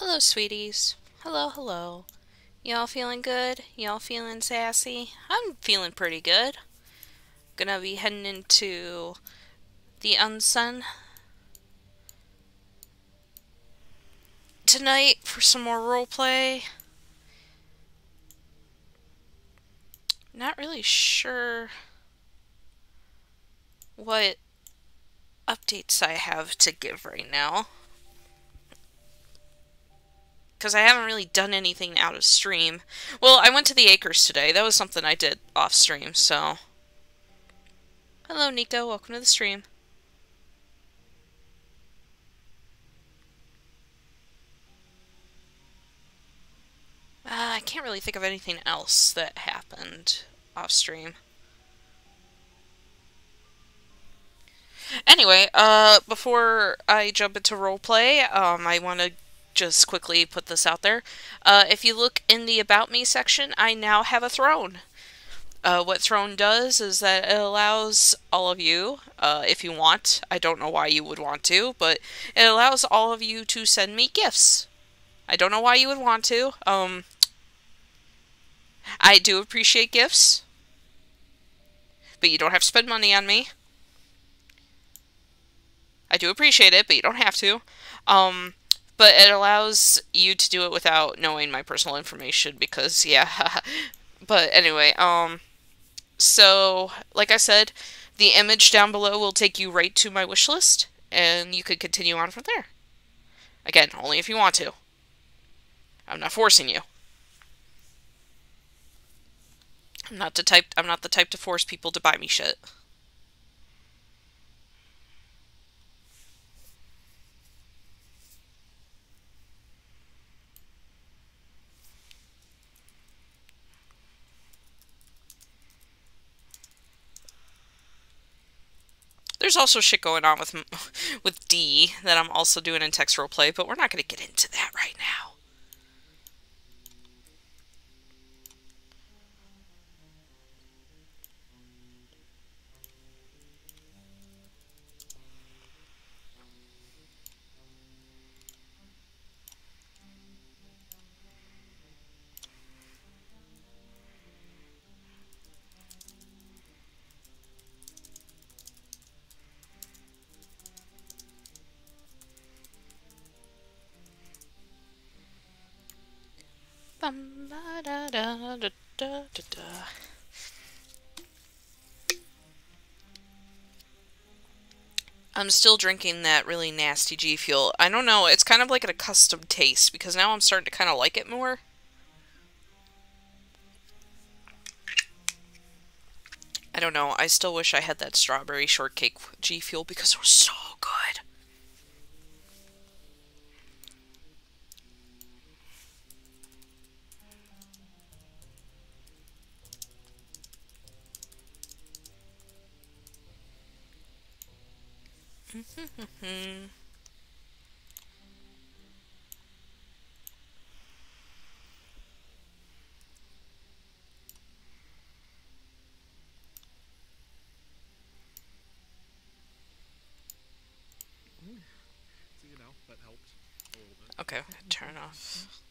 Hello, sweeties. Hello, hello. Y'all feeling good? Y'all feeling sassy? I'm feeling pretty good. Gonna be heading into the onsen tonight for some more roleplay. Not really sure what updates I have to give right now, because I haven't really done anything out of stream. Well, I went to the acres today. That was something I did off stream, so. Hello, Nico. Welcome to the stream. I can't really think of anything else that happened off stream. Anyway, before I jump into roleplay, I want to just quickly put this out there. If you look in the About Me section, I now have a throne. What Throne does is that it allows all of you, if you want, I don't know why you would want to, but it allows all of you to send me gifts. I don't know why you would want to. I do appreciate gifts, but you don't have to spend money on me. I do appreciate it, but you don't have to. But it allows you to do it without knowing my personal information because, yeah. But anyway, so, like I said, the image down below will take you right to my wish list, and you could continue on from there. Again, only if you want to. I'm not forcing you. I'm not the type to force people to buy me shit. There's also shit going on with D that I'm also doing in text roleplay, but we're not going to get into that right now. I'm still drinking that really nasty G Fuel. I don't know, it's kind of like an accustomed taste, because now I'm starting to kind of like it more. I don't know, I still wish I had that strawberry shortcake G Fuel because it was so good. That helped a little bit. Okay, turn off.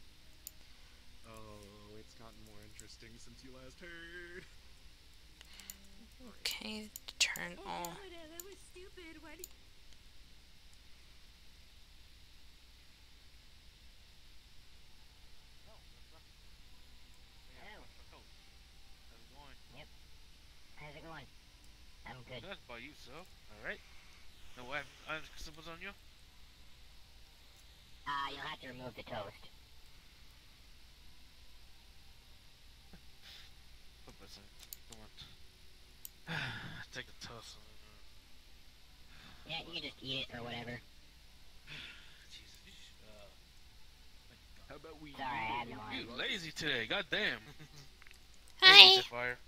Oh, it's gotten more interesting since you last heard. Okay, turn on. That was stupid. Why did... How's it going? Yep. How's it going? I'm good. Good, by you, so. Alright. No, I have symbols on you? You'll have to remove the toast. Come on. Take the toast. Yeah, you can just eat it or whatever. Jesus. How about we... Sorry, I have no You arms. lazy today, goddamn. Hi! Sapphire.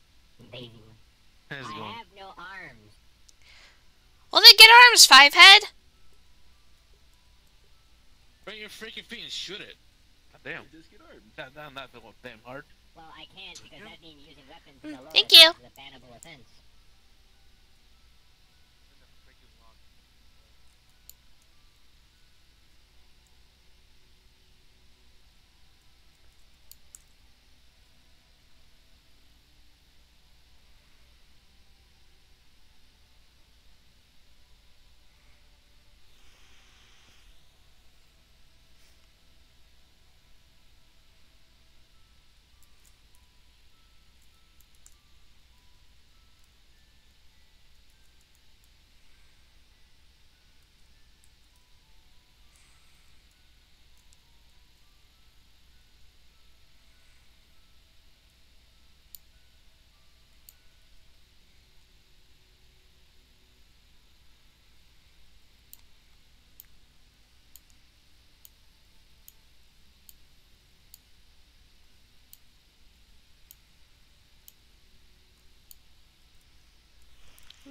Baby. How's it I going? have no arms. Well then get arms, Fivehead! Bring your freaking feet and shoot it. Goddamn. Just get armed. Not that damn hard. Well, I can't because that means using weapons in the lower Thank you. is a bannable offense.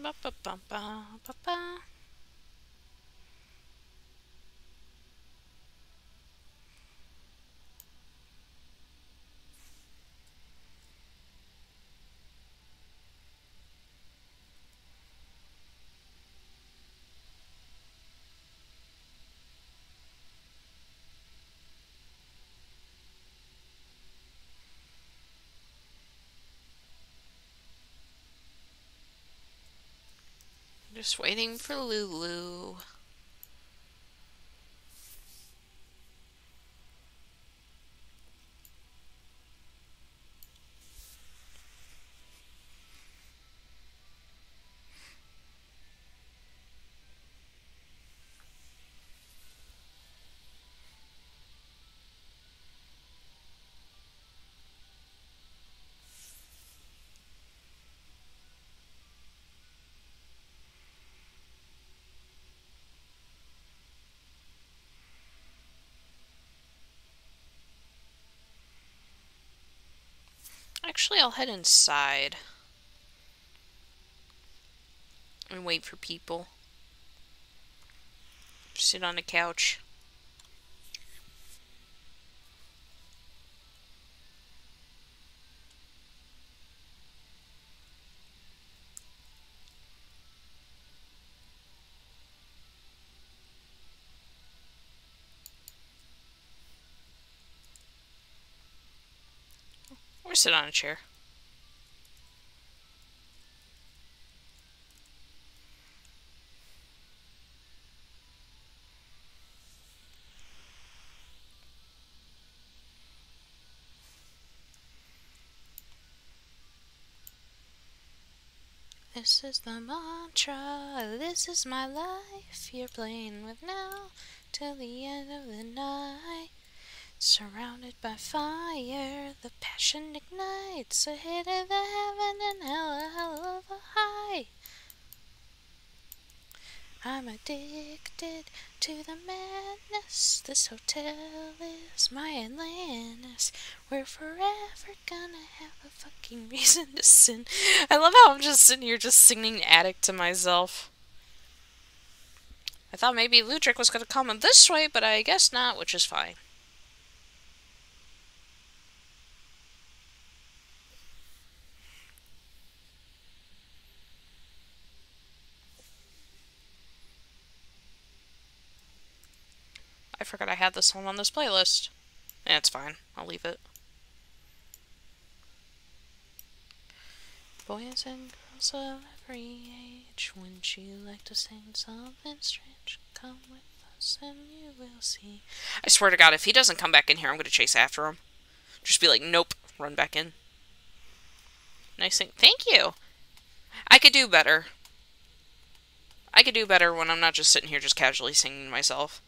Ba-ba-ba-ba-ba-ba. Just waiting for Lulu. Actually, I'll head inside and wait for people. Sit on the couch. Or sit on a chair. This is the mantra, this is my life, you're playing with now, till the end of the night. Surrounded by fire, the passion ignites, ahead of the heaven and hell, a hell of a high. I'm addicted to the madness, this hotel is my Atlantis. We're forever gonna have a fucking reason to sin. I love how I'm just sitting here just singing Addict to myself. I thought maybe Ludric was gonna come in this way, but I guess not, which is fine. I forgot I had this one on this playlist. It's fine. I'll leave it. Boys and girls of every age, wouldn't you like to sing something strange? Come with us and you will see. I swear to God, if he doesn't come back in here, I'm going to chase after him. Just be like, nope, run back in. Nice thing. Thank you. I could do better. I could do better when I'm not just sitting here just casually singing to myself.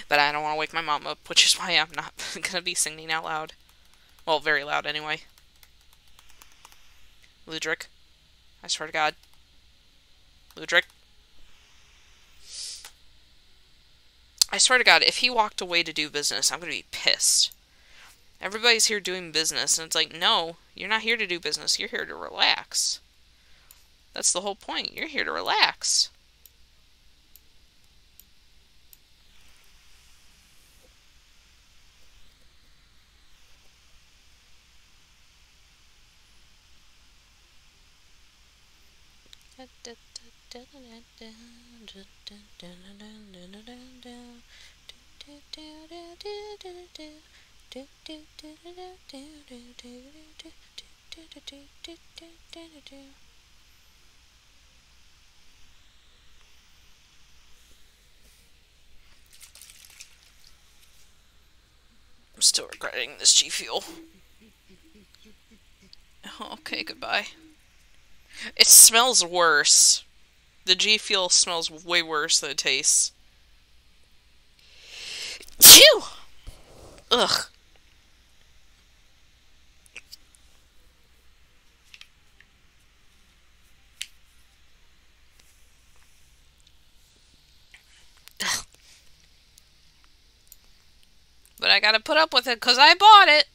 But I don't want to wake my mom up, which is why I'm not going to be singing out loud. Well, very loud anyway. Ludric. I swear to God. Ludric. I swear to God, if he walked away to do business, I'm going to be pissed. Everybody's here doing business, and it's like, no, you're not here to do business. You're here to relax. That's the whole point. You're here to relax. I'm still regretting this G Fuel. Okay, goodbye. It smells worse. The G Fuel smells way worse than it tastes. Phew! Ugh. But I gotta put up with it because I bought it.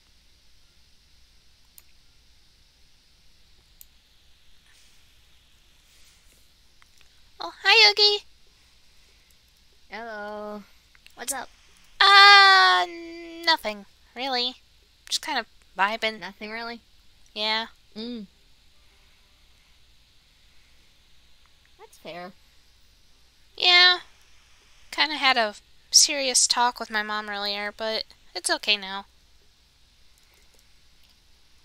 Boogie. Hello. What's up? Nothing really. Just kind of vibing. Nothing really. Yeah. That's fair. Yeah. Kind of had a serious talk with my mom earlier, but it's okay now.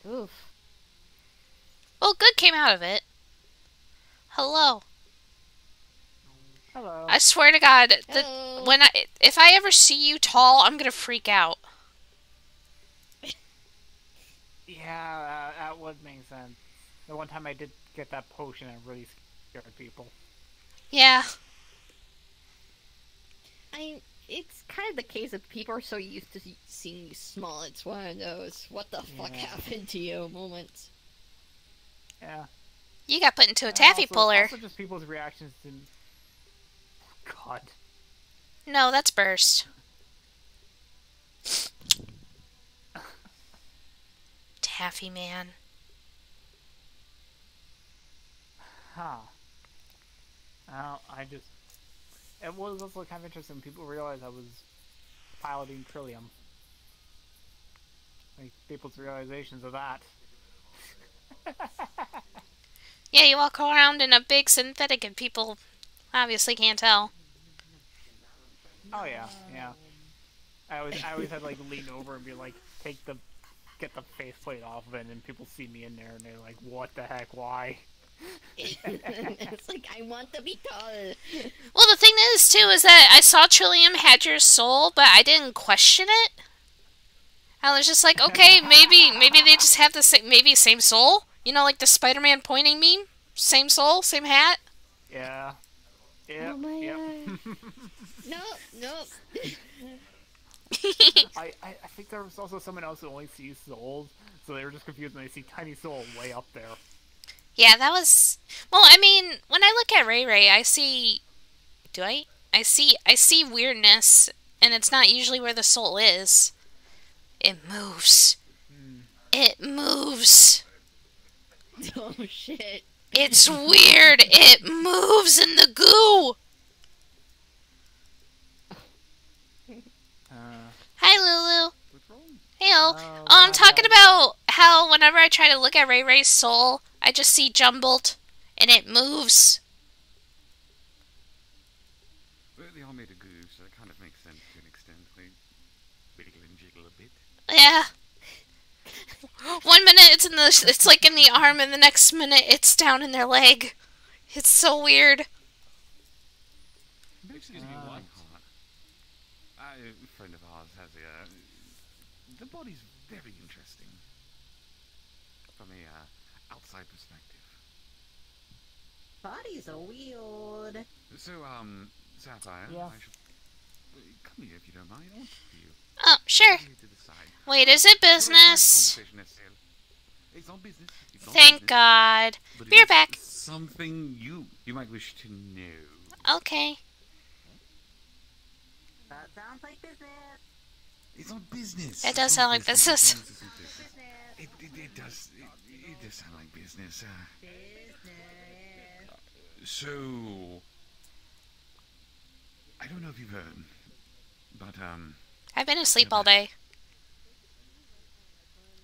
Oof. Well, good came out of it. Hello. Hello. I swear to God, Hello. if I ever see you tall, I'm gonna freak out. Yeah, that would make sense. The one time I did get that potion, it really scared people. Yeah. It's kind of the case that people are so used to seeing you small. It's one of those "what the fuck Yeah. happened to you" moments. Yeah. You got put into a taffy puller. Also just people's reactions to... God. No, that's Burst. Taffy man. Huh. I just... It was also kind of interesting. People realized I was piloting Trillium. Like, people's realizations of that. Yeah, you walk around in a big synthetic and people obviously can't tell. Oh yeah, yeah. I always had like lean over and be like, get the faceplate off of it, and then people see me in there and they're like, what the heck, why? It's like, I want to be tall. Well, the thing is, too, is that I saw Trillium had your soul, but I didn't question it. I was just like, okay, maybe they just have the same soul. You know, like the Spider-Man pointing meme? Same soul, same hat? Yeah. Yeah. Oh my Yep. No. I think there was also someone else who only sees souls, so they were just confused when they see Tiny Soul way up there. Yeah, that was... Well, I mean, when I look at Ray Ray, I see... Do I? I see weirdness, and it's not usually where the soul is. It moves. It moves. Oh shit. It's weird. It moves in the goo. Hi, Lulu. What's wrong? Hey, I'm talking about how whenever I try to look at Ray Ray's soul, I just see jumbled, and it moves. Well, they all made a goo, so it kind of makes sense to an extent. They wiggle and jiggle a bit. Yeah. 1 minute it's like in the arm, and the next minute it's down in their leg. It's so weird. Excuse me, one heart. A friend of ours has a... the body's very interesting. From a outside perspective. Bodies are weird. So, Sapphire, Yeah. I should... come here if you don't mind. I want to talk to you. Oh, sure. Come here to the side. Wait, is it Not a private business? conversation necessarily. It's not business. It's not Thank business, God. but it Be right is back. Something you might wish to know. Okay. That sounds like business. It's not business. It It's does not sound like business. It does. It does sound like business. So, I don't know if you've heard, but I've been asleep all day.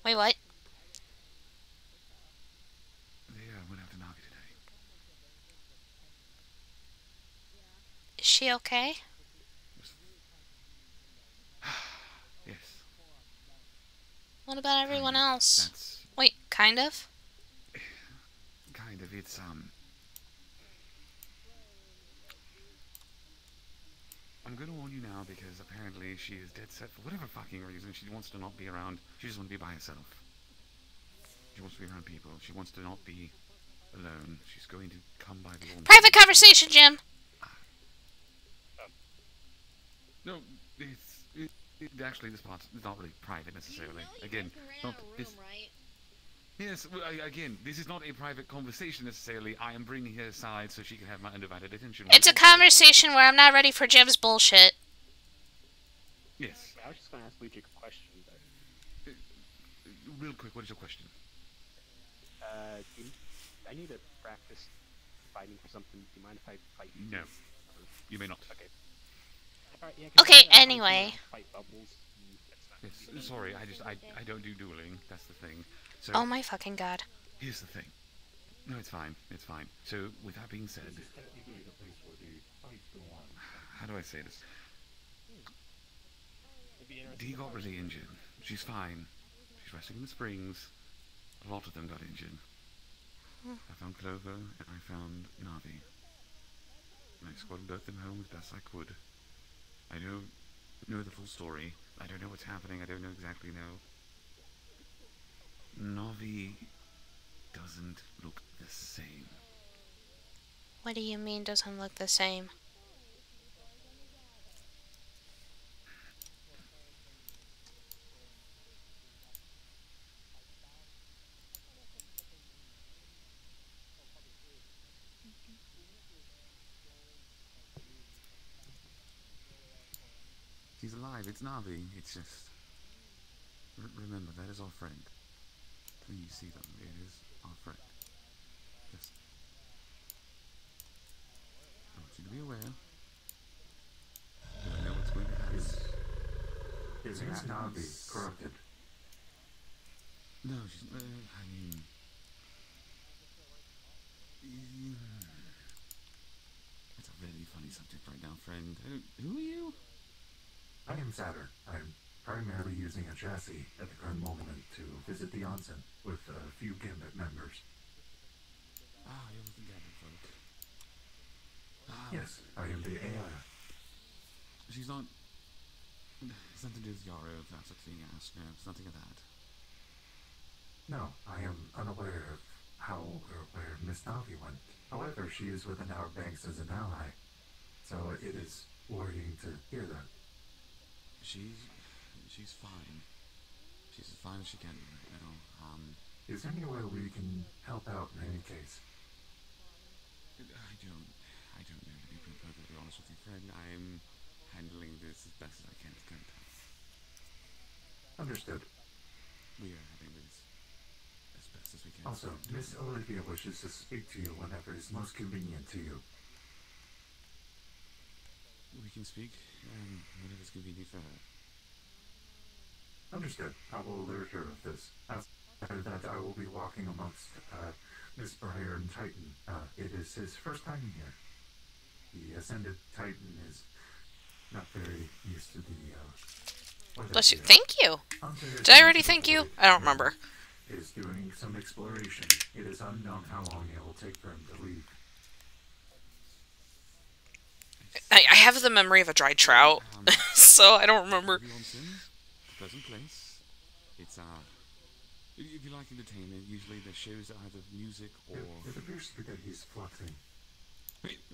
Wait, what? they went out to Naga today. Is she okay? Yes, What about everyone else? that's Wait, kind of? kind of. It's I'm gonna warn you now because apparently she is dead set for whatever fucking reason. She wants to not be around. She just wants to be by herself. She wants to be around people. She wants to not be alone. She's going to come by the lawn. Private conversation, Jim. No, actually this part's not really private necessarily. Again, not this. right? Yes, well, again, this is not a private conversation necessarily. I am bringing her aside so she can have my undivided attention. It's a conversation where I'm not ready for Jim's bullshit. Yes. I was just gonna ask Luigi a question, but Real quick, what is your question? I need to practice fighting for something. Do you mind if I fight? No, you may not. Okay. Alright, yeah, Okay, can I anyway. Fight bubbles. That's fine. Yes, sorry, I don't do dueling. That's the thing. So Oh my fucking god. here's the thing. No, it's fine. It's fine. So with that being said, how do I say this? Dee got really injured. She's fine. She's resting in the springs. A lot of them got injured. I found Clover and I found Navi. And I squatted both them home as best I could. I don't know the full story. I don't know what's happening. I don't know exactly know. Navi doesn't look the same. What do you mean doesn't look the same? He's alive. It's Navi. It's just... remember, that is our friend. When you see them, it is our friend. Just... I want you to be aware. I know what's going to happen. Is Navi corrupted? No, she's... I mean... It's a really funny subject right now, friend. Who are you? I am Saturn. I'm primarily using a chassis at the current moment to visit the onsen with a few Gambit members. Ah, you're with the Gambit folk. Yes, I am the AI. She's not... It's nothing to do with Yarrow, if that's what's being asked. No, it's nothing of that. No, I am unaware of how or where Miss Navi went. However, she is within our banks as an ally. So it is worrying to hear that. She's fine. She's as fine as she can be right now. Is there any way we can help out in any case? I don't know, to be perfectly honest with you, friend. I'm handling this as best as I can at current time. Understood. We are handling this as best as we can. Also, Miss Olivia wishes to speak to you whenever it's most convenient to you. We can speak whenever it's convenient for her. Understood. I will alert her of this. After that, I will be walking amongst Miss Briar and Titan. It is his first time here. The Ascended Titan is not very used to the weather Bless you. here. Thank you. Onto his Did I already next thank you? deploy, I don't remember. Is doing some exploration. It is unknown how long it will take for him to leave. I have the memory of a dried trout, so I don't remember. The onsen, a pleasant place. It's if you like entertainment, usually the shows that either music or... It appears to be that he's fluxing.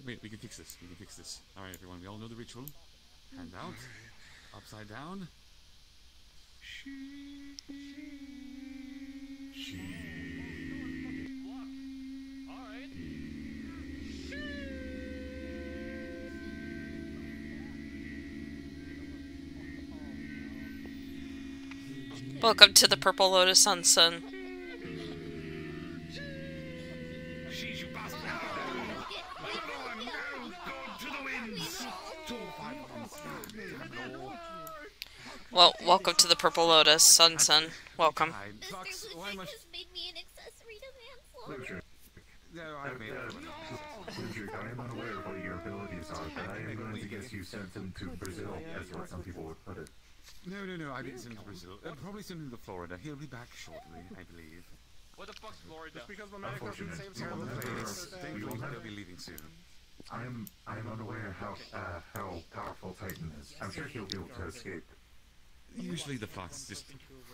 Wait, we can fix this. We can fix this. Alright, everyone, we all know the ritual. Hand out. Upside down. Welcome to the Purple Lotus onsen. Well, welcome to the Purple Lotus onsen. Welcome. This just made me an accessory to manslaughter. No, I mean... Ludwig, I am unaware of what your abilities are, but I am going to guess you sent him to Brazil, as what some people would put it. No, I didn't send him to Brazil. Probably send him to Florida. He'll be back shortly, I believe. What the fuck's Florida? Just because Unfortunate. They'll be leaving soon. I am unaware how powerful Titan is. I'm sure he'll be able to escape. Usually the fox just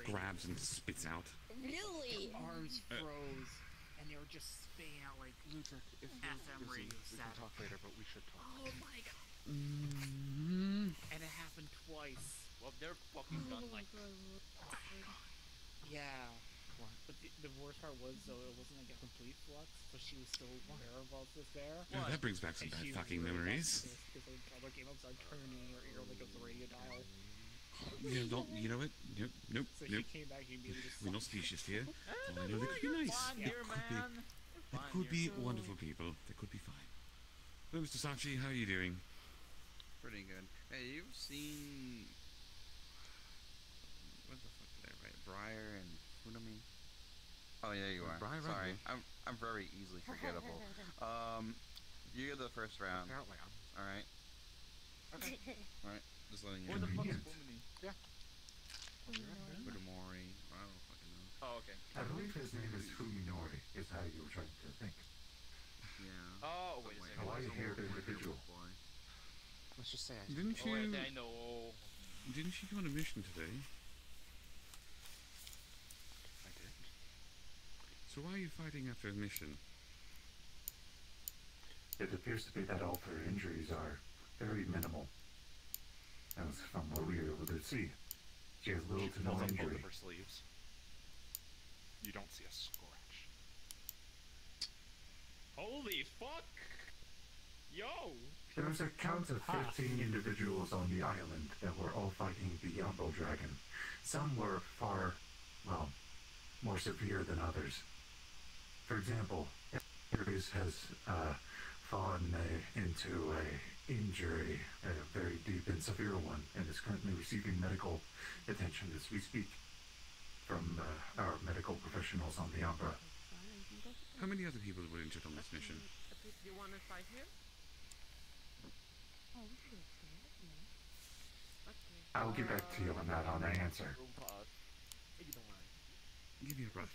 grabs and spits out. Really? Arms froze, and they were just spitting out like Luther FM radio We can talk later, but we should talk. Oh my god. And it happened twice. Well, they're fucking done like Yeah. But the worst part was, though, it wasn't like a complete flux, but she was still aware of all this there. Oh, that brings back some And bad she was fucking really memories. Because the other game up started turning in her ear like it was a radio dial. You know what? Nope. So she came back and immediately just We're not specious here. Well, I know they could be nice. It could be... They could be wonderful people. They could be fine. Hello, Mr. Sachi. How are you doing? Pretty good. Hey, you've seen... What the fuck did I write? Briar and Funami? Oh, yeah, you are. Briar, Sorry. right? I'm very easily forgettable. You're the first round. Apparently, Alright? Okay. Alright, just letting you Where know. the fuck's Convenient. Bumini? Yeah. Futamori. I don't fucking know. Oh, okay. I believe his name is Fuminori, is how you were trying to think. Yeah. Oh, wait a Something second. A white-haired individual. Boy. Let's just say I Didn't Oh, you? I know. Didn't you go on a mission today? I did. So why are you fighting after a mission? It appears to be that all of her injuries are very minimal. As from what we were able to see, she has little to no Pulls up both injury. of her sleeves. You don't see a scratch. Holy fuck! Yo! There was a count of 15 individuals on the island that were all fighting the Yambo Dragon. Some were far, well, more severe than others. For example, Ares has fallen into a injury, a very deep and severe one, and is currently receiving medical attention as we speak from our medical professionals on the Umbra. How many other people were injured on this mission? You want to fight here? I'll get back to you on that answer. Give me a breath.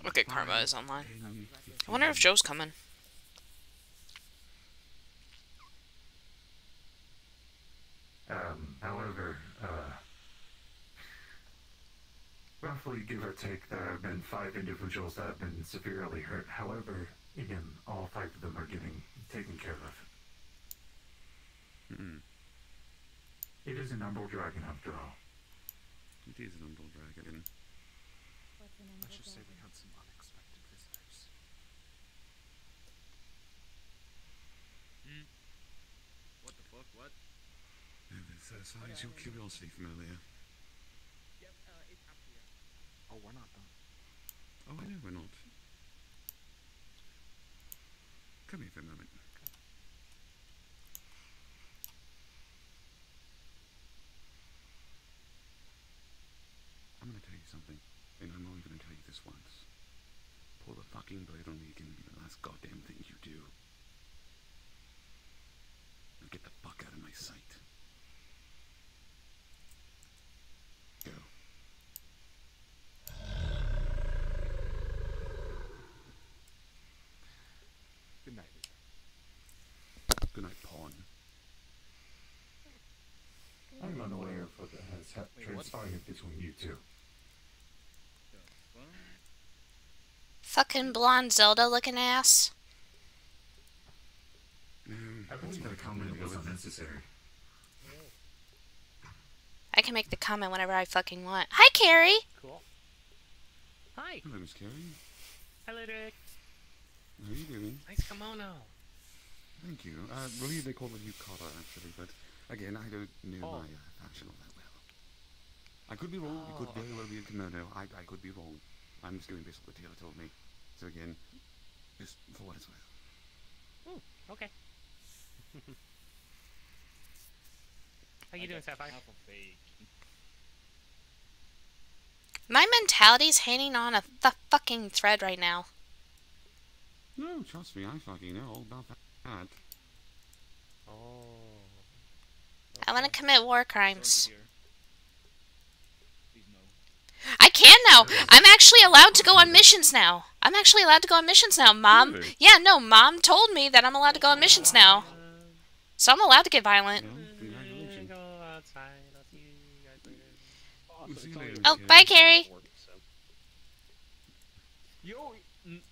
Okay, Karma is online. 10, I wonder if Joe's coming. However, roughly give or take, there have been 5 individuals that have been severely hurt. However, again, all 5 of them are getting taken care of. It is an Umbral Dragon after all. It is an Umbral Dragon. Let's just say we had some unexpected visitors. What the fuck? What? It satisfies your curiosity from earlier. Yep, it's up here. Oh, we're not done. Oh, I know we're not. Come here for a moment. I'm gonna tell you something, and I'm only gonna tell you this once. Pull the fucking blade on me again and be the last goddamn thing you do. Now get the fuck out of my sight. Go. Good night, Lisa. Good night, pawn. I'm unaware of what has transpired between you two. Fucking blonde Zelda looking ass. I believe that comment was unnecessary. I can make the comment whenever I fucking want. Hi, Carrie! Cool. Hi. Hello, Miss Carey. Hello, Rick. How are you doing? Nice kimono. Thank you. I believe they call it yukata, actually, but again, I don't know my fashion all that well. I could be wrong. It could very well be a kimono. I could be wrong. I'm just going based on what Taylor told me. So again, just for what it's worth. Okay. How you doing, Sapphire? My mentality's hanging on a fucking thread right now. No, trust me, I fucking know all about that. Oh. I want to commit war crimes. Please no. I can now! I'm actually allowed to go on missions now. I'm actually allowed to go on missions now, Mom. Really? Yeah, no, Mom told me that I'm allowed to go on missions now. So I'm allowed to get violent. Well, congratulations. Go outside. I'll see you guys later. We'll see you later, Oh, Miss bye, Carey. Carrie. Yo! Wait.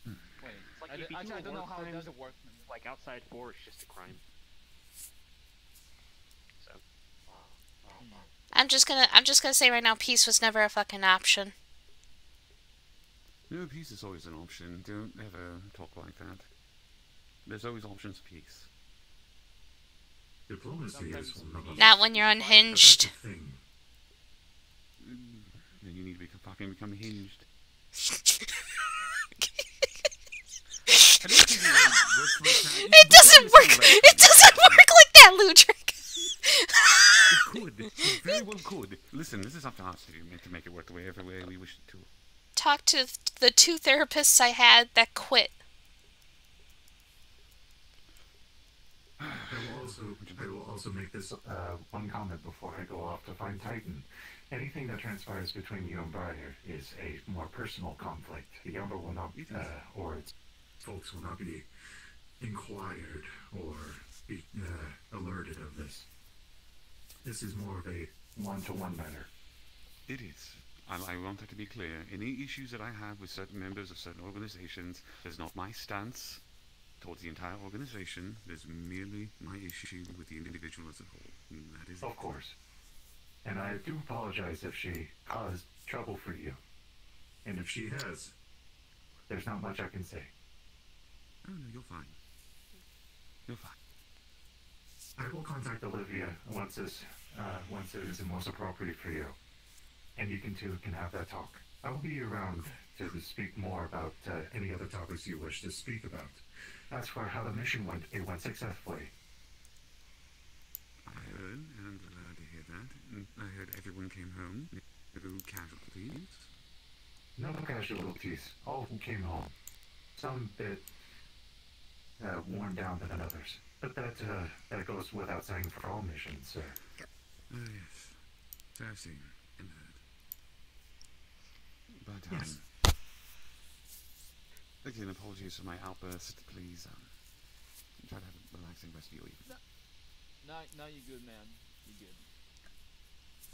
It's like I, if you actually, I don't know how it crimes, does work. like outside war is just a crime. So. I'm just gonna say right now, peace was never a fucking option. No, peace is always an option. Don't ever talk like that. There's always options for peace. Diplomacy is one of Not when you're unhinged. thing. Then you need to fucking become hinged. I don't think it really works like that. It doesn't work. It doesn't work like that, Ludwig. It could. It very well could. Listen, this is up to us to make it work the way every way we wish it to. Talk to the 2 therapists I had that quit. I will also make this one comment before I go off to find Titan. Anything that transpires between you and Briar is a more personal conflict. The Umber will not, or its folks will not be inquired or be alerted of this. This is more of a one-to-one matter. It is. I want that to be clear. Any issues that I have with certain members of certain organizations is not my stance towards the entire organization. There's merely my issue with the individual as a whole. And that is Of course. And I do apologize if she caused trouble for you. And if she has, there's not much I can say. Oh, no, you're fine. You're fine. I will contact Olivia once it is most appropriate for you. And you two can have that talk. I will be around to speak more about any other topics you wish to speak about. As for how the mission went, it went successfully. I heard, and I'm glad to hear that. And I heard everyone came home. No casualties. No casualties. All of them came home. Some bit worn down than others. But that goes without saying for all missions, sir. Oh, yes. So I've seen and heard. But, Yes. Again, apologies for my outburst. Please, try to have a relaxing rest of your evening. Now you're good, man. You're good.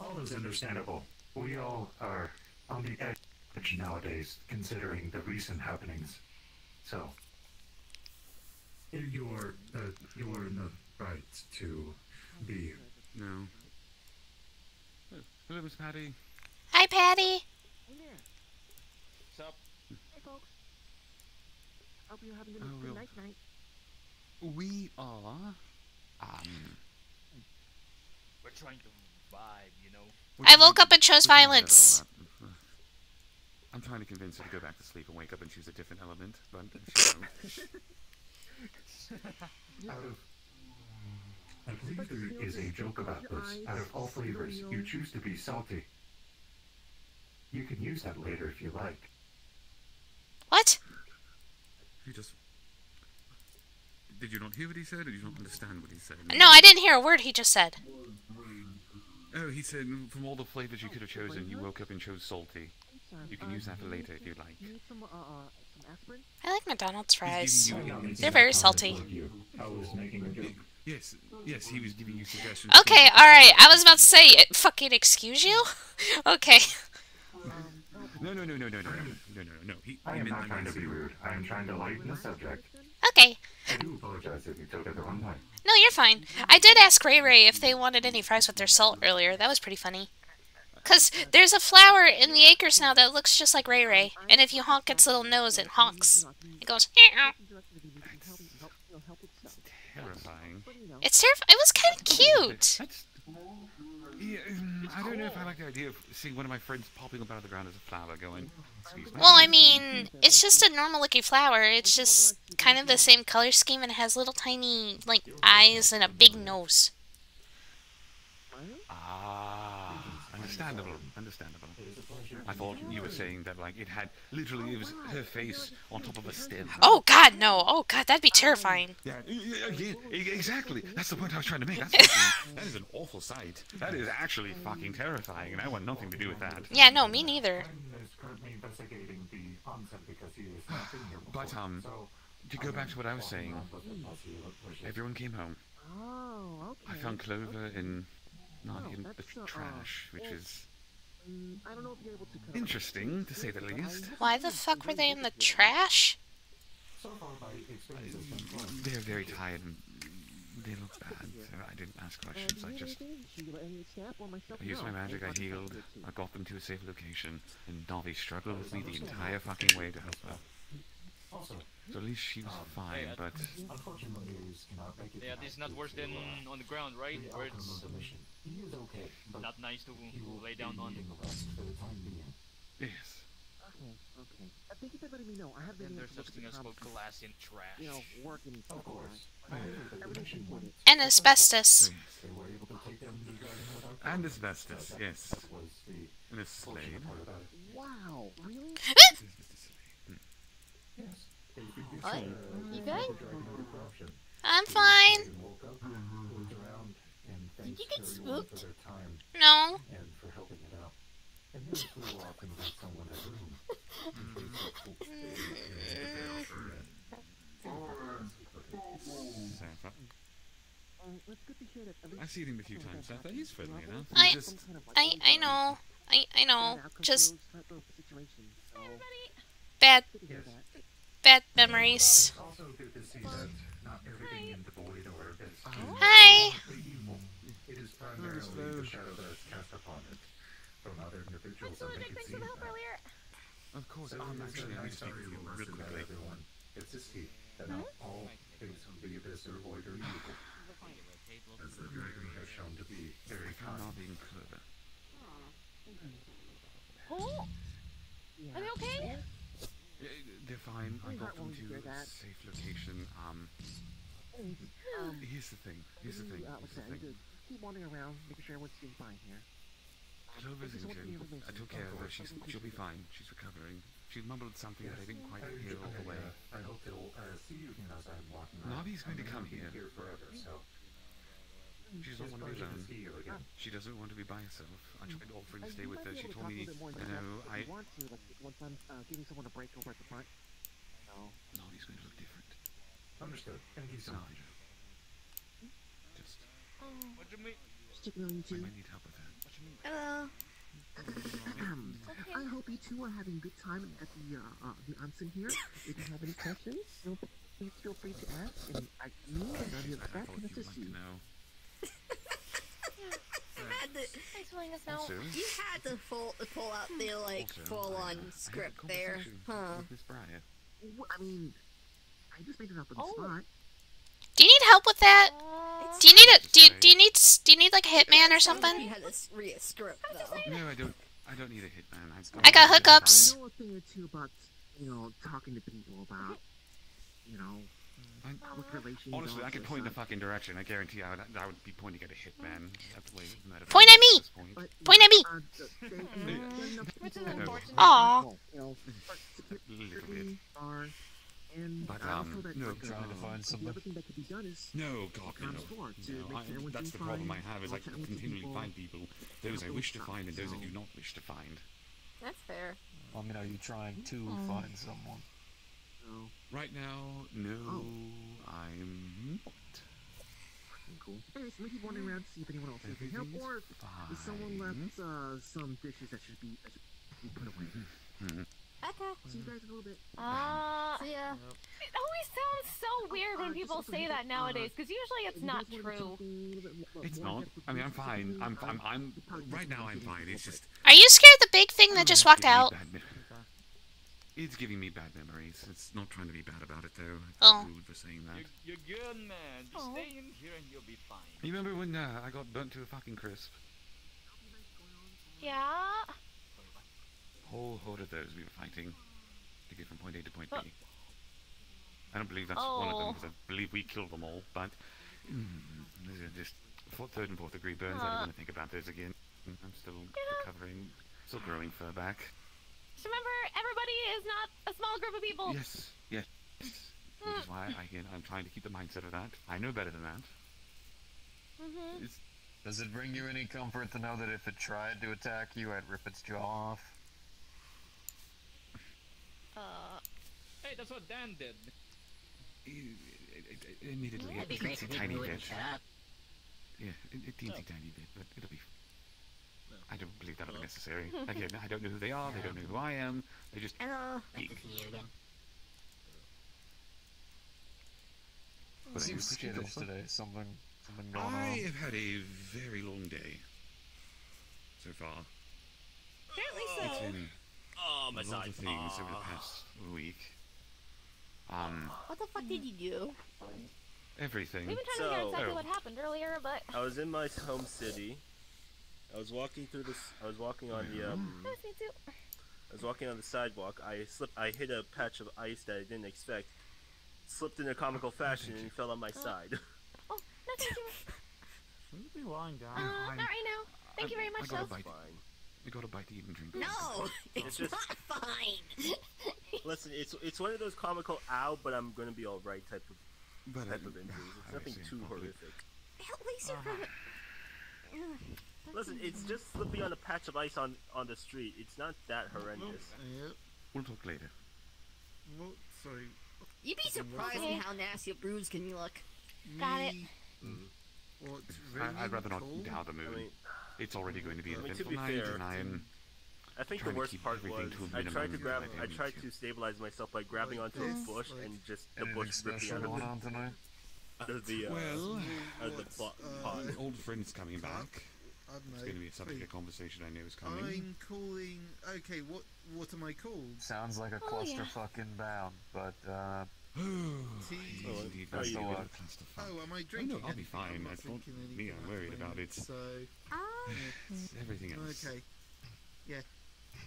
All is understandable. We all are on the edge nowadays, considering the recent happenings. So, you're in the right to be. No. Oh, hello, Miss Patty. Hi, Patty. Hey there. What's up? Hey, folks. Hope you're having a Oh, good real- night tonight. We are. We're trying to vibe, you know. I woke up and chose violence. I'm trying to convince her to go back to sleep and wake up and choose a different element, but she won't. I believe there is a joke about this. Out of all flavors, you choose to be salty. You can use that later if you like. What? He just. Did you not hear what he said, or did you not understand what he said? No, I didn't hear a word he just said. Oh, he said from all the flavors you could have chosen, you woke up and chose salty. You can use that for later if you like. Need some aspirin? I like McDonald's He's fries. giving you- They're very salty. I was making a joke. Yes, he was giving you suggestions. Okay, alright. I was about to say, fucking excuse you? Okay. No. I am not trying to be rude. I am trying to lighten the subject. Okay. I do apologize if you took it the wrong way. No, you're fine. I did ask Ray Ray if they wanted any fries with their salt earlier. That was pretty funny. Because there's a flower in the acres now that looks just like Ray Ray. And if you honk its little nose, it honks. It goes, "Meow." Terrifying. It's terrifying. It was kind of cute. That's, yeah, I don't know if I like the idea of seeing one of my friends popping up out of the ground as a flower going, excuse me. Well, I mean, it's just a normal looking flower. It's just kind of the same color scheme and it has little tiny, like, eyes and a big nose. Ah, understandable. I thought you were saying that, like, it had, literally, it was her face on top of a stem. Oh, God, no. Oh, God, that'd be terrifying. Yeah, exactly. That's the point I was trying to make. That is an awful sight. That is actually fucking terrifying, and I want nothing to do with that. Yeah, no, me neither. Titan is currently investigating the onsen because he has not been here before. But, to go back to what I was saying, everyone came home. Oh, okay. I found Clover in, not Oh, in the that's, trash, which is I don't know if you're able to cut interesting, to say the least. Why the fuck were they in the trash? So far, my experience has been fun. They're very tired and they look bad, so I didn't ask questions. I just I used my magic, I healed, I got them to a safe location, and Dolly struggled with me the entire fucking way to help her. Also, So at least she was fine, but unfortunately, he cannot make it. Yeah, this is not worse than on the ground, right? The Where outcome it's of the mission. He is okay, but not nice to he will lay down be on. needing the rest for the time being. yes. Okay. thank you for letting me know. I have been Then able there's to look such at thing the as comments, glass in trash. you know, work and Of course. everything's included. And asbestos. They were able to take down the garden without And asbestos, yes. That was the And a slade. part about it. Wow, really? Yes. What? You good? I'm fine. Woke up, looked around, and Did thanked you get everyone for spooked? their time No. and for helping it out. And then flew off and got someone a room. Sapphire. It's good to hear that at least I've seen him a few times, Sapphire. He's friendly enough. I- He's just... I know. I know. Just situations. So bad good to hear that. bad memories. It's also good to see that not everything in the void or is Hi. evil. It is primarily the shadow that is cast upon it from other individuals that make it seem that. Of course, So actually, I need to speak with you real quickly. everyone. It's to see that not all things from the abyss are void or evil. As the dragon has shown to be very I'm kind. not being clever. Oh, Yeah. are they okay? They're fine. I Really got them heartwarming to to hear a that. safe location. Here's the thing. Here's the thing. Like I Here's the said, I need thing. to keep wandering around, making sure everyone's doing fine here. Clover's Thank you so much for the injured. information. I took care of her. She'll be fine. She's recovering. She mumbled something that I didn't quite hear all the way. I hope to see you again as I'm walking around. Navi's going to I'm come gonna be here. forever, so She doesn't want to be pleasure to alone. see you again. She doesn't want to be by herself. I tried offering to stay You with might her. be She able to told talk a me, little bit more in you know, depth if you want to, like once I'm giving someone a break over at the front. No. Navi's going to look different. Understood. Thank you so much. Navi. Just, What do you mean? Stick around, you I two. might need help with her. What do you mean? Hello. I hope you two are having a good time at the onsen here. If you have any questions, please feel free to ask. And me and any of the I staff thought can you'd assist like you. to know. Thanks for letting us know. Also, You had to pull out the like also, full-on I had a script there, conversation huh? with Miss Briar. I mean, I just made it up on the Oh. spot. Do you need help with that? Uh, Do you need a do you need like a hitman or You something? had to read a script though. No, I don't. I don't need a hitman. I got I hookups. know a thing or two about, talking to people about, public relations. Honestly, I could officers, point in a fucking direction. I guarantee I would be pointing at a hitman. That's the way metaphor Point at works me! this point. but, Point at me! Which is No. unfortunate. Aw. Little bit. And But, also that, no. like, Trying to find the something. other thing that could be done is No, God, no. Times four, to No, make sure everyone's that's doing the problem I fine, have is I watch out with the continually people, find people. Those I wish to find and those I do not wish to find. That's fair. I mean, are you trying to find someone? so, Right now, no, I'm not. cool. Anyways, let me keep wandering around to see if anyone else needs any help, or if someone left some dishes that should be put away. Okay. See you guys in a little bit. See ya. It always sounds so weird when people say that nowadays, because usually it's not true. It's not. I mean, I'm fine. I'm right now I'm fine. It's just... Are you scared of the big thing that just walked out? It's giving me bad memories. It's not trying to be bad about it, though. Oh. Rude for saying that. You're good, man. Just Oh. stay in here and you'll be fine. You remember when I got burnt to a fucking crisp? Yeah. Whole horde of those we were fighting to get from point A to point B. Oh. I don't believe that's one of them Oh. because I believe we killed them all, but these are just third and fourth degree burns. I don't want to think about those again. I'm still recovering, still growing fur back. Just remember, everybody is not a small group of people. Yes, yes. Which is why I'm trying to keep the mindset of that. I know better than that. Mm-hmm. It's, Does it bring you any comfort to know that if it tried to attack you, I'd rip its jaw off? Hey, that's what Dan did. admittedly, a That'd be great teensy if people tiny would bit. shut up. Yeah, a teensy tiny bit, but it'll be. I don't believe that'll be necessary. Again, I don't know who they are. They don't know who I am. They just. Hello. Eek. Good to see you again. But Seems I appreciate skittish it. today. Something going on. I have had a very long day so far. Apparently It's so. been Oh, a lot of things over the past week. What the fuck did you do? Everything. We've been trying to figure out exactly Oh. what happened earlier, but I was in my home city. I was walking through this. I was walking on the Nice, me too. I was walking on the sidewalk. I hit a patch of ice that I didn't expect. Slipped in a comical fashion and fell on my side. Oh, no, thank you. Shouldn't you be lying down? Not right now. Thank you very much, though. We got a bite to eat and drink. No, it's just not fine. Listen, it's one of those comical "ow, but I'm gonna be all right" type of injuries. It's nothing too horrific. At least you're from. Listen, it's just slipping on a patch of ice on the street. It's not that horrendous. We'll talk later. Well, sorry. You'd be surprised at how nasty a bruise can look. Got it. Well, it's I'd rather not cold. doubt the moon. I mean, it's already going to be an to eventful be night, fair, and I am. I think the trying to worst keep part everything was to a I tried minimum, to grab. but I I didn't tried need to stabilize myself by grabbing onto a bush and just the bush Anything ripped me special going on tonight? out of the pot. Old friends coming back. I don't know. It's going to be a subject of conversation I know is coming. I'm calling. Okay, what am I called? Sounds like a clusterfuck inbound, but Tea. best of luck. Oh, am I drinking? I'll be fine. I'm It's not not drinking me anything I'm worried at the about. moment, It's So. it's everything else. Okay. Yeah.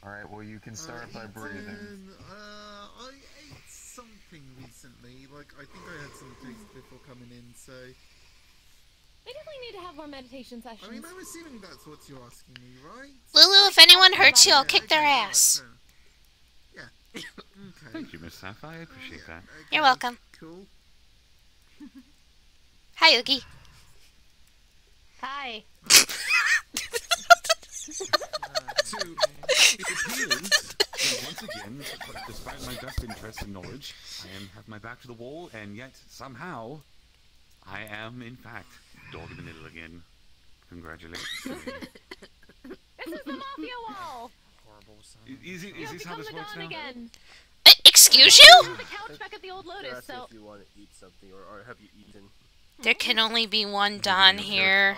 Alright, well you can start by breathing. I ate something recently. Like I think I had some taste before coming in. So. We definitely need to have more meditation sessions. I mean, I'm assuming that's what you're asking me, right? Lulu, if anyone hurts you, I'll kick their ass. Yeah. Okay. Thank you, Miss Sapphire. I appreciate that. You're welcome. Cool. Hi, Oogie. Hi. So, it appears that once again, despite my best interest and knowledge, I have my back to the wall, and yet, somehow, I am, in fact, dog in the middle again. Congratulations. This is the mafia wall. Is You this have how become this the works Don now? again. Excuse you? The couch back at the old They're Lotus, asking so. if you want to eat something or have you eaten? There can only be one Don here.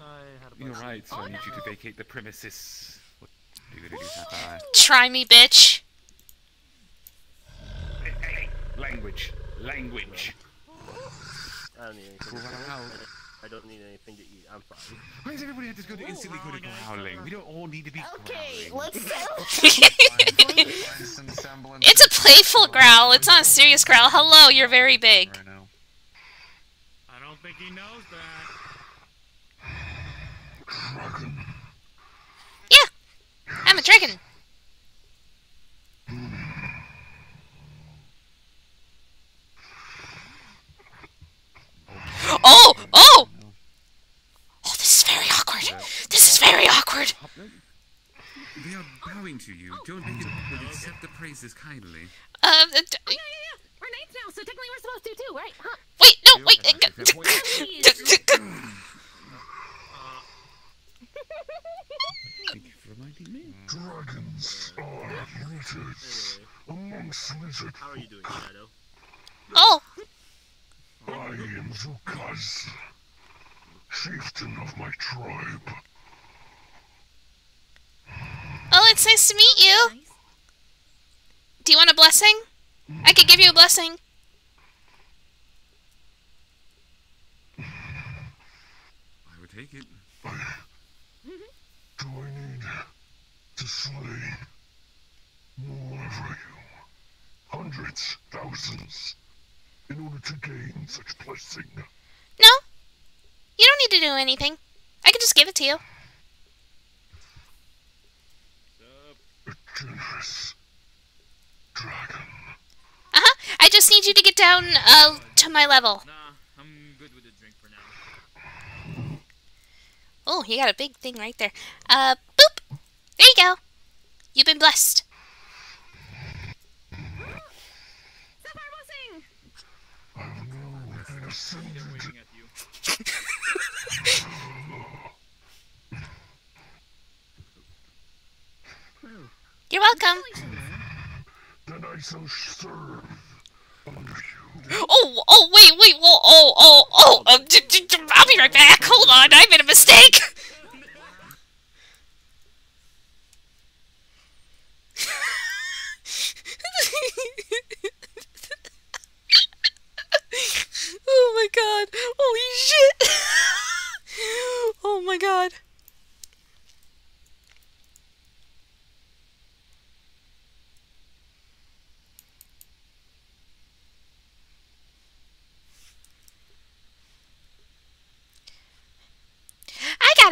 I had a You're right, so I need you to vacate the premises. What do you do, Sapphire? Try me, bitch. Hey, language. Language. I don't need anything. Well, what about- I don't need anything to eat. I'm fine. Why does everybody have to go to instantly go to growling? We don't all need to be Okay, growling. Find some semblance It's a of playful growl. It's not a serious growl. Hello, you're very big. right now. I don't think he knows that. Yeah, I'm a dragon. Oh! Oh! Oh, this is very awkward. This is very awkward. They are bowing to you. Don't make it awkward. Accept the praises kindly. Yeah. We're knights now, so technically we're supposed to too, right? Huh? Wait, no, wait. Thank you for reminding me. Dragons are rooted amongst lizard. How are you doing, Shadow? Oh, I am Zukas, chieftain of my tribe. oh, it's nice to meet you. Do you want a blessing? I could give you a blessing. I would take it. Do I need to slay more of you? Hundreds, thousands, in order to gain such blessing? No, you don't need to do anything. I can just give it to you. A generous dragon. I just need you to get down to my level. Nah, I'm good with the drink for now. Oh, you got a big thing right there. Boop. There you go. You've been blessed. Sapphire blessing! I've known and ascended. They're waving at you. You're welcome. Then I shall serve under you. Oh, wait, I'll be right back. Hold on, I made a mistake. Oh my god, holy shit. Oh my god.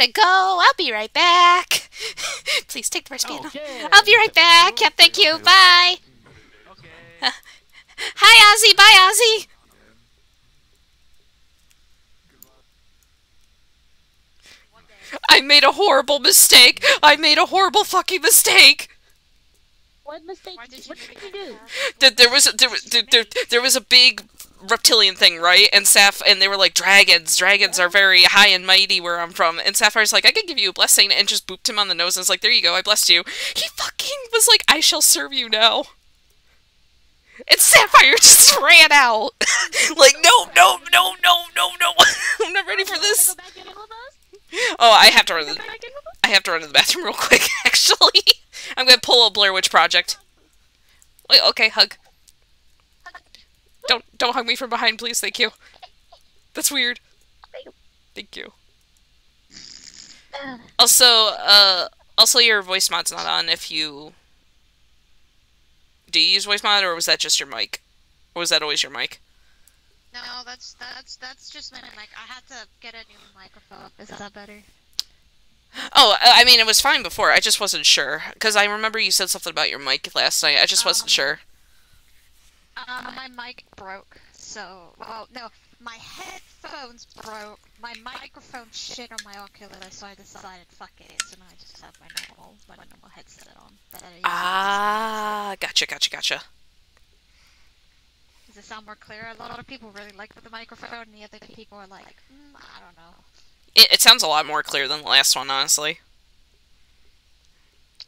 gotta go. I'll be right back. Please take the first panel. Okay. I'll be right back. Yeah, thank you. Bye. Okay. Hi, Ozzy. Bye, Ozzy. I made a horrible mistake. I made a horrible fucking mistake. What mistake? What did you do? There was a big reptilian thing, right? And and they were like, dragons are very high and mighty where I'm from. And Sapphire's like, I can give you a blessing, and just booped him on the nose and was like, there you go, I blessed you. He fucking was like, I shall serve you now. And Sapphire just ran out. Like, no. I'm not ready for this. Oh, I have to run to the bathroom real quick, actually. I'm gonna pull a Blair Witch Project. Wait, okay, hug. Don't hug me from behind, please, thank you. That's weird. Thank you. Also your voice mod's not on if you... Do you use voice mod, or was that just your mic? Or was that always your mic? No, that's just my mic. I had to get a new microphone. Is that better? Oh, I mean, it was fine before. I just wasn't sure. Because I remember you said something about your mic last night. I just wasn't sure. My mic broke. So, well, no. My headphones broke. My microphone shit on my Oculus, so I decided, fuck it. So now I just have my normal headset on. Gotcha. Does it sound more clear? A lot of people really like the microphone, and the other people are like, I don't know. It sounds a lot more clear than the last one, honestly.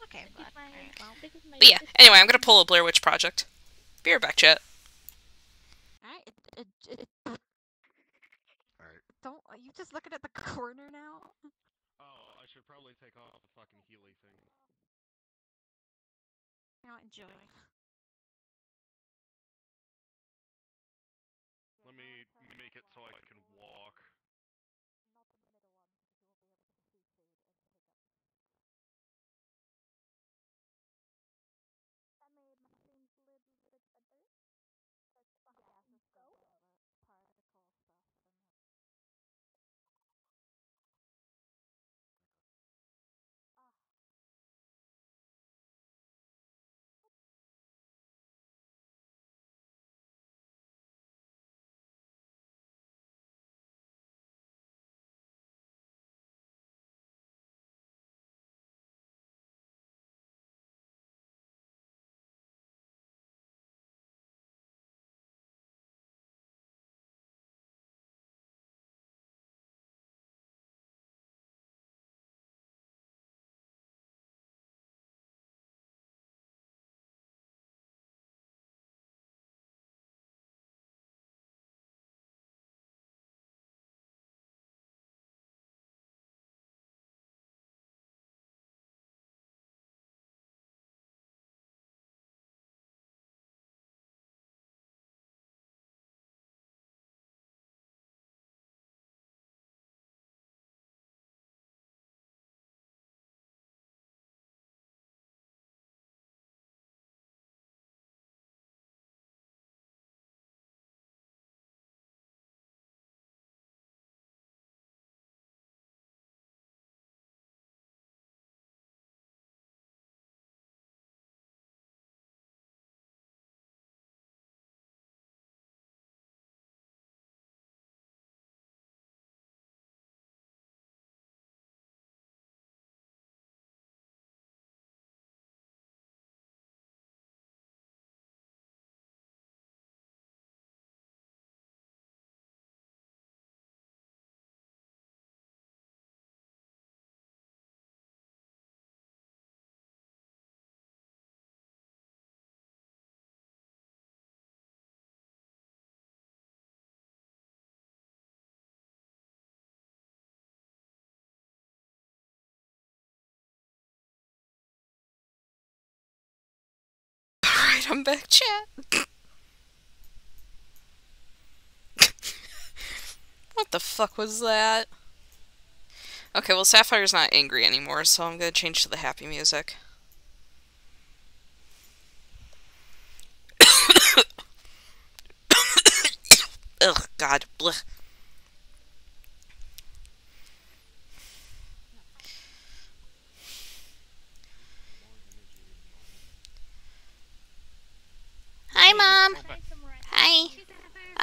Okay, but yeah, anyway, I'm gonna pull a Blair Witch Project. Be right back, chat. Alright. Don't, are you just looking at the corner now? Oh, I should probably take off the fucking Healy thing. You're not enjoying. Let me make it so I can walk. Alright, I'm back, chat. What the fuck was that? Okay, well, Sapphire's not angry anymore, so I'm gonna change to the happy music. Ugh, God. Blech.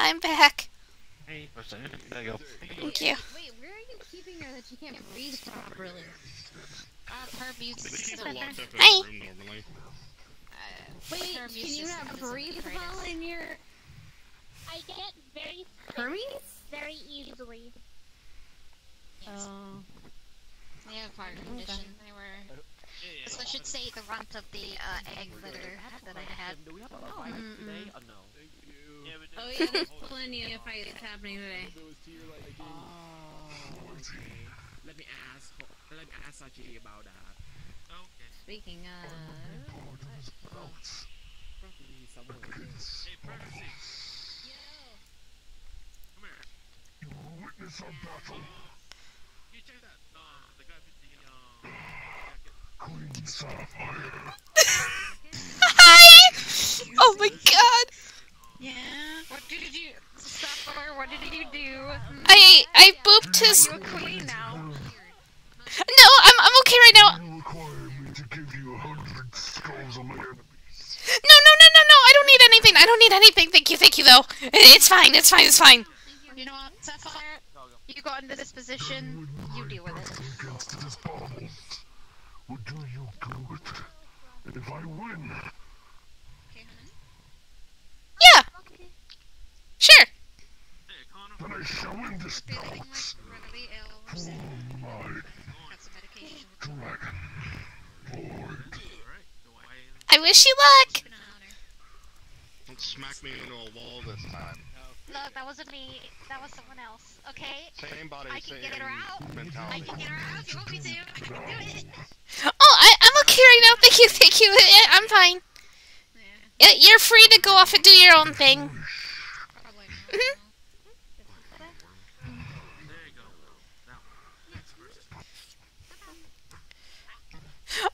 I'm back. Hey, there you go. Thank you. Wait, where are you keeping her that she can't breathe properly? Her music system. Hi. Wait, Her can immune you system not isn't the breathe greatest. well in your... I get very sick Hermes? very easily. Oh. They have heart condition. They were. So I should say the runt of the egg litter that I had. Do we have a fight today or no? Oh yeah, there's plenty of fights happening today. Let me ask Sachi about that. Okay. Speaking of... Hey, privacy. Come here. You will witness a battle. You check that. The guy with the Queen Sapphire. Hi! Oh my god! Yeah. What did you, Sapphire? What did you do? I booped his... Are you a queen now? No, I'm okay right now. You require me to give you 100 skulls on my enemies. No, I don't need anything. I don't need anything. Thank you though. It's fine. You know what, Sapphire? You got into this position, you deal with it. Against this bubble. What do you good? And if I win, Yeah. Sure. then I shall end this box. Really ill. For my Got some medication. dragon lord. I wish you luck. Don't smack me into a wall this time. Look, that wasn't me. That was someone else. Okay. Same body, I can same get her out. I mentality. can get her out if you want me to. I can do it. Oh, I'm okay right now. Thank you. I'm fine. You're free to go off and do your own thing.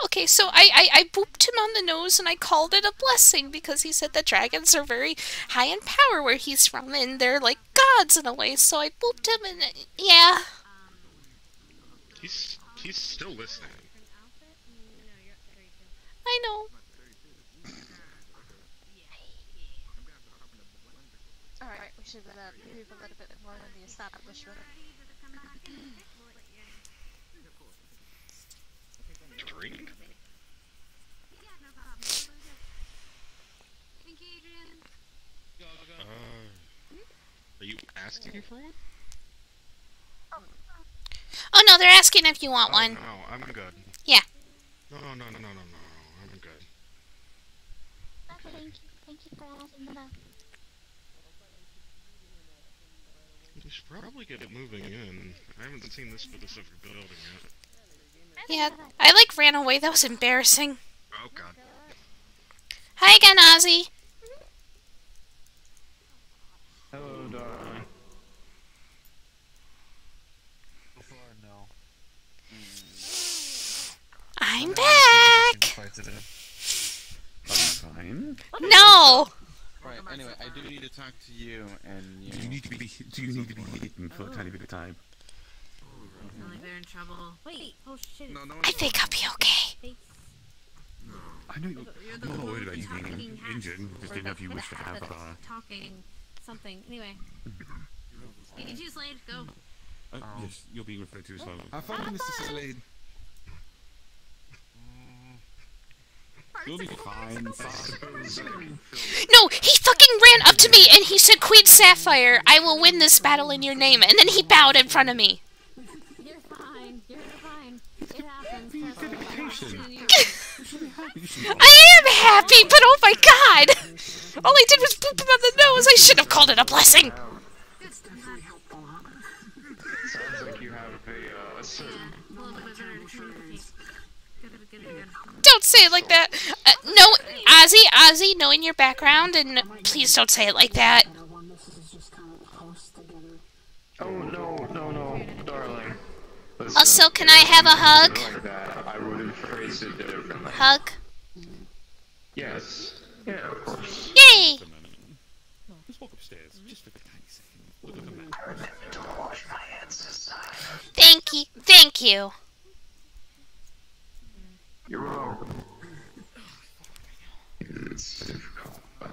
Okay, so I booped him on the nose and I called it a blessing because he said that dragons are very high in power where he's from and they're like gods in a way, so I booped him and yeah. He's still listening. I know. Alright, we should move a little bit more in the establishment. Drink? Are you asking for one? Oh no, they're asking if you want one. No, I'm good. Yeah. No, I'm good. Thank you for asking that. We should probably get it moving in. I haven't seen this specific building yet. Yeah, I like ran away. That was embarrassing. Oh god. Hi again, Ozzy. Hello, darling. So far, no. I'm back. I'm fine. No. Right. Anyway, I do need to talk to you, and Do you need to be eaten for a tiny bit of time? Sound like they're in trouble. Wait, oh shit. I think I'll be okay. I know you're not worried about you being injured. Just didn't know if you wish to have talking something. Anyway. E2 Slade, go. Yes, you're being referred to as well. I found Mr. Slade. You'll be fine. No, he fucking ran up to me and he said, Queen Sapphire, I will win this battle in your name. And then he bowed in front of me. You're fine. You're fine. It happens. I am happy, but oh my god! All I did was boop him on the nose. I should have called it a blessing. Sounds like you have a certain... Don't say it like that. No, Ozzy, knowing your background, and please don't say it like that. Oh, no, darling. Listen, Also, can I have a hug? like that, I would have phrased it differently. Hug? Yes. Yeah, of course. Yay! Just walk upstairs, just for a tiny second. Look at the map. I remember to wash my hands this time. Thank you. You're welcome. It's difficult, but,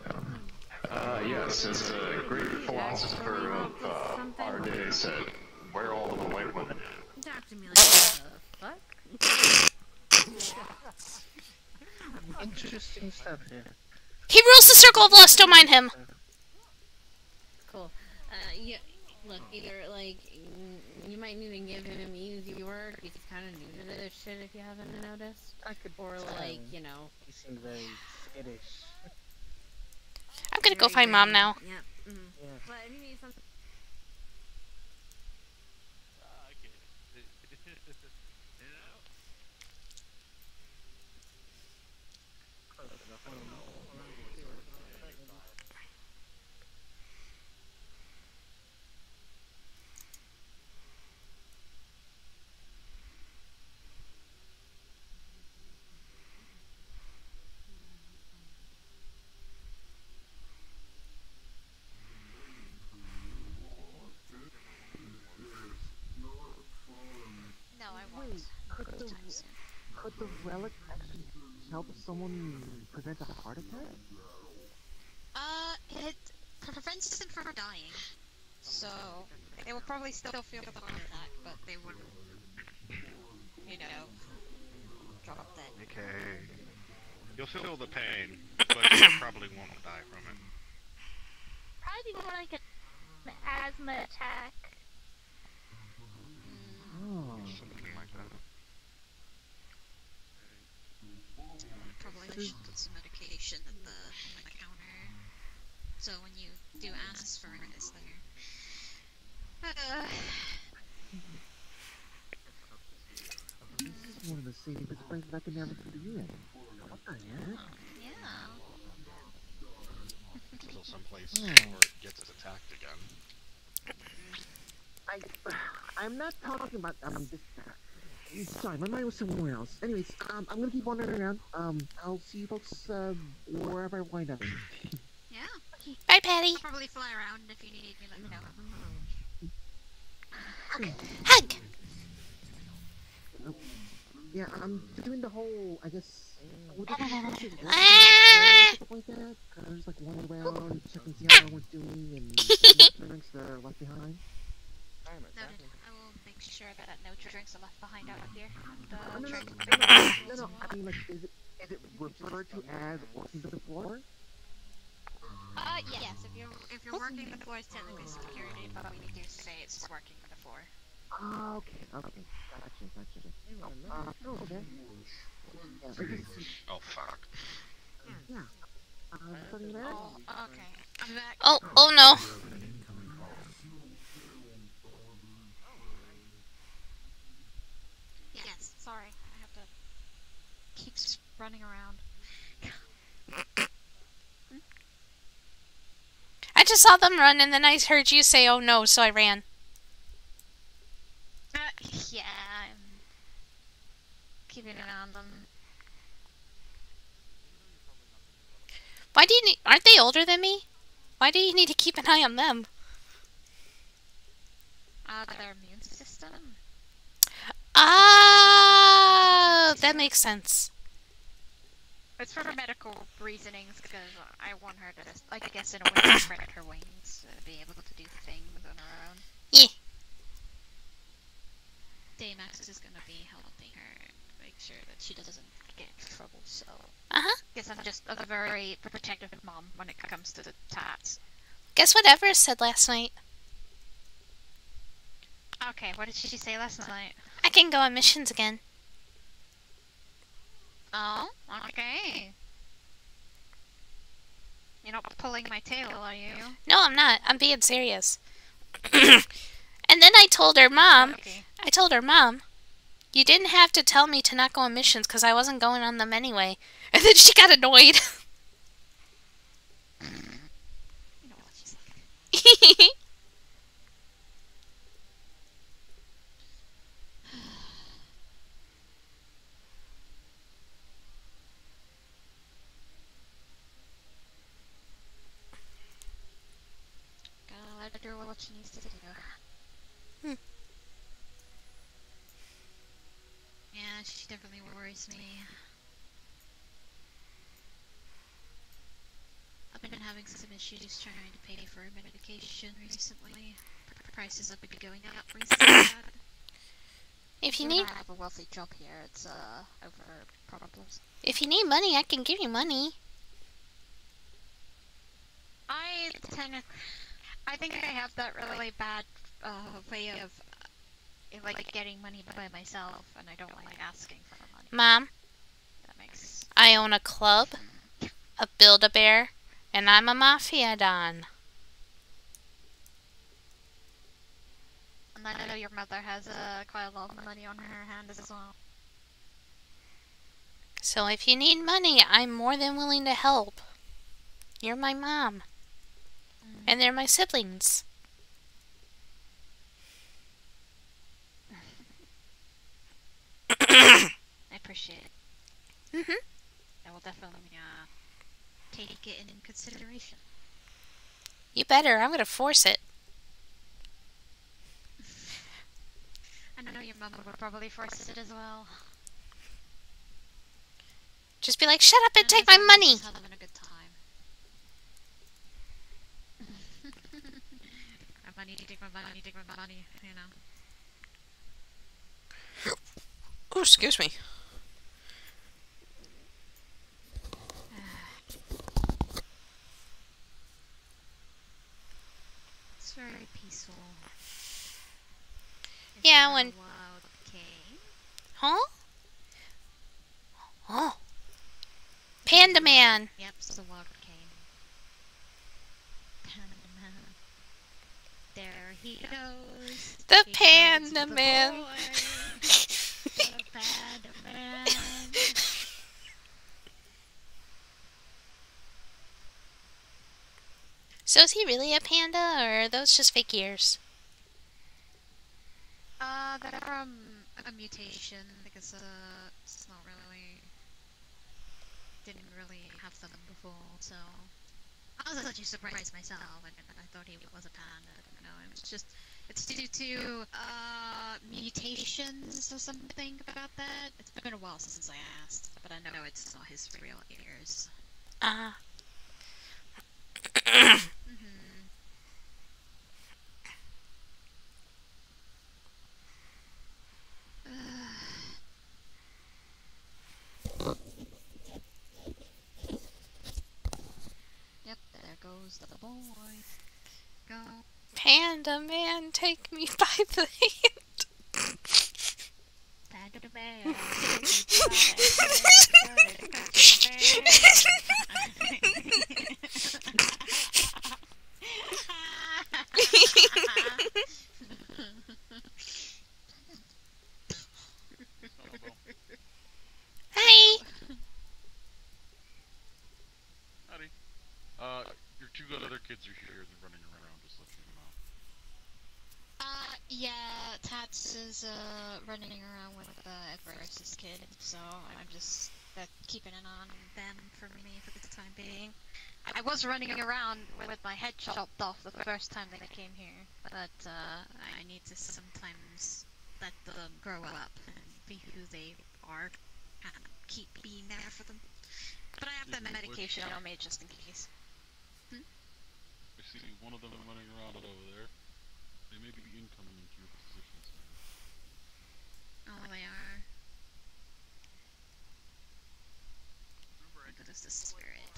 yes, as a great philosopher of our day said, "Where all of the white women?" Talk to me like what the fuck? Interesting stuff here. He rules the circle of lust, don't mind him. Cool. Yeah, look, either, like, you might need to give him easy work, he's kind of new to this shit if you haven't noticed. I could Or, like, you know. He seemed very skittish. I'm gonna go find Mom now. Yeah. Yeah. But if you need something. No, I won't. Could the relic actually help someone prevent a heart attack? It prevents them from dying. So, they will probably still feel the heart attack, but they wouldn't, you know, drop dead. Okay. You'll feel the pain, but you probably won't die from it. Probably more like an asthma attack. Something like that. Probably should put some medication on the counter. So when you do ask for it, it's there. This is one of the safest places I can ever be in. What the heck? Yeah. Until someplace Oh. where it gets attacked again. I'm not talking about this. Sorry, my mind was somewhere else. Anyways, I'm gonna keep wandering around. I'll see you folks wherever I wind up. Yeah. Bye, Patty. I'll probably fly around if you need me, let me know. Hug! Yeah, I'm doing the whole, I guess, what Ah! like that. I was like wandering around, checking see how everyone's doing, and drinks that are left behind. Noted. I will make sure that no drinks are left behind out here. And, No, try to I mean, like, is it referred to as working the floor? Yes, if you're working the floor, it's technically security, but we do say it's working the floor. Okay, gotcha. Okay. Oh, fuck. Yeah. Something there? Oh, okay. I'm back. Oh no. Yes, sorry. I have to keep running around. I just saw them run and then I heard you say, oh no, so I ran. Yeah, I'm keeping an eye on them. Why do you need... Aren't they older than me? Why do you need to keep an eye on them? Their immune system. Ah, that makes sense. It's for medical reasonings, because I want her to, just, I guess in a way, spread her wings, be able to do things on her own. Yeah. Daymax is gonna be helping her make sure that she doesn't get in trouble, so... Guess I'm just a very protective mom when it comes to the tats. Guess what Everest said last night? Okay, what did she say last night? I can go on missions again. Oh, okay. You're not pulling my tail, are you? No, I'm not. I'm being serious. And then I told her, Mom, you didn't have to tell me to not go on missions because I wasn't going on them anyway. And then she got annoyed. You know what she's like. Gotta let her do what she needs to do. Yeah, she definitely worries me. I've been having having some issues trying to pay for medication recently. Prices have been going up recently. If you Even need, though I have a wealthy job here, it's over problems. if you need money, I can give you money. I think I have that really bad way of like getting money by myself, and I don't like asking for money. Mom, That makes. I own a club, a Build-A-Bear, and I'm a Mafia Don. And I know your mother has quite a lot of money on her hand as well. So if you need money, I'm more than willing to help. You're my mom. And they're my siblings. I appreciate it. Mm-hmm. I will definitely take it in consideration. You better. I'm gonna force it. I know your mother would probably force it as well. Just be like, shut up and take my money. Just having a good time. My money, take my money, you know. Oh, excuse me. It's very peaceful. Yeah, when... Wild king. Huh? Oh. Panda Man. Yep, it's the wild king. Panda Man. There he goes. The He Panda goes, Man. the Panda Man. So is he really a panda, or are those just fake ears? They're from a mutation because it's not really didn't really have them before, so I was actually surprised myself. I thought he was a panda. I don't know. It's due to mutations or something about that. It's been a while since I asked, but I know it's not his real ears. Ah. Yep, there goes the boy. Go. Panda Man, take me by the hand. Panda Man. Hey. Howdy. Your two other kids are here and running around, just letting you know. Yeah, Tats is, running around with, Everest's kid, so I'm just, keeping an eye on them for me for the time being. I was running around with my head chopped off the first time that I came here, but, I need to sometimes let them grow up and be who they are, and keep being there for them. But I have the medication on me just in case. I see one of them running around over there. They may be incoming into your position soon. Oh, they are. Remember, goes the spirit.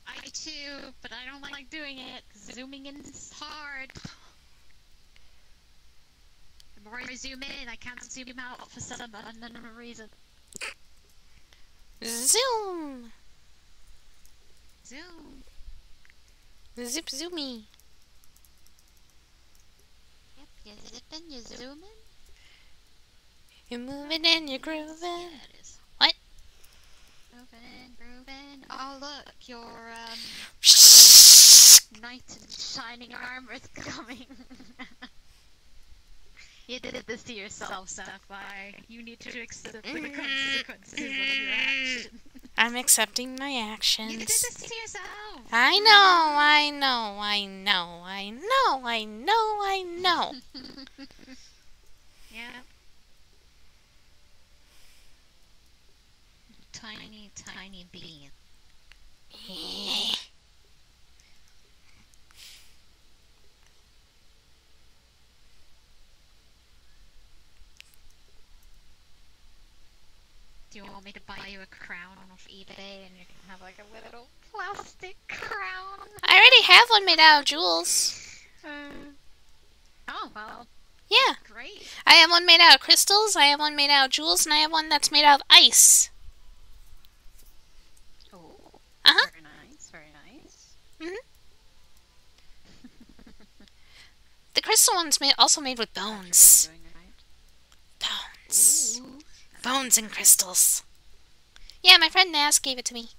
I too, but I don't like doing it. Zooming in is hard. The more I zoom in, I can't zoom out for some unknown reason. Zoom. Zoom. Zip zoomy. Yep, you're zipping, you're zooming. You're moving and you're grooving. Yeah, it is. What? Moving, grooving. Oh look, your knight in shining armor is coming. You did this to yourself, Sapphire. You need to accept the consequences of your action. I'm accepting my actions. You did this to yourself. I know, I know, I know, I know, I know, I know. Yeah. Tiny tiny, tiny bean. Do you want me to buy you a crown off eBay and you can have like a little plastic crown? I already have one made out of jewels. Oh, well. Yeah. Great. I have one made out of crystals, I have one made out of jewels, and I have one that's made out of ice. Oh. Uh-huh. Very nice, very nice. Mm-hmm. The crystal one's also made with bones. Bones. Ooh. Bones and crystals. Yeah, my friend Naz gave it to me.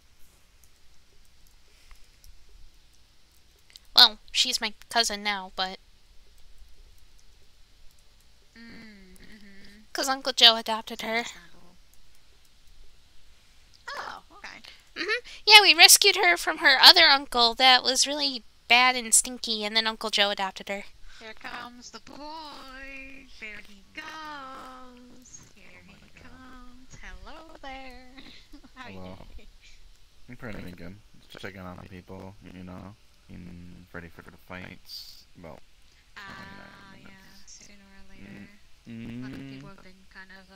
Well, she's my cousin now, but... Because Uncle Joe adopted her. Oh, okay. Yeah, we rescued her from her other uncle that was really bad and stinky, and then Uncle Joe adopted her. Here comes the boy. There he goes. Here he comes. Hello there. How are you Hello. doing? I'm pretty good. Just checking on people, you know, ready for the fights. Well, Yeah, sooner or later. A lot of people have been kind of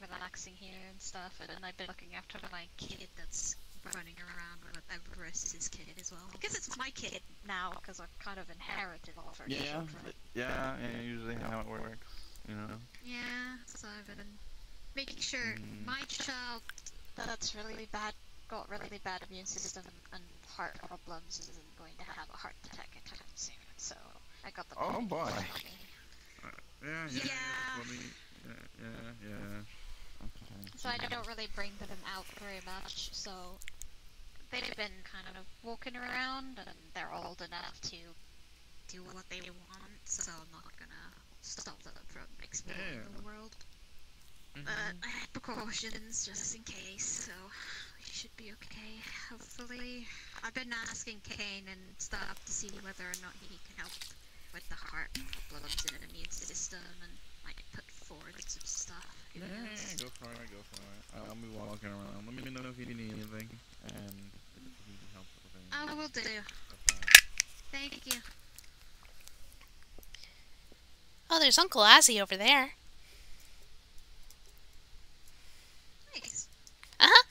relaxing here and stuff, and then I've been looking after my kid that's running around with Everest's kid as well. I guess it's my kid now, because I've kind of inherited all of her children. Yeah, usually how it works, you know. Yeah, so I've been making sure my child that's really bad, got really bad immune system and heart problems isn't going to have a heart attack anytime soon, so I got the Oh boy. Yeah. Okay. So I don't really bring them out very much, so they've been kind of walking around, and they're old enough to do what they want, so I'm not gonna stop them from exploring the world. But I had precautions just in case, so we should be okay, hopefully. I've been asking Kane and stuff to see whether or not he can help with the heart problems and an immune system, and might put forward some stuff. Yeah, go for it, I'll be walking around. Let me know if you need anything, and if you need help with anything. I will do. Thank you. Oh, there's Uncle Ozzy over there. Nice. Uh-huh.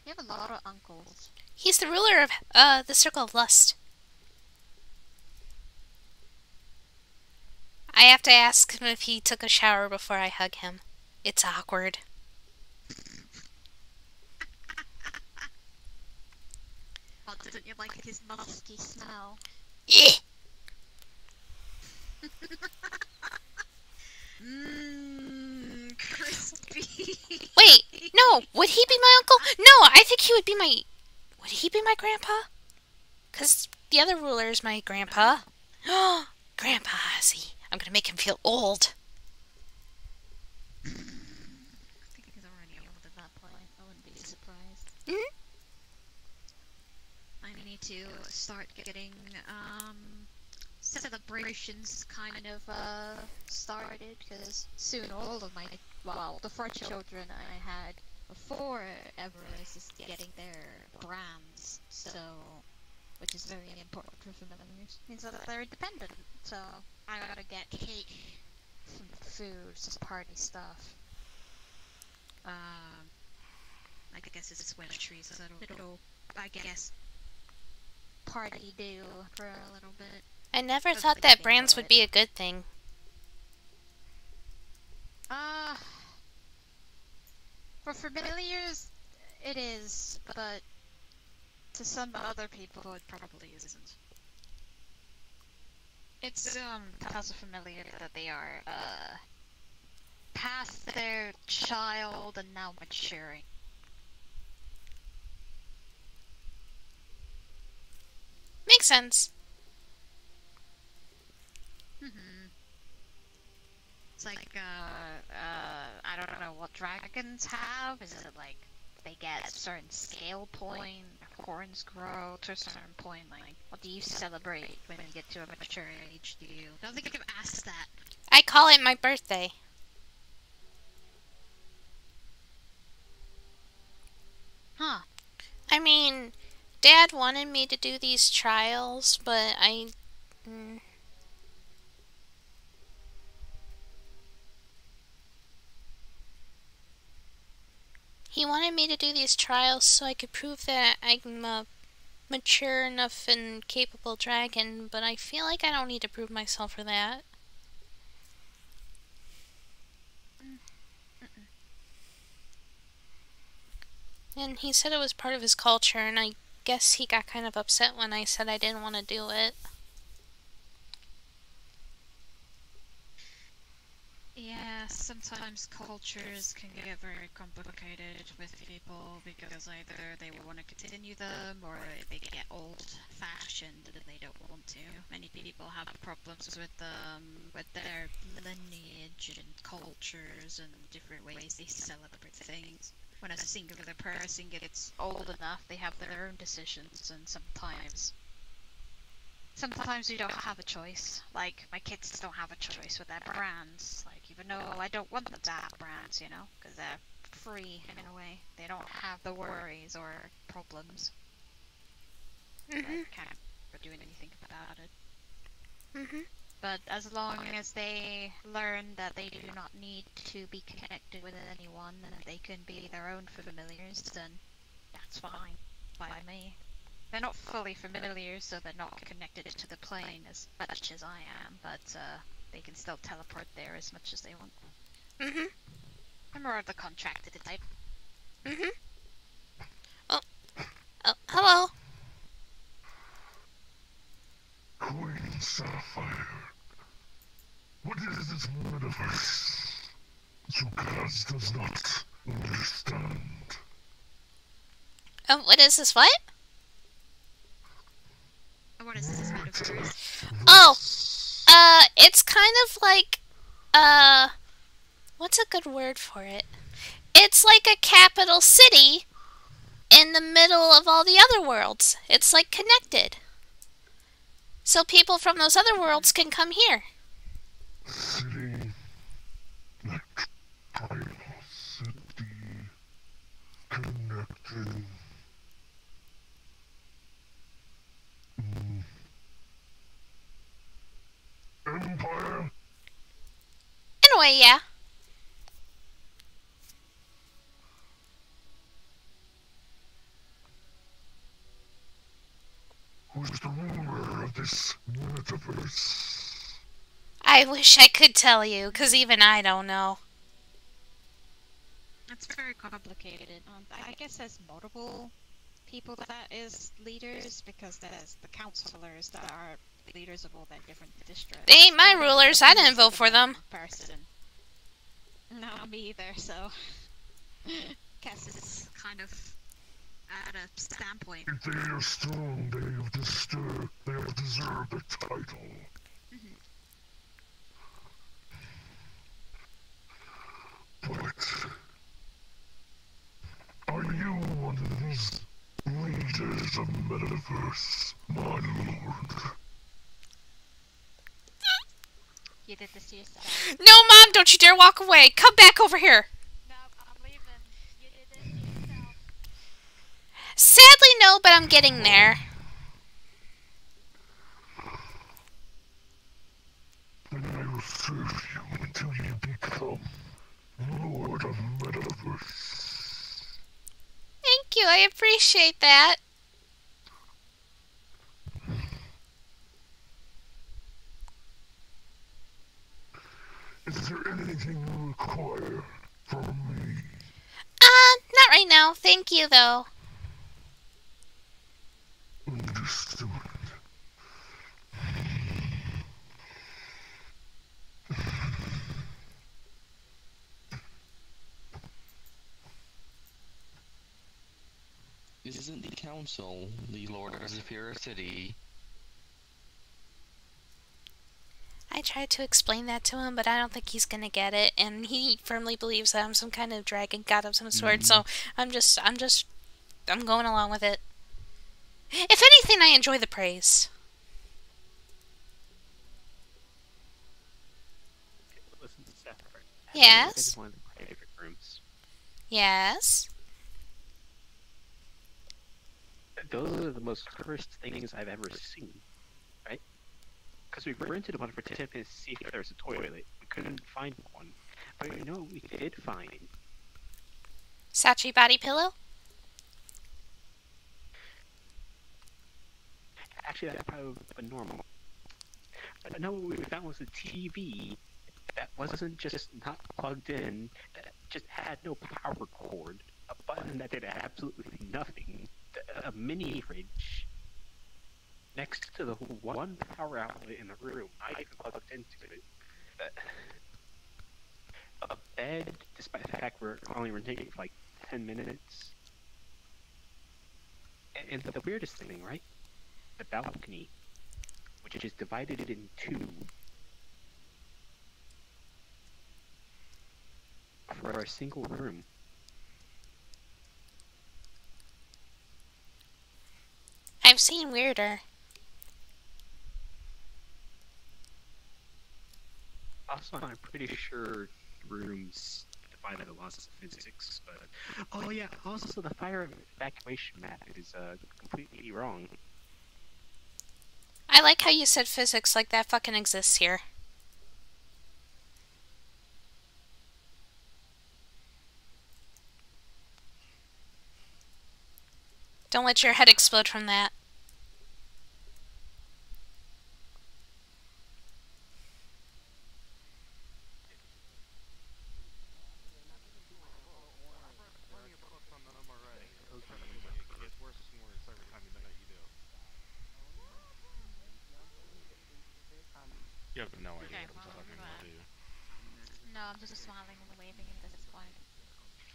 You have a lot of uncles. He's the ruler of, the Circle of Lust. I have to ask him if he took a shower before I hug him. It's awkward. Oh, didn't you like his musky smell? Yeah. Crispy. Wait, no, would he be my uncle? No, I think he would be my... Would he be my grandpa? Because the other ruler is my grandpa. Oh, Grandpa Ozzy. I'm gonna make him feel old. I think he's already old at that point. I wouldn't be surprised. I need to start getting celebrations kind of started, because soon all of my, well, the 4 children I had before Everest is getting their brands, so, which is very important for families. Means that they're independent, so I gotta get cake, some food, some party stuff. I guess it's winter trees, so it'll, I guess, party do for a little bit. I never thought that brands would be a good thing. For familiars, it is, but to some other people, it probably isn't. It's, tells a familiar that they are, past their child and now maturing. Makes sense. It's like, I don't know what dragons have. Is it like they get a certain scale point, horns grow to a certain point? Like, what do you celebrate when you get to a mature age? Do you? I don't think I've asked that. I call it my birthday. Huh. I mean, Dad wanted me to do these trials, but he wanted me to do these trials so I could prove that I'm a mature enough and capable dragon, but I feel like I don't need to prove myself for that. And he said it was part of his culture, and I guess he got kind of upset when I said I didn't want to do it. Yeah, sometimes cultures can get very complicated with people because either they want to continue them or they get old-fashioned and they don't want to. Many people have problems with their lineage and cultures and different ways they celebrate things. When a singular person gets old enough, they have their own decisions, and sometimes you don't have a choice. Like, my kids don't have a choice with their brands. Like, even though I don't want them to have brands, you know, because they're free in a way. They don't have the worries or problems. They can't do anything about it. But as long as they learn that they do not need to be connected with anyone and they can be their own familiars, then that's fine by me. They're not fully familiar, so they're not connected to the plane as much as I am, but they can still teleport there as much as they want. I'm more of the contracted type. Oh, hello. Queen Sapphire, what is this metaverse? Zukaz does not understand. What is this, what? What is this metaverse? Oh, it's kind of like, what's a good word for it? It's like a capital city in the middle of all the other worlds. It's like connected. So people from those other worlds can come here. City, like tribal city, connected. Empire? In a way, yeah. Who's the ruler of this metaverse? I wish I could tell you, because even I don't know. It's very complicated. I guess there's multiple people that is leaders, because there's the councilors that are leaders of all the different districts. They ain't my rulers. I didn't vote for them. Person. No, me either, so... guess it's kind of at a standpoint. If they are strong, they have deserved the title. But... are you one of these leaders of Metaverse, my lord? You did this to yourself. No, Mom, don't you dare walk away. Come back over here. No, I'm leaving. You did this to yourself. Sadly, no, but I'm getting there. Then I will serve you until you become Lord of Metaverse. Thank you, I appreciate that. Is there anything you require from me? Not right now. Thank you, though. Understood. Isn't the council the Lord of Sapphire City? I tried to explain that to him, but I don't think he's gonna get it, and he firmly believes that I'm some kind of dragon god of some sort, so I'm going along with it. If anything, I enjoy the praise. Listen to Sapphire. Yes? This is one of the private rooms. Yes? those are the most cursed things I've ever seen, right? Because we rented one for 10 minutes to see if there was a toilet. We couldn't find one. But you know what we did find? Sachi body pillow? Actually, that probably would have been normal. But no, what we found was a TV that wasn't just not plugged in, that just had no power cord, a button that did absolutely nothing, a mini fridge next to the one power outlet in the room, not even plugged into it. A bed, despite the fact we're only renting for like 10 minutes. And the weirdest thing, right? The balcony, which is divided in two for a single room. I've seen weirder. Also, I'm pretty sure rooms defy the laws of physics, but... Oh yeah, also the fire evacuation map is completely wrong. I like how you said physics like that fucking exists here. Don't let your head explode from that. You have no idea what I'm talking about, do you? No, I'm just smiling and waving at this point.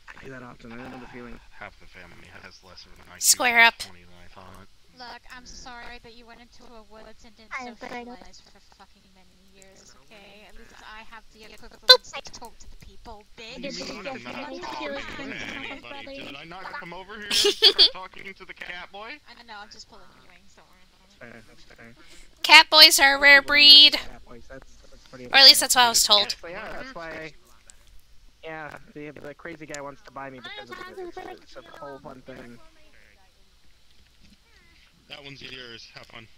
I do that often. I know the feeling. Half the family has lesser than IQ Square up. 20 than I thought. Look, I'm sorry that you went into a woods and didn't socialize for fucking many years, okay? At least I have the equivalence to talk to the people, bitch. I'm not talking to anybody. Did I not come over here and start talking to the cat boy? I know, I'm just pulling your wings, don't worry about it. That's fair. Cat boys are a rare breed. That's pretty Or at least that's what I was told. So yeah, that's why. Yeah, the crazy guy wants to buy me because of it. It's a whole fun thing. That one's yours. Have fun.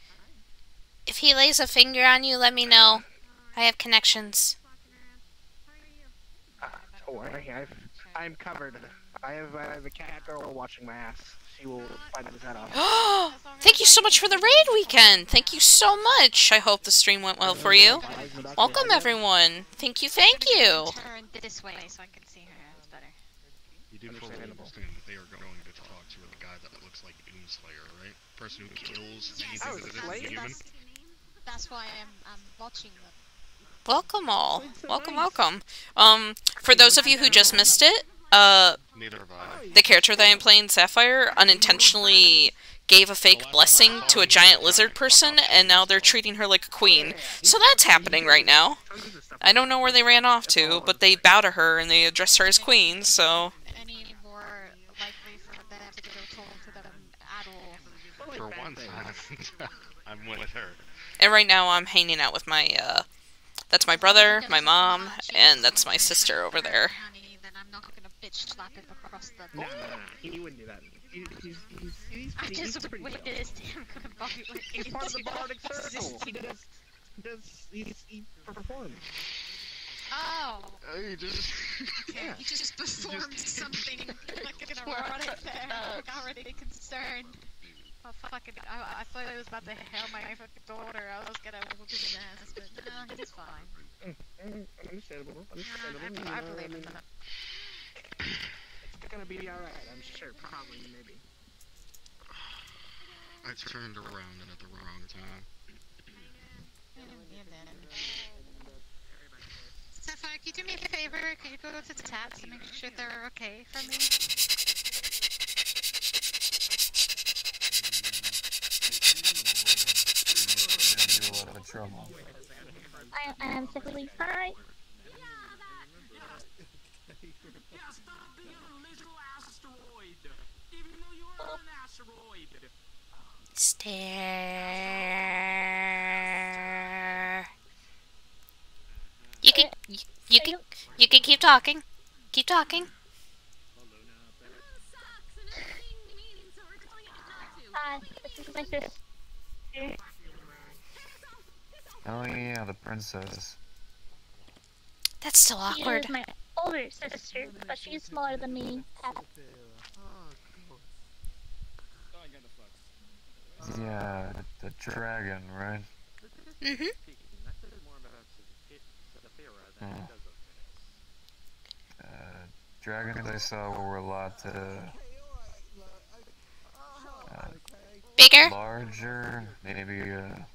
If he lays a finger on you, let me know. I have connections. Don't worry, I'm covered. I have a cat girl watching my ass. She will find his head off. Thank you so much for the raid weekend. Thank you so much. I hope the stream went well for you. Welcome everyone. Thank you, thank you. Turn this way so I can see her. It's better. You do fully understand that they are going to talk to the guy that looks like Doomslayer, right? Person who kills anything that isn't human. That's why I'm watching them. Welcome all. Welcome, welcome. For those of you who just missed it, Neither have I. the character that I'm playing, Sapphire, unintentionally gave a fake blessing to a giant lizard person, and now they're treating her like a queen. So that's happening right now. I don't know where they ran off to, but they bow to her and they address her as queen, so... Any more likely for them to go talk to them at all? For once, I'm with her. And right now I'm hanging out with my, that's my brother, my mom, and that's my sister over there. Then I'm not gonna bitch slap him across the board. No, he wouldn't do that. I just witnessed him He's part of the bardic circle. He performs. Oh. He just... Yeah. He just performed something. I'm not gonna run it there. I'm already concerned. Oh, fucking, I thought I was about to hail my fucking daughter. I was gonna whoop his ass, but no, he's fine. Understandable. I believe in that. It's gonna be alright, I'm sure. Probably, maybe. I turned around and at the wrong time. Sapphire, can you do me a favor? Can you go to the tabs and make sure they're okay for me? Trouble. I am simply fine. Stare. You can keep talking. Keep talking. my sister. Oh yeah, the princess. That's still She awkward. is my older sister, but she's smaller than me. Yeah, the dragon, right? Mm-hmm. Dragons I saw were a lot bigger, larger, maybe a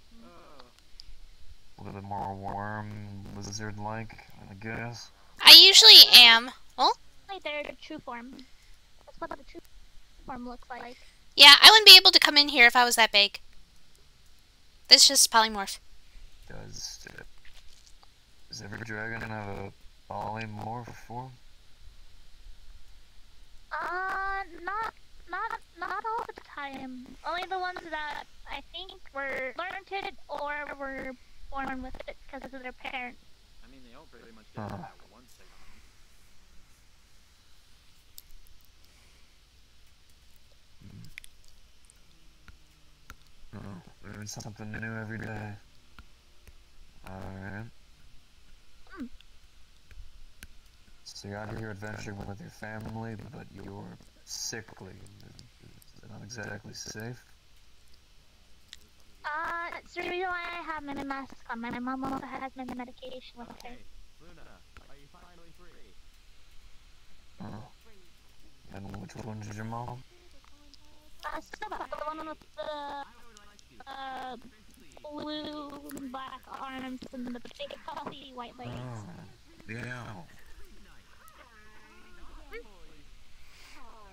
little bit more worm lizard-like, I guess. I usually am. Well, Like they're the true form. That's what the true form looks like. yeah, I wouldn't be able to come in here if I was that big. This is just polymorph. Does every dragon have a polymorph form? Not all the time. Only the ones that I think were learned it or were born with it because of their parents. I mean, they all pretty much get that one thing. Oh, learn something new every day. Alright. So you're out here adventuring with your family, but you're sickly. Is it not exactly safe? It's the reason why I have my mask on. My mom also has my medication with her. Luna, are you finally free? Oh. And which one's your mom? Sapphire, the one with the blue and black arms and the big puffy white legs. Oh, yeah.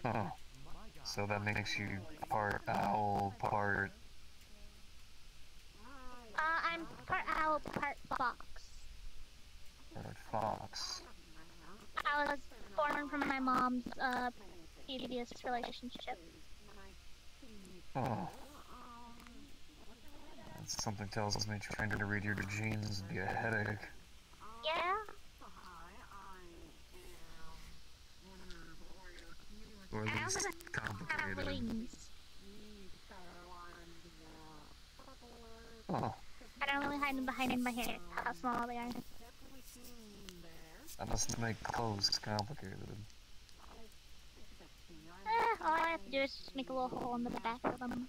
Oh. So that makes you part owl, part... I'm part owl, part fox. Part fox. I was born from my mom's previous relationship. Oh. Something tells me trying to read your genes would be a headache. Yeah? Or at least complicated. Oh. I don't really hide them behind my hair, how small they are. That must make clothes complicated. All I have to do is just make a little hole in the back of them.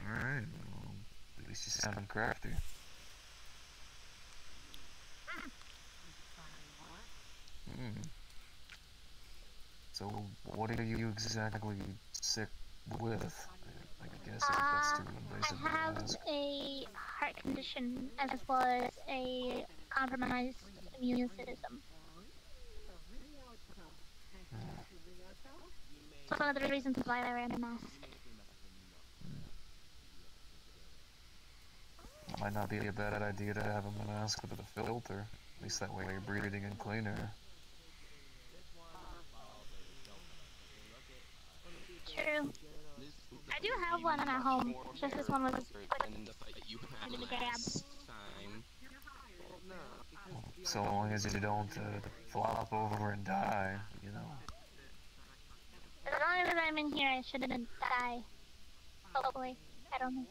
Alright, well, at least you sound crafty. So, what are you exactly sick with? I guess if that's too invasive I have to ask. a heart condition as well as a compromised immune system. So one of the reasons why I wear a mask. Might not be a bad idea to have a mask with a filter. At least that way you're breathing in cleaner. True. I do have one at home. Just this one was put into the grab. So long as you don't flop over and die, you know. As long as I'm in here, I shouldn't die. Hopefully. I don't know.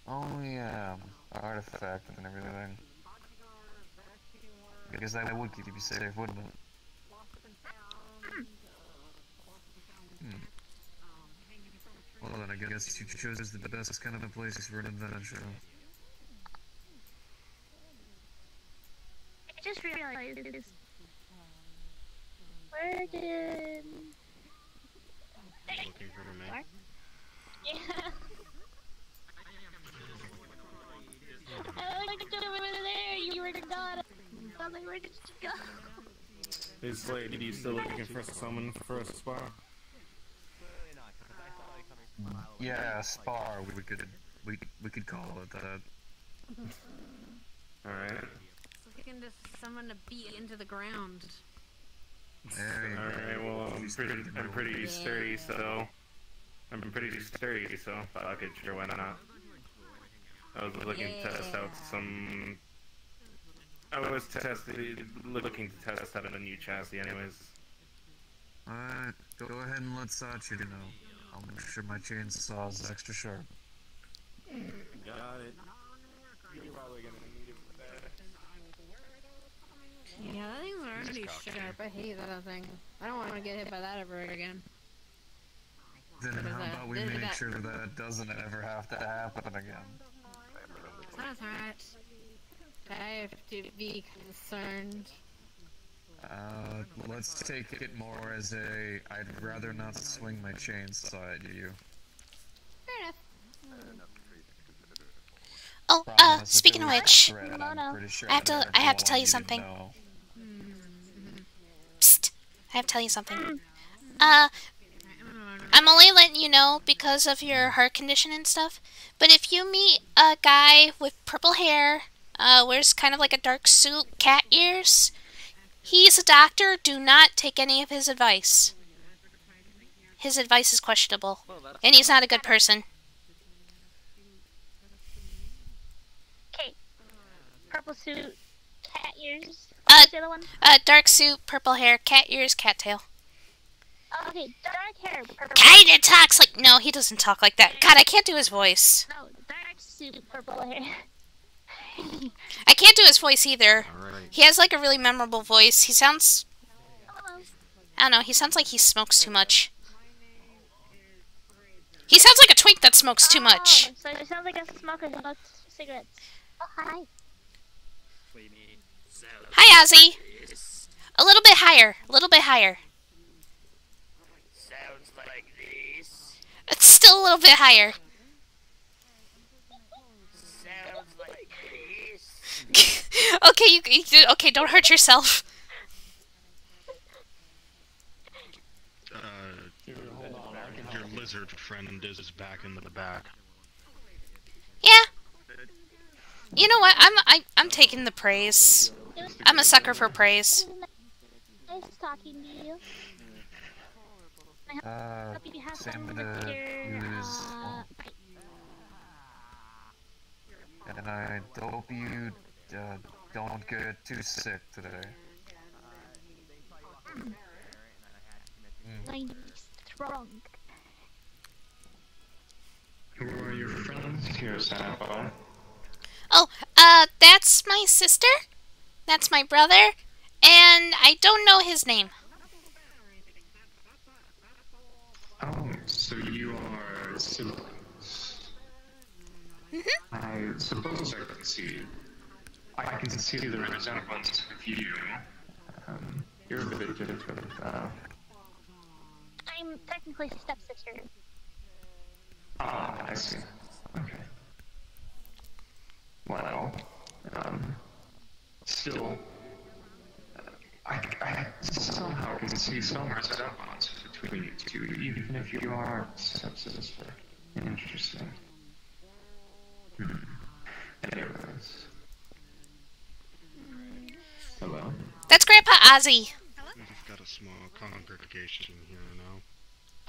Oh yeah, artifact and everything. I guess that would keep you safe, wouldn't it? Well then, I guess you chose the best kind of a place for an adventure. I just realized. Where did... Looking for her man. Yeah. I looked over there, you were gone. I was like, where did you go? This lady, you still looking for someone for a spa? Yeah, spar. We could call it that. All right. Looking to someone to beat into the ground. All right. Well, I'm pretty sturdy, so fuck it, sure, why not? I was looking to test out some. I was looking to test out a new chassis, anyways. Alright, go ahead and let Sachi know. I'll make sure my chainsaw is extra sharp. Got it. You're probably gonna need it for that. Yeah, that thing's already sharp. I hate that thing. I don't want to get hit by that ever again. Then how about we make sure that doesn't ever have to happen again? That's alright. I have to be concerned. Let's take it more as a I'd rather not swing my chainsaw at you. Fair enough. Oh, speaking of which, I have to tell you something. Psst, I have to tell you something. I'm only letting you know because of your heart condition and stuff, but if you meet a guy with purple hair, wears kind of like a dark suit, cat ears, he's a doctor, do not take any of his advice. His advice is questionable, and he's not a good person. Okay. Purple suit, cat ears. What's the other one? Dark suit, purple hair, cat ears, cattail. Okay, dark hair, purple. Kinda talks like... No, he doesn't talk like that. God, I can't do his voice. No, dark suit, purple hair. I can't do his voice either. He has like a really memorable voice. He sounds... I don't know, he sounds like he smokes too much. He sounds like a twink that smokes too much. So it sounds like a smoker who smokes cigarettes. Oh, hi. Hi, Ozzy. A little bit higher. A little bit higher. Sounds like this. It's still a little bit higher. Sounds like this. Okay, okay, don't hurt yourself. Your lizard friend is back in the back. Yeah. You know what? I'm taking the praise. I'm a sucker for praise. Nice talking to you. I hope you have fun with your, And I hope you don't get too sick today. I'm strong. Who are your friends here, Sapphire? Oh, that's my sister. That's my brother. And I don't know his name. Oh, so you are siblings. I suppose I can see. I can see the resemblance of you. You're a bit different. I'm technically stepsister. Ah, I see. Okay. Well, still, I somehow can see some resemblance between you two, even if you are stepsister. Interesting. Anyways. Hello? That's Grandpa Ozzy. We've got a small congregation here now.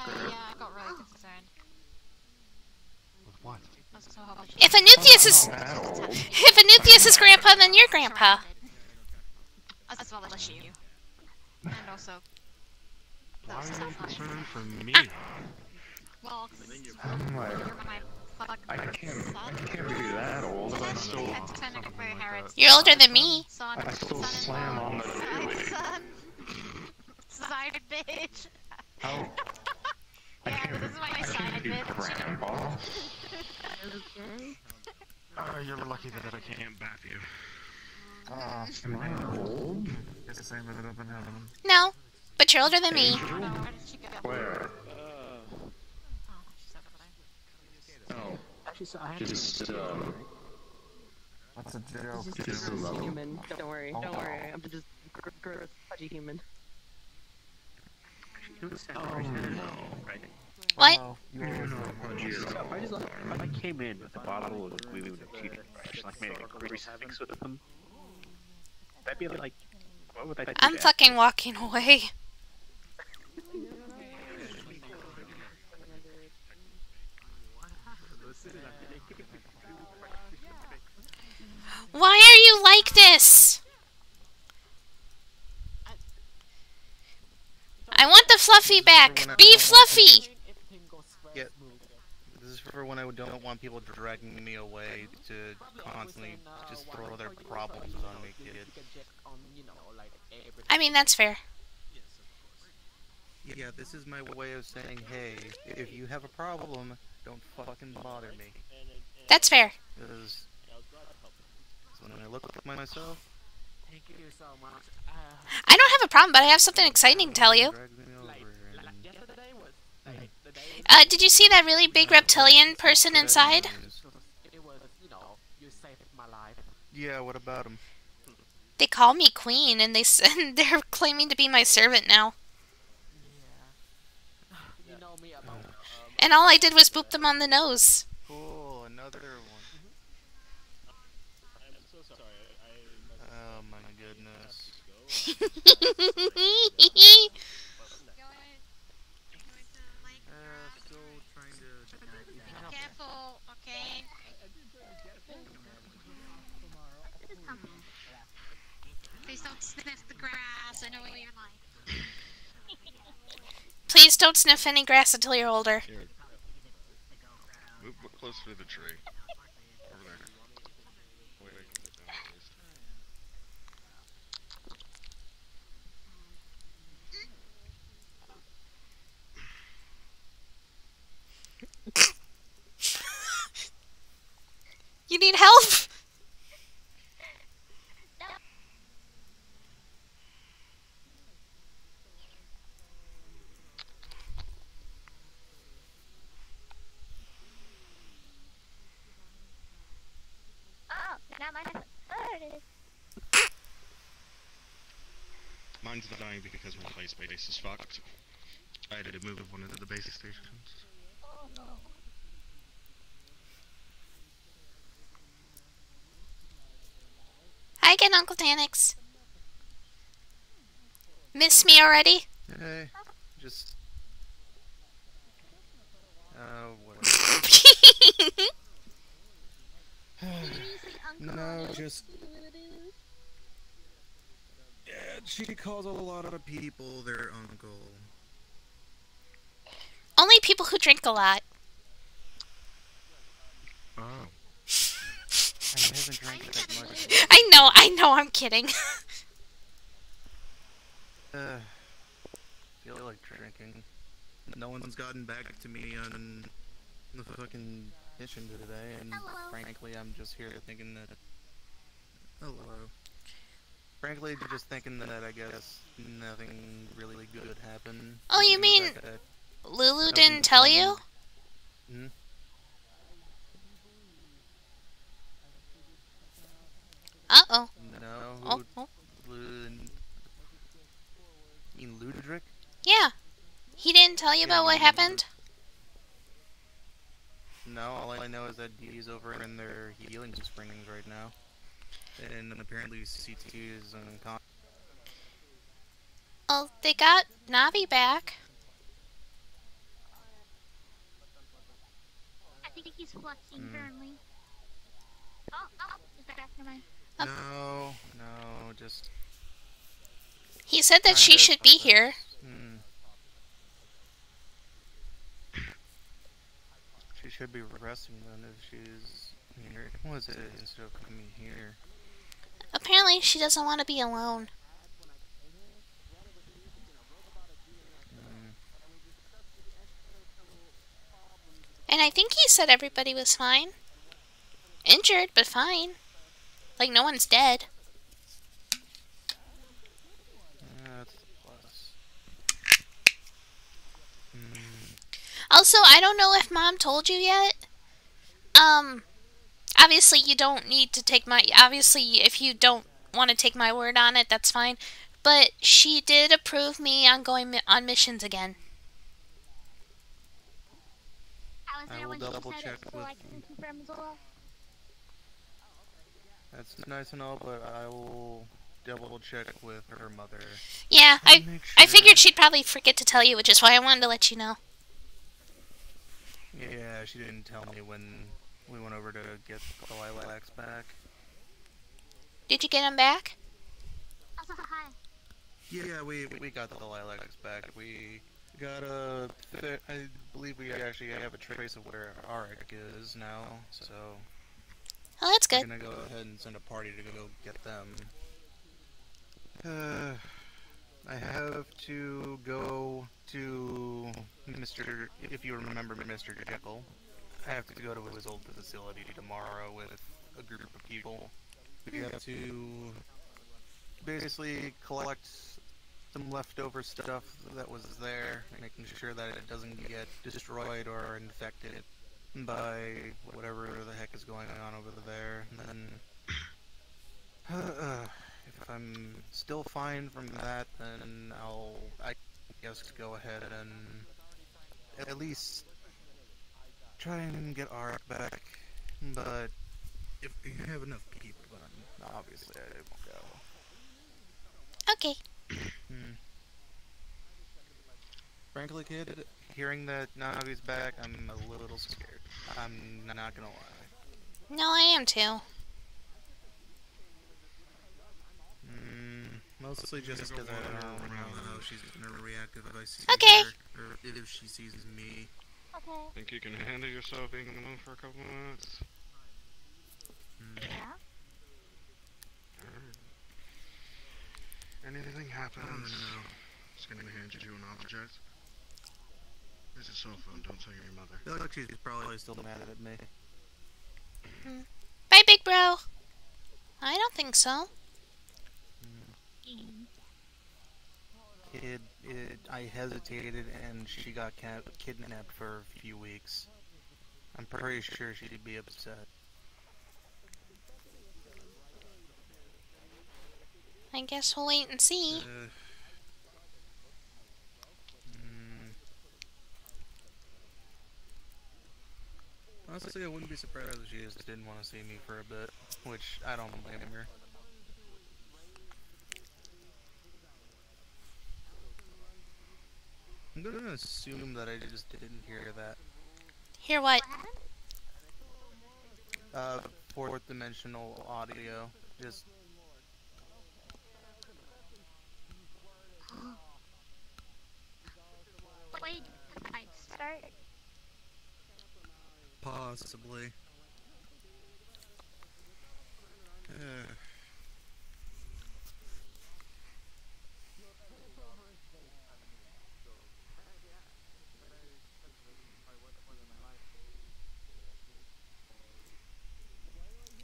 Yeah, I got really concerned. With what? If Anutheus is Grandpa, then you're Grandpa. As well as you. And also... Why are you concerned for me? Well, I'm like... I can't be that old, but I still... You're older than me. I still slam on the daily. Side bitch. How? I can't be Grandpa. You're lucky that I can't bap you. Am I old? Guess I ended up in heaven. No, but you're older than me. Where? Oh. Just, What's a joke? Just human. Don't worry. Don't worry. I'm just gross, pudgy human. Oh, no. What? If I came in with a bottle of glue and a cheating brush, like made a grease mix with them, that'd be like, what would I do? I'm fucking walking away. Why are you like this? I want the fluffy back. Be fluffy. Yeah. This is for when I don't want people dragging me away to constantly just throw their problems on me, kid. I mean, that's fair. Yeah, this is my way of saying, hey, if you have a problem, don't fucking bother me. That's fair. Because when I look at myself... Thank you so much. I don't have a problem, but I have something exciting to tell you. Did you see that really big reptilian person inside? It was, you saved my life. Yeah, what about him? They call me queen, and they're claiming to be my servant now. You know me about. And all I did was boop them on the nose. Cool, another one. I'm so sorry. Oh my goodness. Still trying to... Careful, okay? Please don't sniff the grass. I know what you're like. Please don't sniff any grass until you're older. Here. Move closer to the tree. Over there. Wait, I can sit down at least. You need help? Oh, now my there it is. Mine's dying because my place base is fucked. I had to move one of the basic stations. Oh no. Hi again, Uncle Danix. Miss me already? Hey, just... whatever. No, just... Yeah, she calls a lot of people their uncle. Only people who drink a lot. Oh. I haven't drank that much. I know, I'm kidding. Feel like drinking. No one's gotten back to me on the fucking mission today, and frankly, I'm just here thinking that... Hello. Frankly, just thinking that I guess nothing really good happened. Oh, you mean Lulu didn't tell you? Hmm? Uh-oh. No, Oh. You mean Ludwig? Yeah. He didn't tell you about what happened? No, all I know is that he's over in their healing springs right now. And apparently CT is unconscious. Well, they got Navi back. I think he's flexing currently. Oh, is that after my... No, just... He said that she should be here. She should be resting then if she's here. What was it instead of coming here? Apparently, she doesn't want to be alone. And I think he said everybody was fine. Injured, but fine. Like, no one's dead. That's a plus. Also, I don't know if Mom told you yet. Obviously you don't need to take my... Obviously, if you don't want to take my word on it, that's fine. But she did approve me on going on missions again. I will double check so I can confirm as well. That's nice and all, but I will double check with her mother. Yeah, I figured she'd probably forget to tell you, which is why I wanted to let you know. Yeah, she didn't tell me when we went over to get the lilacs back. Did you get them back? Also, hi. Yeah, we got the lilacs back. We got I believe we actually have a trace of where Arik is now, so... Oh, that's good. I'm gonna go ahead and send a party to go get them. I have to go to Mr. If you remember Mr. Jekyll. I have to go to his old facility tomorrow with a group of people. We have to basically collect some leftover stuff that was there, making sure that it doesn't get destroyed or infected by whatever the heck is going on over there. And then, if I'm still fine from that, then I guess, go ahead and at least try and get Arik back. But if you have enough people, then obviously I won't go. Okay. Frankly, kid, hearing that Navi's back, I'm a little scared. I'm not gonna lie. No, I am too. Mostly just because I don't know how she's gonna react if I see her, or if she sees me. Okay. Think you can handle yourself being alone for a couple minutes? Yeah. Anything happens, just gonna hand you an object. There's a cell phone, don't tell your mother. I feel like she's probably still mad at me. Bye, big bro. I don't think so. I hesitated and she got kidnapped for a few weeks. I'm pretty sure she'd be upset. I guess we'll wait and see. Honestly, I wouldn't be surprised if she just didn't want to see me for a bit, which I don't blame her. I'm gonna assume that I just didn't hear that. Hear what? Fourth dimensional audio. Just... Wait, I start. Possibly.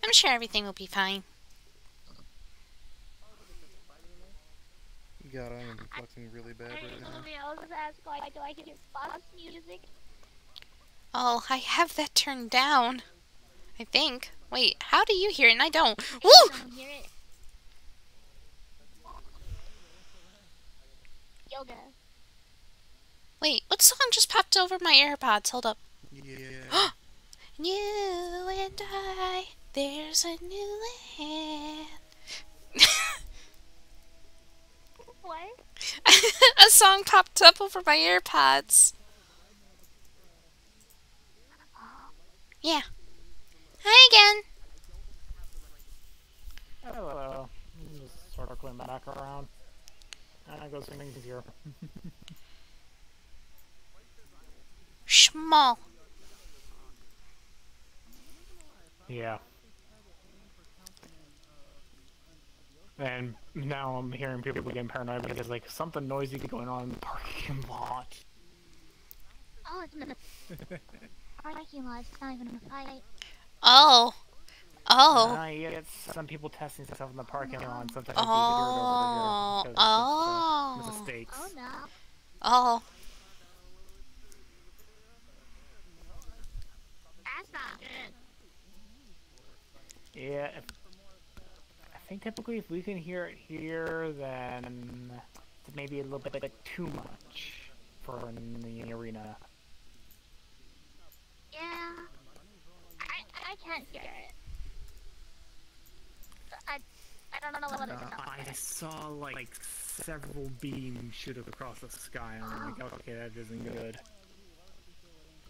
I'm sure everything will be fine. God, I am fucking really bad right now. I was asking, like, do I hear boss music? Oh, I have that turned down. I think. Wait, how do you hear it and I don't? Woo! I don't hear it. Yoga. Wait, what song just popped over my AirPods? Hold up. Yeah. You and I, there's a new land. What? A song popped up over my AirPods. Yeah. Hi again. Hello. I'm just circling back around. And I go swimming here. Schmall. Yeah. And now I'm hearing people getting paranoid because there's like something noisy going on in the parking lot. Oh, it's in the parking lot. It's not even a fight. Oh. Oh. Yeah, it's some people testing stuff in the parking lot and sometimes Oh. over here Oh. it's mistakes. Oh no. Oh. That's not good. Yeah, I think typically if we can hear it here, then it's maybe a little bit too much for in the arena. Yeah. I can't hear it. I don't know what it is. I saw like several beams shoot across the sky and I'm like, okay, that isn't good.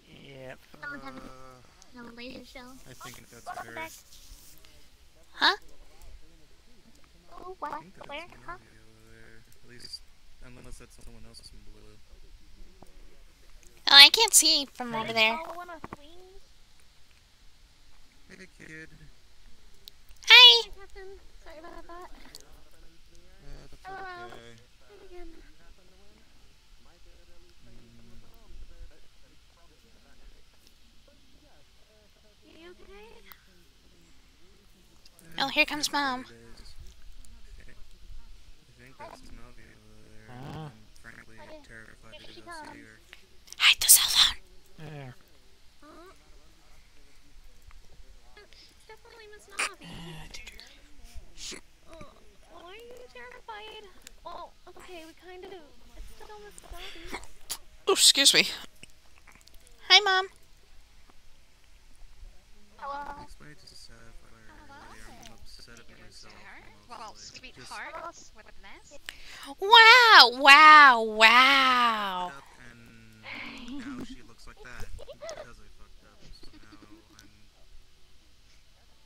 Yep. Someone's having a laser show. I think that's very... Huh? Oh, what? Where? Huh? At least unless that's someone else in blue. Oh, I can't see from over there. Hey, kid. Hi! Captain. Sorry about that. That's Hello. okay. Again. You okay? Oh, here comes Mom. I think that's Navi over there. I'm frankly terrified to go see her. Hide the cell phone! There. It's definitely Miss Navi. Why are you terrified? Oh, okay, we kind of... It's still Miss Navi. Oh, excuse me. Hi, Mom. Hello. Explain to Sapphire earlier. I'm upset at myself. Well, sweetheart, with a mess. Wow! Wow! Wow! And now she looks like that because I fucked up. So now I'm...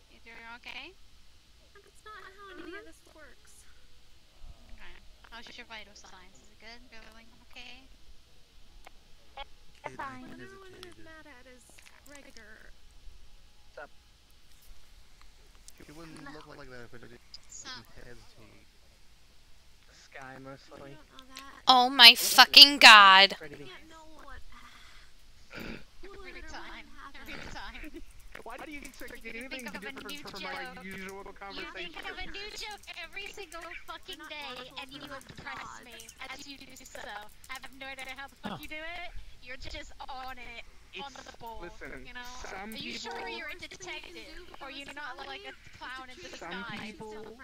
You doing okay? That's not how any of this works. Okay. How's your vital signs? Is it good? Going okay? It's fine. What everyone is mad at is Gregor. What's up? She wouldn't look like that if I didn't hesitate. Sky, mostly. Oh my fucking god. I can't know what... Every time. Every time. Why do you expect anything think of a different new from joke. our usual You conversation? think of a new joke every single fucking day, and you impress me as you do so. I have no idea how the fuck you do it. You're just on it, on the ball. Listen, you know? some Are you people... sure you're a detective, or you're not like a clown in disguise? Some people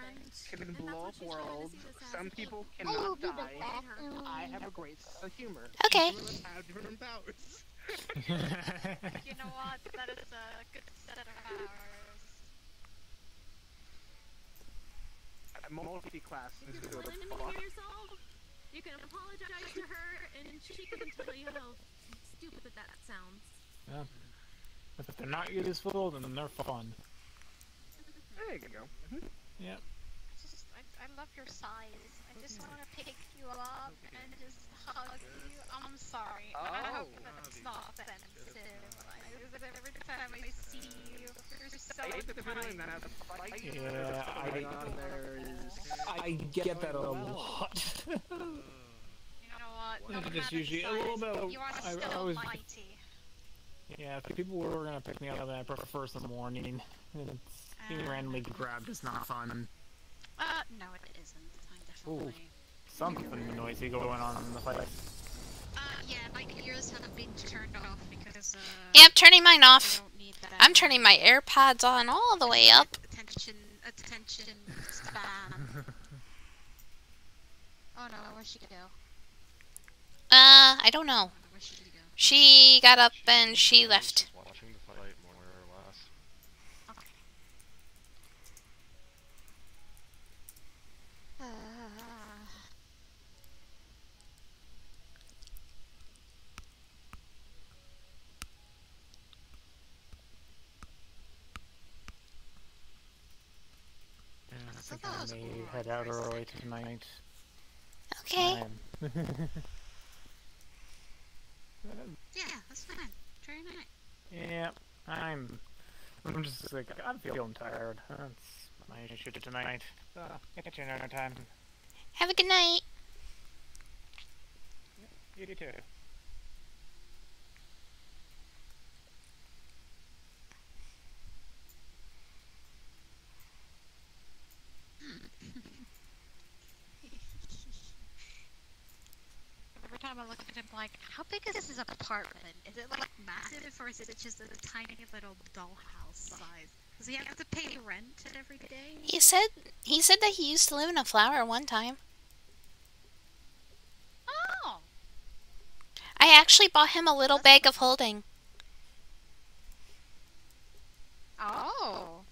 can blow up worlds. Some people Oh, cannot be the die. best. I have a great sense of humor. Okay. Each of us have different powers. You know what? That is a good set of powers. I'm multi-class. If you're willing to hear yourself, you can apologize to her, and she can tell you how stupid that sounds. Yeah. If they're not useful, then they're fun. There you go. Yep. I love your size. I just want to pick you up and just hug you. I'm sorry. I hope that's not offensive. Every time I see you, you're so Yeah, I get that a lot. You know what? It's just usually a little bit. You are I still always. mighty. Yeah, if people were gonna pick me up, then I prefer first in the morning. Being randomly grabbed is not fun. No, it isn't. I definitely. Ooh, something noisy going on in the fight. Yeah, my ears have been turned off because. Yeah, I'm turning mine off. I don't need that. I'm turning my AirPods on all the way up. Attention span. Oh no, where'd she go? I don't know. Where'd she go? She got up and she left. Watching the fight more or less. I think I may head out early tonight. Okay. Yeah, that's fine. Very nice. Yeah, I'm just like, I'm feeling tired. That's my issue tonight. Get you another time. Have a good night. You do too. Every time I look at him, like, how big is this apartment? Is it like massive, or is it just a tiny little dollhouse size? Does he have to pay rent every day? He said that he used to live in a flower one time. Oh! I actually bought him a little bag of holding. Oh!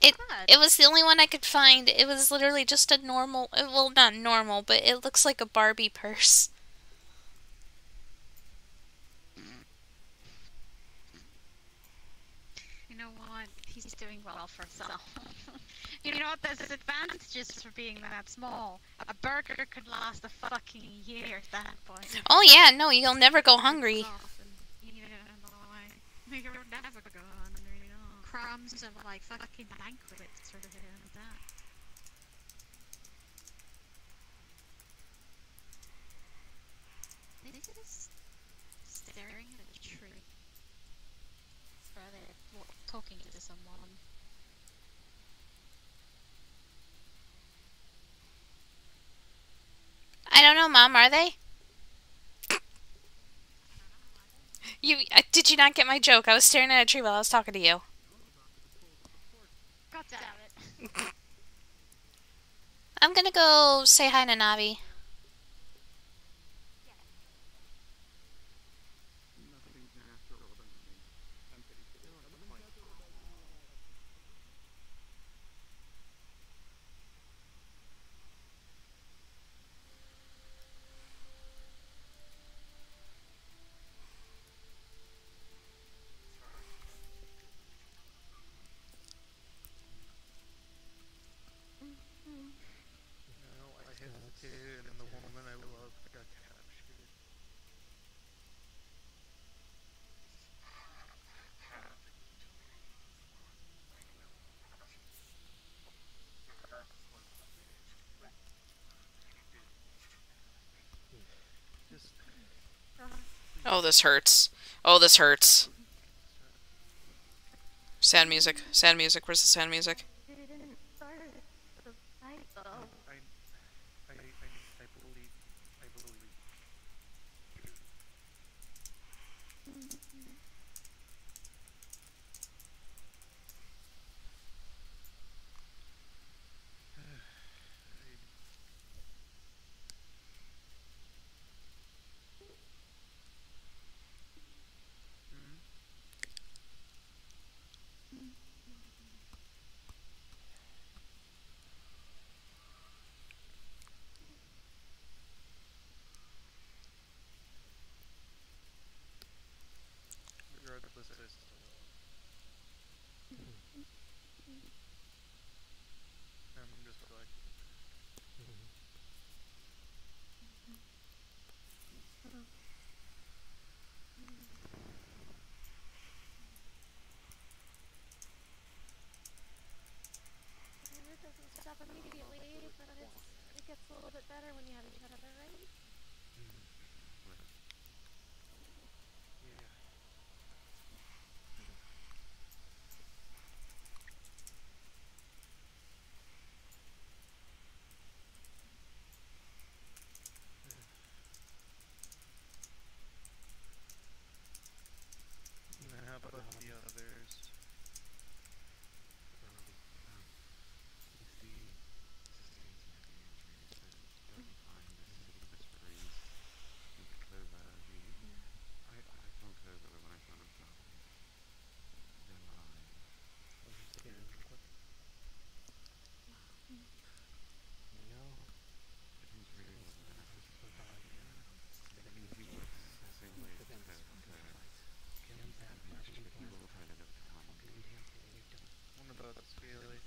It was the only one I could find. It was literally just a normal, well, not normal, but it looks like a Barbie purse. You know what? He's doing well for himself. You know what? There's advantages for being that small. A burger could last a fucking year at that point. Oh yeah, no, you'll never go hungry. You'll never go hungry, you know. Crumbs and like fucking banquets or something like that. This is staring at a tree. Or are they talking to someone? I don't know, Mom, are they? Did you not get my joke? I was staring at a tree while I was talking to you. God damn it. I'm gonna go say hi to Navi. No, I hesitated, and the woman I love got captured. Just... Oh, this hurts. Oh, this hurts. Sad music. Sad music. Where's the sad music? It didn't start the fight, though. I believe. Regardless, I still love. I'm just like... It doesn't stop immediately, but it gets a little bit better when you have each other, right? Yeah. How about the others? What about Scaly?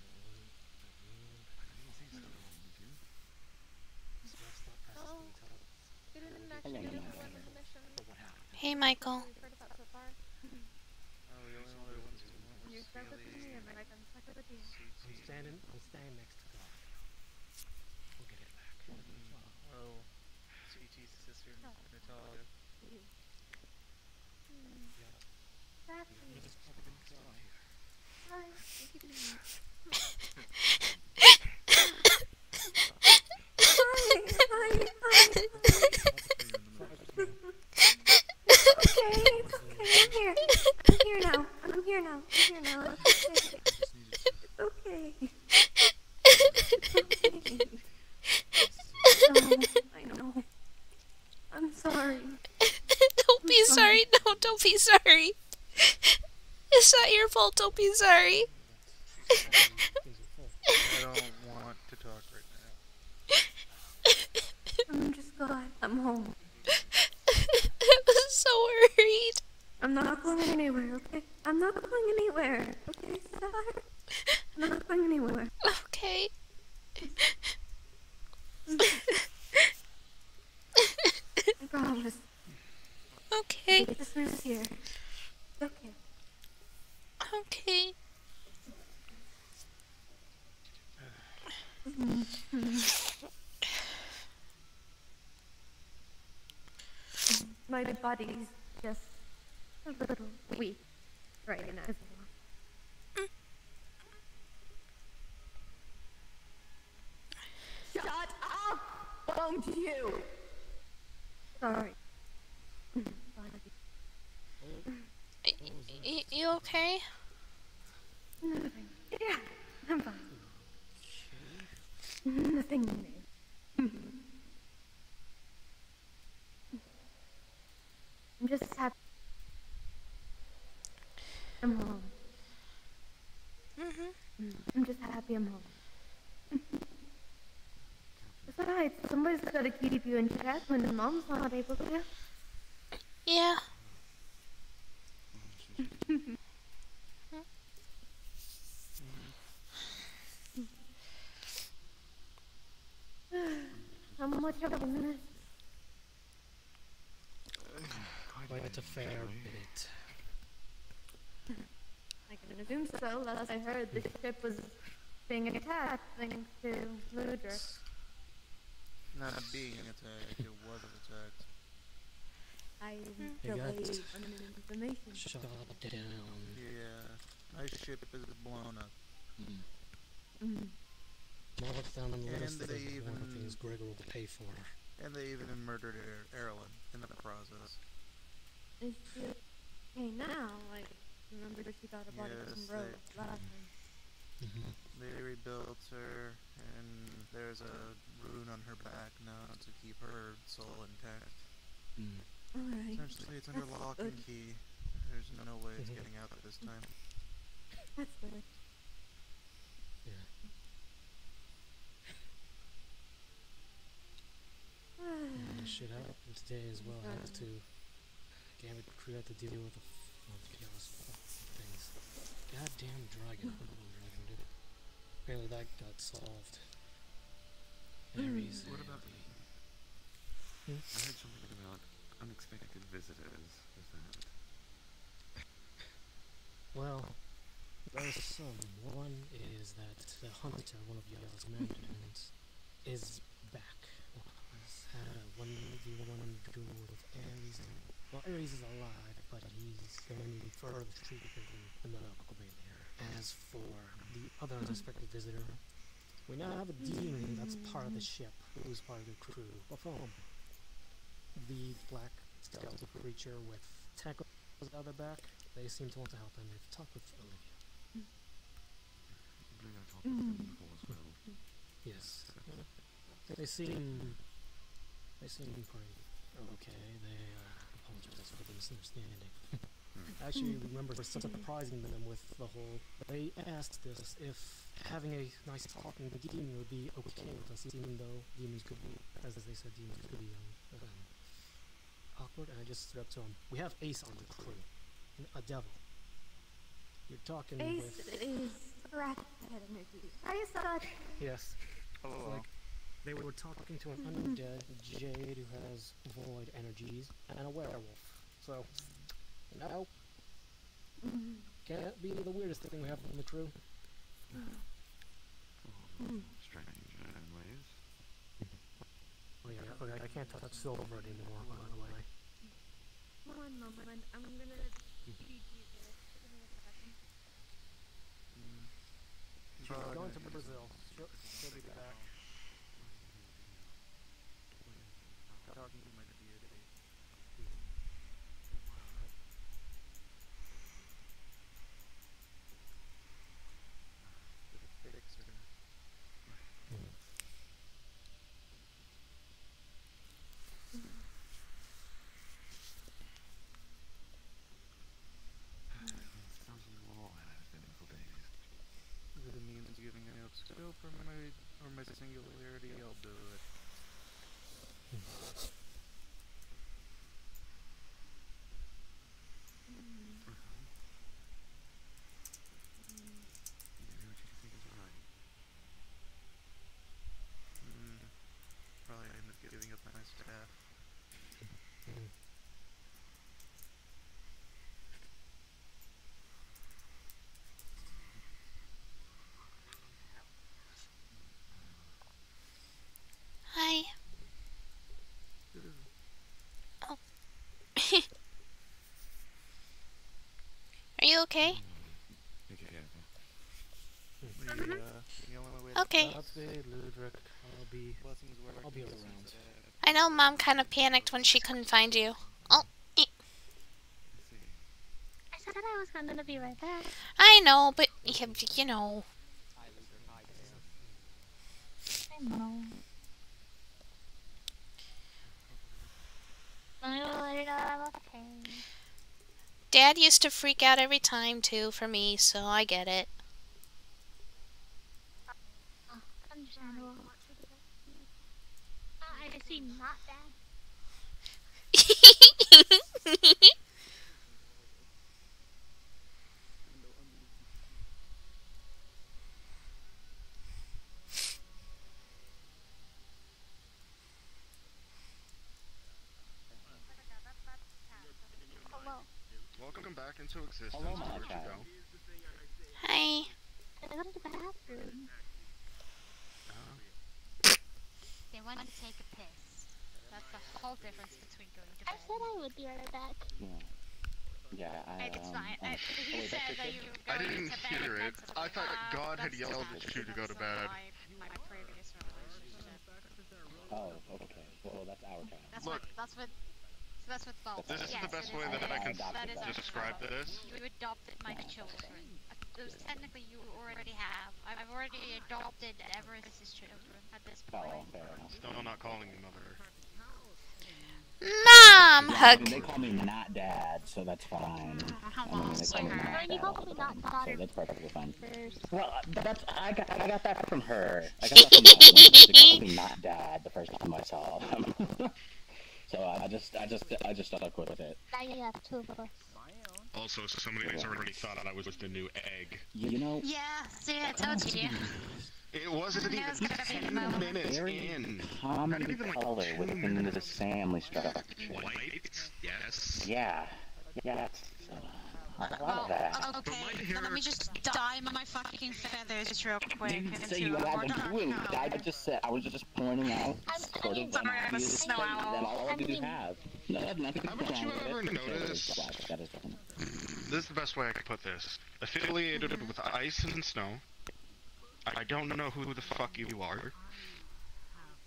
Oh, you didn't actually give everyone permission. Hey, Michael. We've heard about Sapphire. Oh, the only other ones who were You stuck with me, and I can stuck with you. I'm standing next to God. We'll get it back. Well, CT's sister, Natalia. Hi. I'm here now. It's okay. I know. I'm sorry. Don't be sorry. No, don't be sorry. It's not your fault. Don't be sorry. I don't want to talk right now. I'm just glad I'm home. I was so worried. I'm not going anywhere, okay? I'm not going anywhere, okay, Sapphire? I'm not going anywhere. Okay. Okay. I promise. Okay. This is here. Okay. Okay. My body's just a little weak right now. Shut up! Won't you? Sorry. You okay? Nothing. Yeah, I'm fine. Nothing new. I'm just happy I'm home. I'm just happy I'm home. Besides, somebody's gotta keep you in check when mom's not able to. Yeah. How much have I missed? Quite a fair bit. I can assume so, last I heard the ship was being attacked thanks to Ludra. Not being attacked, it wasn't attacked. I They got delayed on information. shut down. Yeah, my ship is blown up. Marked down on the And list of they one of the even- things Gregor will pay for. And they even murdered Erlen in the process. Is she okay now? Like, remember she got a body Yes, from Rose last time. They rebuilt her, and there's a rune on her back now to keep her soul intact. Alright. Essentially, it's under That's lock good. and key. There's no way it's getting out at this time. That's good. And shit happened today as well. I have to. Gambit crew had to deal with the chaos things. Goddamn dragon. Dragon, dude. Apparently that got solved. Ares. What about me? I heard something about unexpected visitors. Is that? Well, there's some. One is that the hunter, one of y'all's mandarins, is back. Has had a 1v1 duel with Ares. Well, Ares is alive, but he's going to need further treatment in the medical bay there. As for the other unexpected visitor, we now have a demon that's part of the ship, who's part of the crew. Well, the black skeletal creature with tentacles on their back, they seem to want to help, and they've talked with Olivia. I believe I talked with them before as well. Yes. They seem pretty okay. They apologize for the misunderstanding. I actually remember surprising them with the whole. They asked us if having a nice talking demon would be okay with us, even though demons could be, as they said, demons could be awkward. And I just stood up to them. We have Ace on the crew, a devil. You're talking Ace with. is rat-head energy. I saw that. Yes. It's like they were talking to an undead jade who has void energies and a werewolf. So, no. Can't be the weirdest thing we have in the crew. Strange ways. Oh yeah, okay, I can't touch silver anymore, by the way. One moment, I'm gonna feed you this. Give me a second. She's going to Brazil. She'll be back. Talking to my deity. Fix her. Sounds a little odd. It's been a couple days. The means giving any scope or missing staff. Hi. Oh. Are you okay? Okay. I'll be around. I know Mom kind of panicked when she couldn't find you. Oh. I said I was gonna be right back. I know, but you know. I know. I'm okay. Dad used to freak out every time too for me, so I get it. Understandable. I see not bad. Hello. Welcome back into existence. Hello, my Where'd you child. go? Hi. I go to the bathroom. They wanted to take a piss. That's the whole difference between going to I bed. said I would be right back. Yeah, It's fine. He wait, said that's that your you kid? were I going didn't to bed. hear it. I thought God had That's yelled fine. at you to go to bed. My previous relationship. Oh, okay. Well, that's our child. That's Look. That's what Bob. This is yes, the best it way is. that I can That is our describe child. this. You adopted my children. Those technically you already have. I've already adopted Everest's children at this point. Oh, fair enough. Still not calling me mother. Mom, Yeah, hug. I mean, they call me not dad, so that's fine. I mean, they call me not Well, you dad, called me not daughter so that's perfectly fine. first. Well, that's I got that from her. I got that from my mom. She called me not dad the first time I saw them. So I just stuck with it. Now you have two of us. Also, somebody's already thought I was the new egg. You know. Yeah, see, I told you. It wasn't even 10 minutes in. Common color within the family structure. White? Yes. Yeah. Yeah. A lot of that. Okay, let me just dye my fucking feathers real quick. You didn't say you had them blue. I was just pointing out sort of an obvious thing that all of you have. Nothing Haven't you ever noticed? This is the best way I could put this. Affiliated with ice and snow. I don't know who the fuck you are.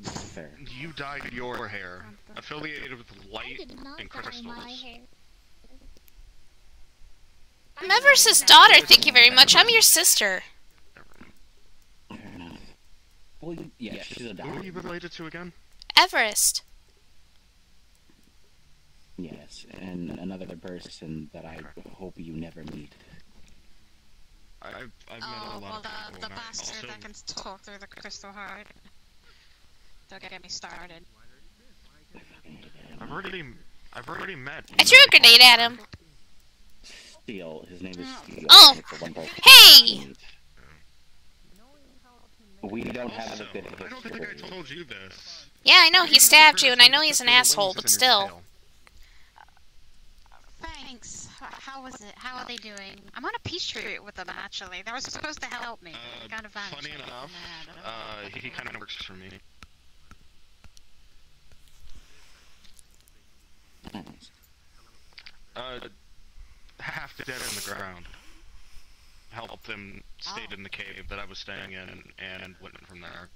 Fair. You dyed your hair. Affiliated with light and crystals. I'm Everest's daughter, thank you very much. I'm your sister. Fair enough. Well, yeah, she's a daughter. Who are you related to again? Everest. Yes, and another person that I hope you never meet. I've met a lot of people. The and I bastard also- that can talk through the crystal heart. Don't get me started. I've already met. I threw a grenade at him. Steel. His name is Steel. Oh. It's the one person Hey! We don't have a good I don't think I told you this. Yeah, I know he stabbed you, and I know he's an asshole, but still. Thanks. How was it? How are they doing? I'm on a peace treaty with them, actually. They were supposed to help me. They kind of vanished. Funny enough, he kind of works for me. Half dead in the ground. Helped him stayed in the cave that I was staying in and went from there.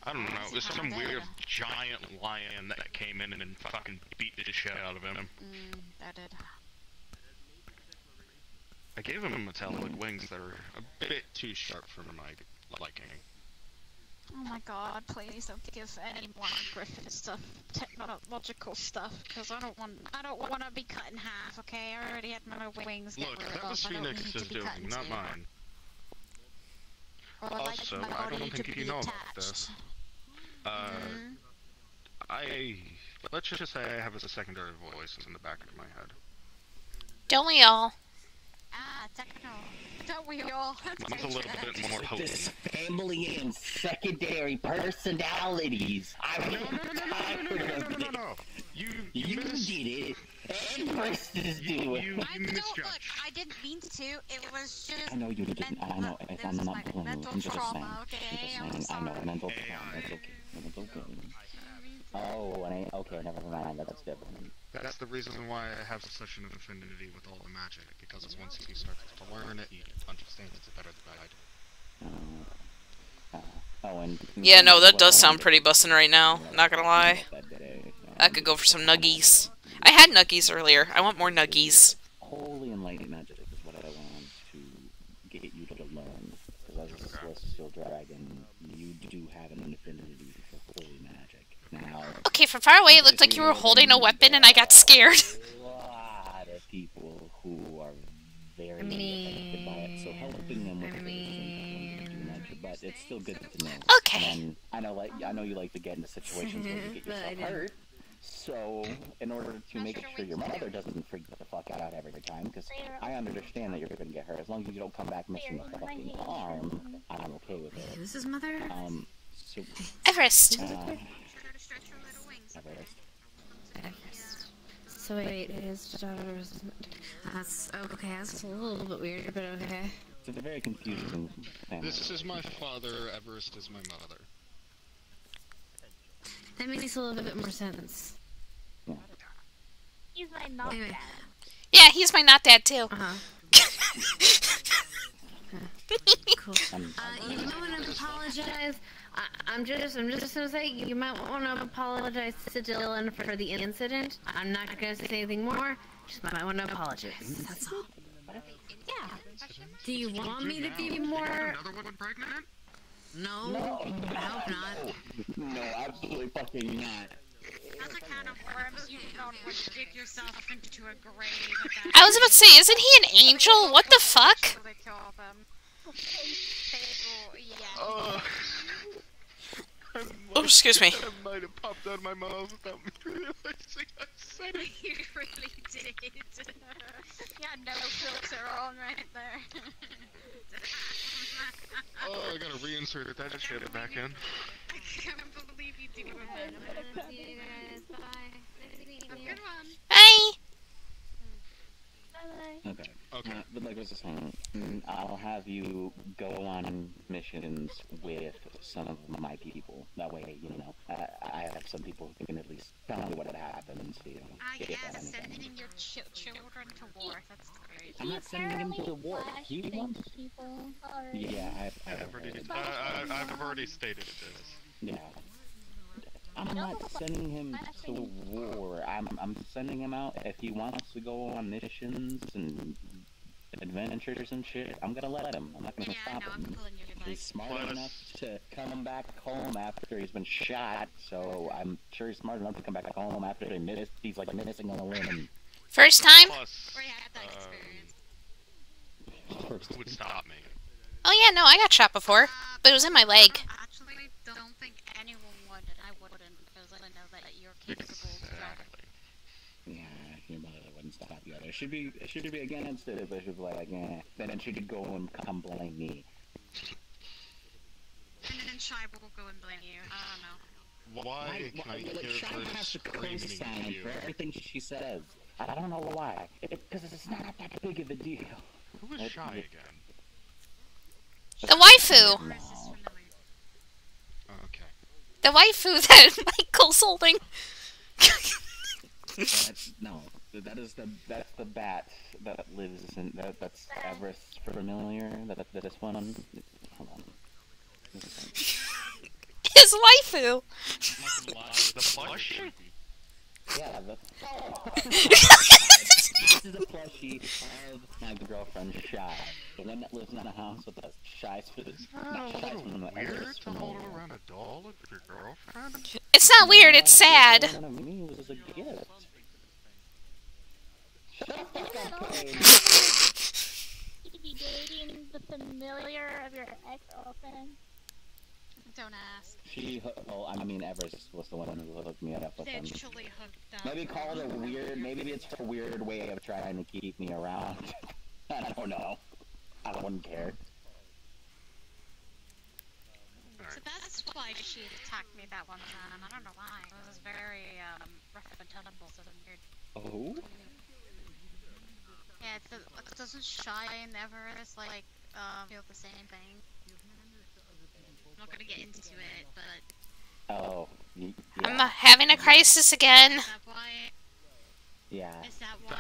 I don't know, it was some weird giant lion that came in and fucking beat the shit out of him. That did. I gave him metallic wings that are a bit too sharp for my liking. Oh my god, please don't give any more Griffin stuff, technological stuff, because I don't want to be cut in half, okay? I already had my wings get Look, ripped that was off. I don't need Phoenix's to be cut doing, in not two. mine. Or I'd like Also, my I body don't to think be you know about attached. this. Let's just say I have a secondary voice in the back of my head. Don't we all? Ah, techno. Don't we all? Mine's a little bit more potent. This family and secondary personalities. I'm tired Everest is doing. You Look, misjudged. I didn't mean to. It was just. I know you didn't. I know. I'm not blaming you. Mental I'm just saying. trauma, okay? I'm just saying. I know. Mental trauma. It's okay. It's okay. Oh, and okay. Never mind. That's different. That's the reason why I have such an affinity with all the magic, because once you start to learn it, you understand it's a better guide. Oh, and Yeah, no, that does sound pretty bussin' right now. Not gonna lie. I could go for some nuggies. I had nuggies earlier. I want more nuggies. Holy enlightened magic is what I want to get you to learn. Because as a celestial dragon, you do have an affinity for holy magic. Now, Okay, from far away, it looked like you were holding a weapon, and I got scared. a lot of people who are very affected by it, so helping them with it isn't too much, but it's still good to know. Okay. And I know you like to get into situations where you get yourself hurt. So, in order to make sure your mother doesn't freak the fuck out every time, because I understand that you're going to get hurt, as long as you don't come back missing a fucking arm, I'm okay with it. Who's his mother? So, Everest. Everest. So wait, his daughter's... That's okay, that's a little bit weird, but okay. It's a very confusing family. This is my father, Everest is my mother. That makes a little bit more sense. He's my not dad. Yeah, he's my not dad too. Cool. You might want to apologize. I'm just gonna say you might want to apologize to Dylan for the incident. I'm not gonna say anything more. Just might want to apologize. That's all. Yeah. Do you want me to be more? Another woman pregnant? No. I hope not. No, absolutely fucking not. That's the kind of worms you don't want to dig yourself into a grave. I was about to say, isn't he an angel? What the fuck? Oh, excuse me. That might have popped out of my mouth without me realizing I said it. You really did. You had no filter on right there. Oh, I gotta reinsert that shit back in. I can't believe you did it. See you guys. Bye. Have a good one. Bye. Okay. But like I was saying, I'll have you go on missions with some of my people. That way, you know, I have some people who can at least tell me what happens. You know, Sending your children to war. That's great. I'm not sending him to war. He wants people. Yeah, I've already stated it is. Yeah. I'm not sending him to war. I'm sending him out if he wants to go on missions and adventures and shit. I'm gonna let him. I'm not gonna stop him. He's smart enough to come back home after he's been shot, so I'm sure he's smart enough to come back home after he's like missing on a limb. First time? Who would stop me? Oh yeah, no, I got shot before, but it was in my leg. Actually, don't think anyone would, and I wouldn't, because I know that you're capable of that. Yeah, your mother wouldn't stop you. It should be against it if it should be like, then she could go and come blame me. And then Shy will go and blame you. I don't know. Why can I hear Shy her has to screaming co-sign at you? for everything she says. I don't know why. Because it's not that big of a deal. Who is Shy again? The waifu! Okay. The waifu that Michael's holding. That's the bat that lives in that's Everest familiar. This one. Hold on. His waifu. The plush? Yeah, this is a plushie of my girlfriend Shy, the one that lives in the house with us. Shy's Weird to hold around a doll of your girlfriend? It's not weird, it's sad. One of me was a gift. You be dating the familiar of your ex-girlfriend? Don't ask. Everest was the one who hooked me up with him. Literally hooked up. Maybe call it a weird, maybe it's a weird way of trying to keep me around. I don't know. I wouldn't care. So that's why she attacked me that one time. I don't know why. It was very rough and tumble, so weird. Oh? doesn't Shy and Everest like feel the same thing? I'm not gonna get into it, but Oh, yeah. I'm having a crisis again. is that why? Yeah. Is that why?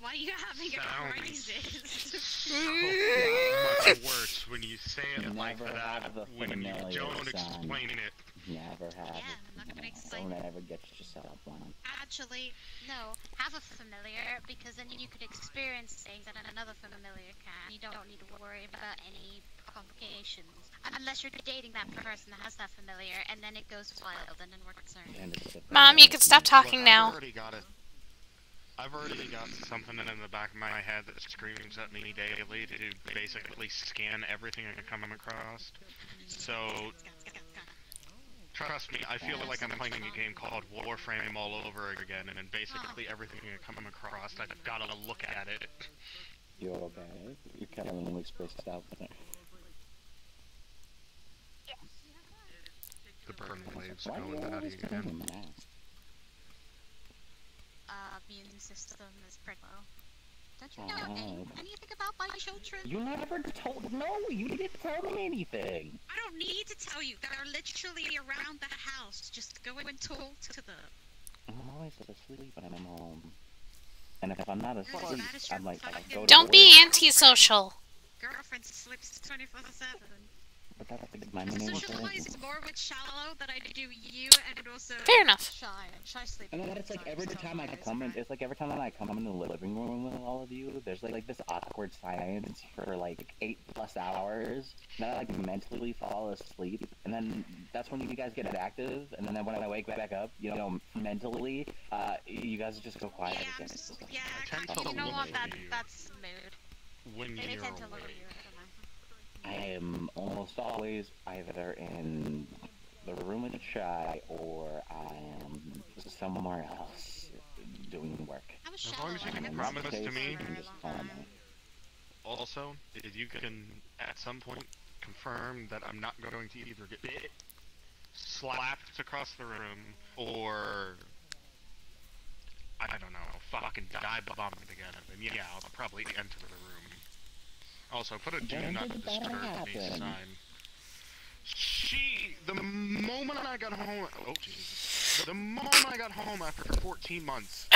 Why are you having a crisis? So much worse when you say it like that. When you don't explain it. Never have it. I'm not gonna explain. Don't ever get yourself on. Actually, no. Have a familiar, because then you could experience things that another familiar can. You don't need to worry about any complications. Unless you're dating that person that has that familiar, and then it goes wild, and then we're concerned. Mom, you can stop talking now. I've already got something in the back of my head that screams at me daily to basically scan everything I come across. So, trust me, I feel like I'm playing a game called Warframe all over again, and basically everything I come across, I've got to look at it. You're okay. You're kind of really spaced out there. The burn waves going at you again. Immune system is pretty low. Don't you know anything about my children? You never told. No, you didn't tell me anything. I don't need to tell you. They're literally around the house. Just go and talk to them. I'm always asleep when I'm home. And if I'm not asleep, I'm like, I go to Don't work. be antisocial. Girlfriend sleeps 24/7. But that's my main Socialize more with Shallow than I do you, and also Fair enough. Shy sleep. And then it's like every time I come in, it's like every time I come in the living room with all of you, there's like this awkward silence for like 8+ hours. Then I like mentally fall asleep, and then that's when you guys get active. And then when I wake back up, you know, mentally, you guys just go quiet again. You know what? That's mood. When They you're tend to awake. lower you. I am almost always either in the room with Shy or I am somewhere else doing work. As long as you can promise to me, also, if you can at some point confirm that I'm not going to either get bit, slapped across the room, or I don't know, fucking die bombed again, then yeah, I'll probably enter the room. Also, put a do not disturb me sign. The moment I got home, oh Jesus, the moment I got home after 14 months,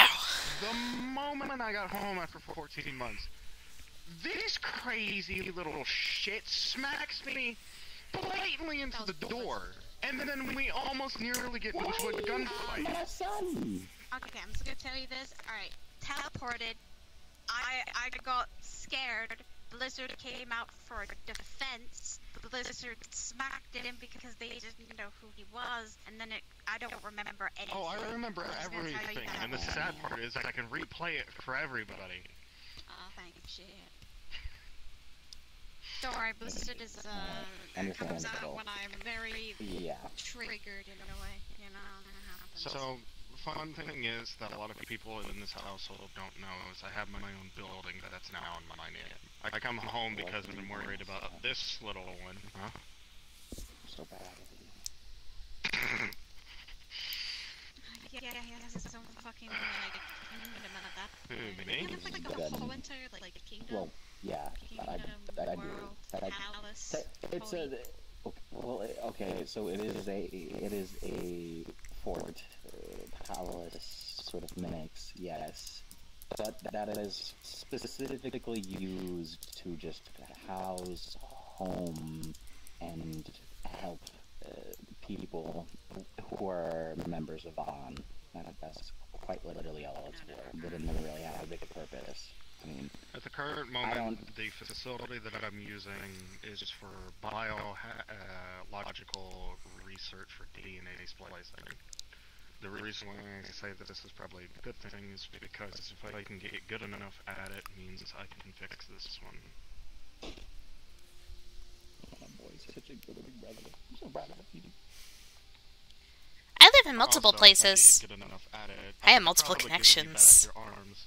this crazy little shit smacks me blatantly into the door, and then we almost nearly get into a gunfight. Okay, I'm just gonna tell you this. Alright, teleported. I got scared. Blizzard came out for defense. Blizzard smacked him because they didn't know who he was, and then I don't remember anything. Oh, I remember everything, and the sad part is I can replay it for everybody. Oh, thank you, shit. Don't worry, Blizzard is, comes out when I'm very triggered in a way, you know, So, fun thing is that a lot of people in this household don't know is I have my own building that's now in my name. I come home because I'm worried about this little one. Huh? So bad. Yeah, some fucking, like, kingdom and that. Who, me? You have, like, a whole entire, like, kingdom? Well, yeah, I do. Palace, it's a... Well, okay, so it is a fort, palace sort of mix, yes. But that is specifically used to just house, home, and help people who are members of VON. That's quite literally all it's for. They didn't really have a big purpose. I mean, at the current moment, the facility that I'm using is for biological research for DNA splicing. The reason why I say that this is probably a good thing is because if I can get good enough at it, means I can fix this one. Oh boy, such a good brother. I'm so proud of you. I live in multiple Also, places. if I get good enough at it, I have can multiple probably connections. give you back your arms.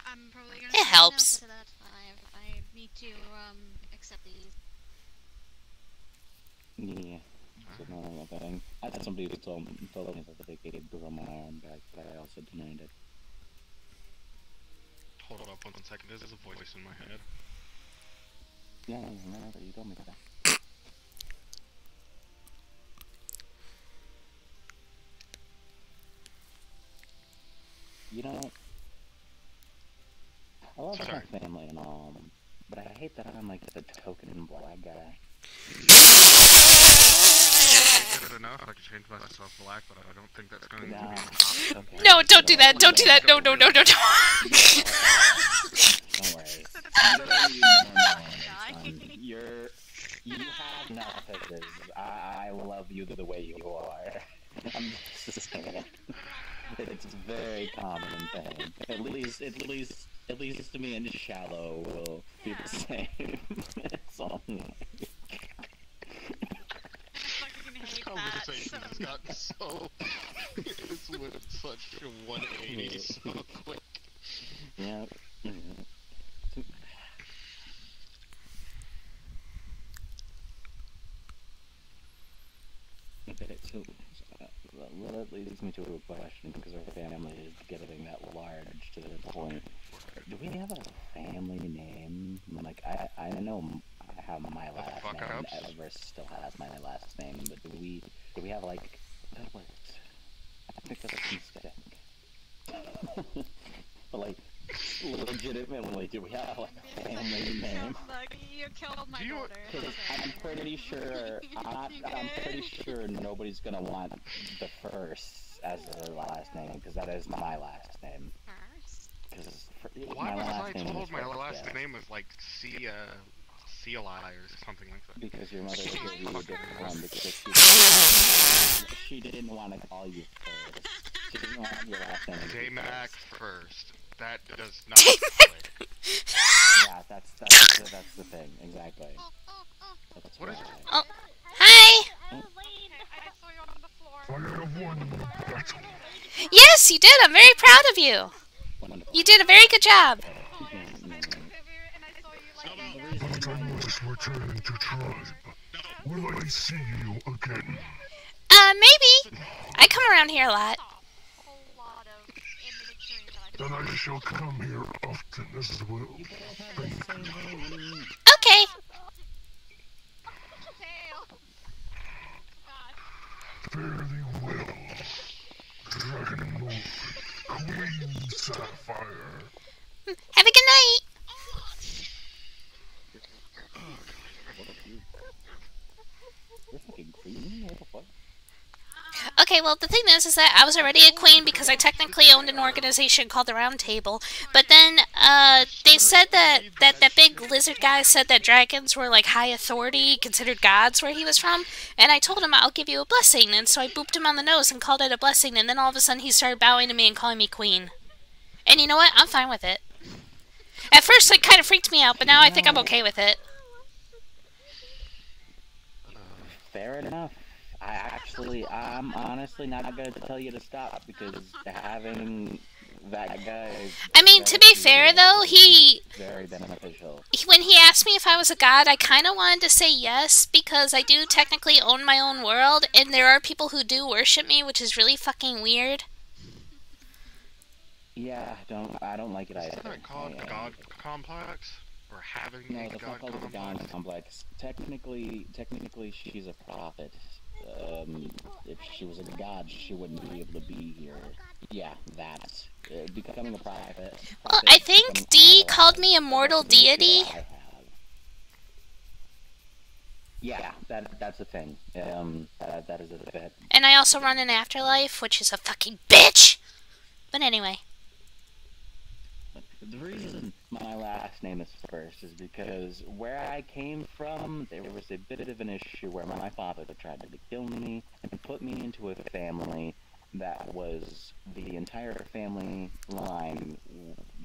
I'm probably gonna It say helps. no to that. I need to accept these. Yeah, it's another thing. I had somebody who told me that they could grow my arm back, but I also denied it. Hold up 1 second, there's a voice in my head. Yeah, you told me that. You know, I love my family and all, but I hate that I'm like the token black guy. Good enough, I can change myself black, but I don't think that's going to be Okay. No, don't do that. Don't do that. No, no, no, no, no. Don't worry. You have enough as is. I love you the way you are. I'm just saying. It's a very common thing. At least to me and Shallow will be the same. It's all This conversation has gotten so... it's went such a 180 so quick. Yeah. Okay, so that leads me to a question, because our family is getting that large to the point. Do we have a family name? Like, I know I have my last name, Everest still has my last name, but do we have, like, that works. I think that's a mistake. But, like, legitimately, do we have, like, a family name? You killed my daughter. I'm pretty sure, nobody's gonna want the first as their last name, because that is my last name. Why was I told my last name was like Seali or something like that? Because your mother gave you a different one, because she didn't want to call you first. She didn't want your last name to be J-Mac first. That does not click. Yeah, that's the thing, exactly. What is it? Oh, hi! Yes, you did. I'm very proud of you. You did a very good job. But I must return to tribe. Will I see you again? Maybe. I come around here a lot. Then I shall come here often as well. Thank you. Okay. Fairly well. Dragon Lord, Queen Sapphire. Have a good night. You're fucking queen? What the fuck? Okay, well, the thing is that I was already a queen because I technically owned an organization called the Round Table. But then, they said that big lizard guy said that dragons were, like, high authority, considered gods where he was from. And I told him, I'll give you a blessing. And so I booped him on the nose and called it a blessing. And then all of a sudden he started bowing to me and calling me queen. And you know what? I'm fine with it. At first it kind of freaked me out, but now I think I'm okay with it. Fair enough. I'm honestly not going to tell you to stop, because having that guy... I mean, to be fair, though, very beneficial. When he asked me if I was a god, I kind of wanted to say yes, because I do technically own my own world, and there are people who do worship me, which is really fucking weird. Yeah, I don't like it either. Isn't that called God Complex? Or having a that's God not called a God Complex. Technically, she's a prophet. If she was a god, she wouldn't be able to be here. Yeah, that's becoming a prophet. Well, I think Dee called me a mortal deity. Yeah, that's the thing. That is a thing. And I also run an afterlife, which is a fucking bitch! But anyway. The reason my last name is first is because where I came from, there was a bit of an issue where my father tried to kill me and put me into a family that was, the entire family line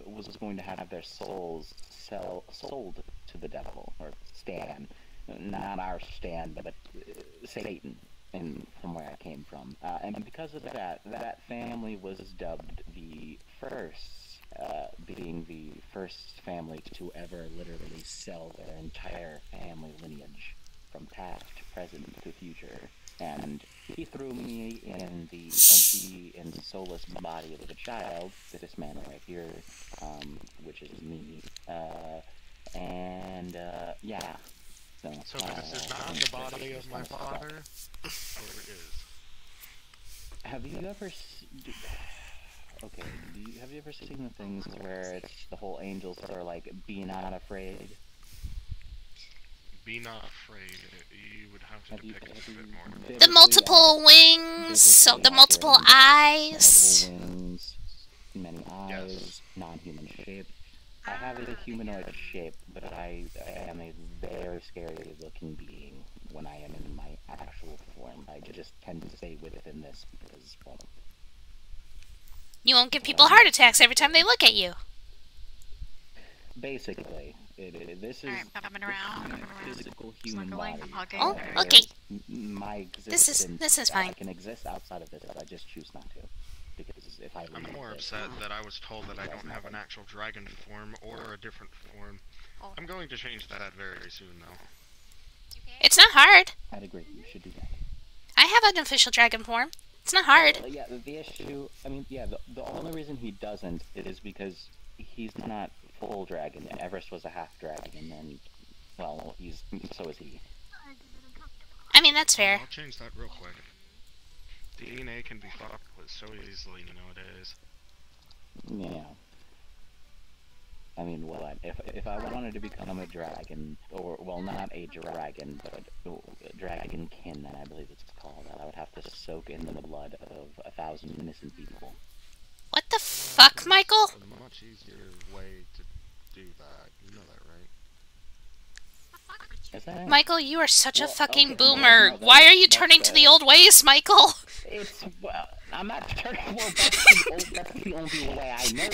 was going to have their souls sold to the devil, or Stan. Not our Stan, but Satan, from where I came from. And because of that, that family was dubbed the first. Being the first family to ever literally sell their entire family lineage, from past, present, to future. And he threw me in the empty and soulless body of a child, this man right here, which is me, yeah. So this is not the body of my father? Or it is? Have you ever... Okay, have you ever seen the things where it's the whole angels are like, be not afraid? Be not afraid. You would have to depict it a bit more. The multiple wings, so the multiple eyes. Multiple wings, many eyes, non-human shape. I have a humanoid shape, but I am a very scary-looking being when I am in my actual form. I just tend to stay within this because, well... You won't give people heart attacks every time they look at you. Basically, this is my physical human body. Oh, okay. My existence. This is fine. I can exist outside of this, but I just choose not to. Because if I I'm more upset that I was told that I don't have an actual dragon form or a different form. I'm going to change that very soon, though. It's not hard. I'd agree. You should do that. I have an official dragon form. It's not hard. Yeah, the issue... I mean, yeah, the only reason he doesn't is because he's not full dragon. Everest was a half dragon, and, well, so is he. I mean, that's fair. I'll change that real quick. DNA can be fucked with so easily nowadays. Yeah. I mean, what? If I wanted to become a dragon, or, well, not a dragon, but a dragonkin, I believe it's called, I would have to soak in the blood of 1,000 innocent people. What the fuck, Michael? It's a much easier way to do that. You know that, right? Is that Michael, you are such a fucking boomer. Why are you turning to the old ways, Michael? It's, well, I'm not turning, well, that's the only way I know of.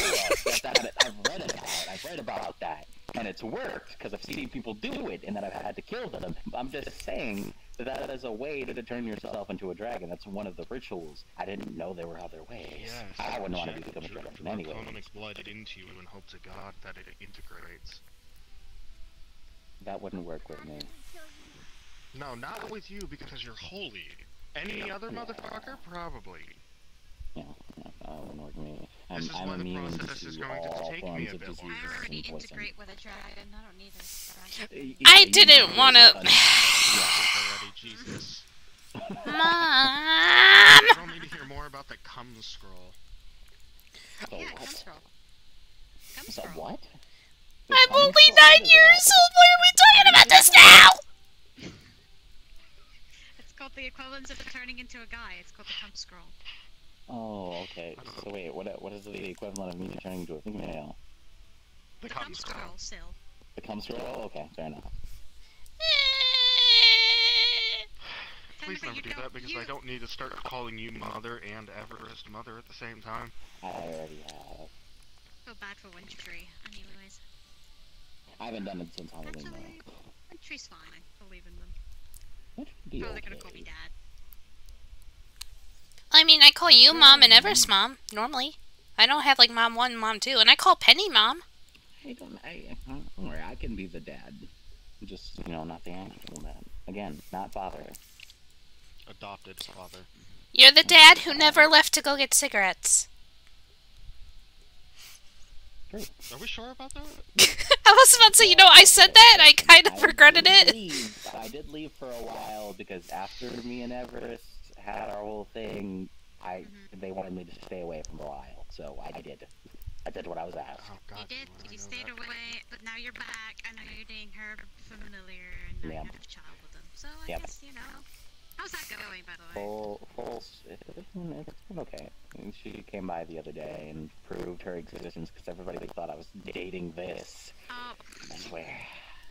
I've read about that, and it's worked, because I've seen people do it, and that I've had to kill them. I'm just saying that is a way to turn yourself into a dragon. That's one of the rituals. I didn't know there were other ways. Yes, I wouldn't want to become a dragon anyway. Opponent's blood into you and hope to God that it integrates. That wouldn't work with me. No, not with you, because you're holy. Any other motherfucker? Probably. Yeah, that wouldn't work with me. This is why the process is going to take me a bit longer. I already integrate with a dragon. I don't need a dragon. I didn't want to... Jesus. Mom! I don't need to hear more about the cum scroll. The Yeah, what? cum scroll. Cum The scroll. what? I'm only 9 years old. Why are we talking about this now? It's called the equivalent of turning into a guy. It's called the cum scroll. Oh, okay. So wait, what is the equivalent of me turning into a female? The cum scroll, still. The cum scroll? Oh, okay, fair enough. Please never do that, because I don't need to start calling you Mother and Everest Mother at the same time. I already have. Feel bad for Wintry, anyways. I haven't done it since Halloween, Actually, though. Wintry's fine. I believe in them. Be Oh, they're okay. gonna call me Dad. I mean, I call you Mom and Everest Mom, normally. I don't have, like, Mom 1 and Mom 2, and I call Penny Mom. Don't worry, I can be the dad. Just, you know, not the actual dad. Again, not father. Adopted father. You're the dad who never left to go get cigarettes. True. Are we sure about that? I was about to say, you know, I said that, and I kind of regretted it. I did leave for a while, because after me and Everest had our whole thing, they wanted me to stay away from a while, so I did. I did what I was asked. Oh, God, You did. You stayed away, but now you're back. I know you're dating her familiar, and now you have a child with them. So I guess, you know. How's that going, by the way? It's been okay. And she came by the other day and proved her existence, because everybody thought I was dating this. Oh. I swear.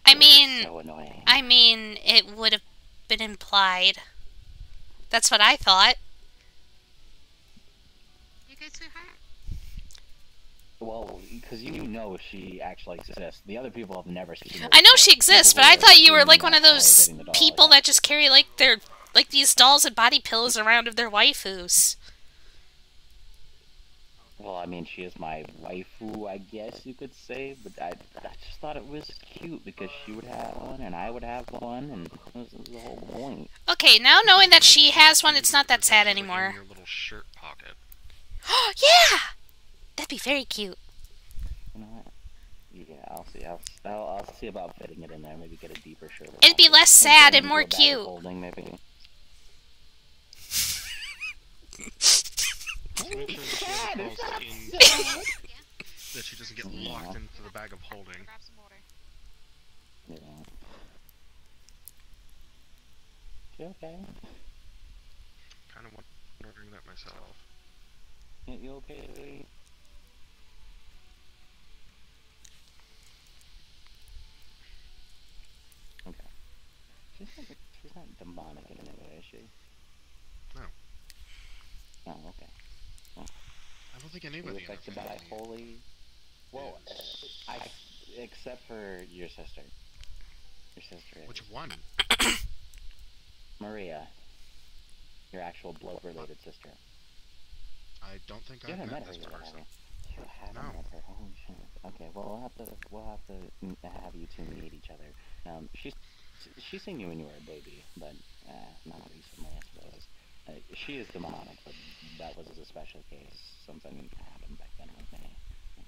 I mean, so annoying. I mean, it would have been implied. That's what I thought. You good, sweetheart? Well, because you know she actually exists. The other people have never seen her. I know she exists, but I thought you were like one of those people that just carry like their these dolls and body pillows around of their waifus. Well, I mean, she is my waifu, I guess you could say, but I just thought it was cute because she would have one and I would have one, and it was the whole point. Okay, now knowing that she has one, it's not that sad anymore. Your little shirt pocket. Yeah! That'd be very cute. You know what? Yeah, I'll see. I'll see about fitting it in there. Maybe get a deeper shirt. It'd be less sad and more cute. Holding, maybe. That she doesn't get locked into the bag of holding. Yeah. She okay? Kind of wondering that myself. You okay? Okay. She's not demonic in any way, is she? No. Oh, okay. Well, I don't think anybody. Affected by holy. Well, except for your sister. Your sister. Which one? Maria. Your actual blood-related sister. I don't think I've met this person. You haven't met her. Oh shit. Okay, well we'll have to have you two meet each other. She's seen you when you were a baby, but not recently, I suppose. She is demonic, but that was a special case. Something happened back then with me.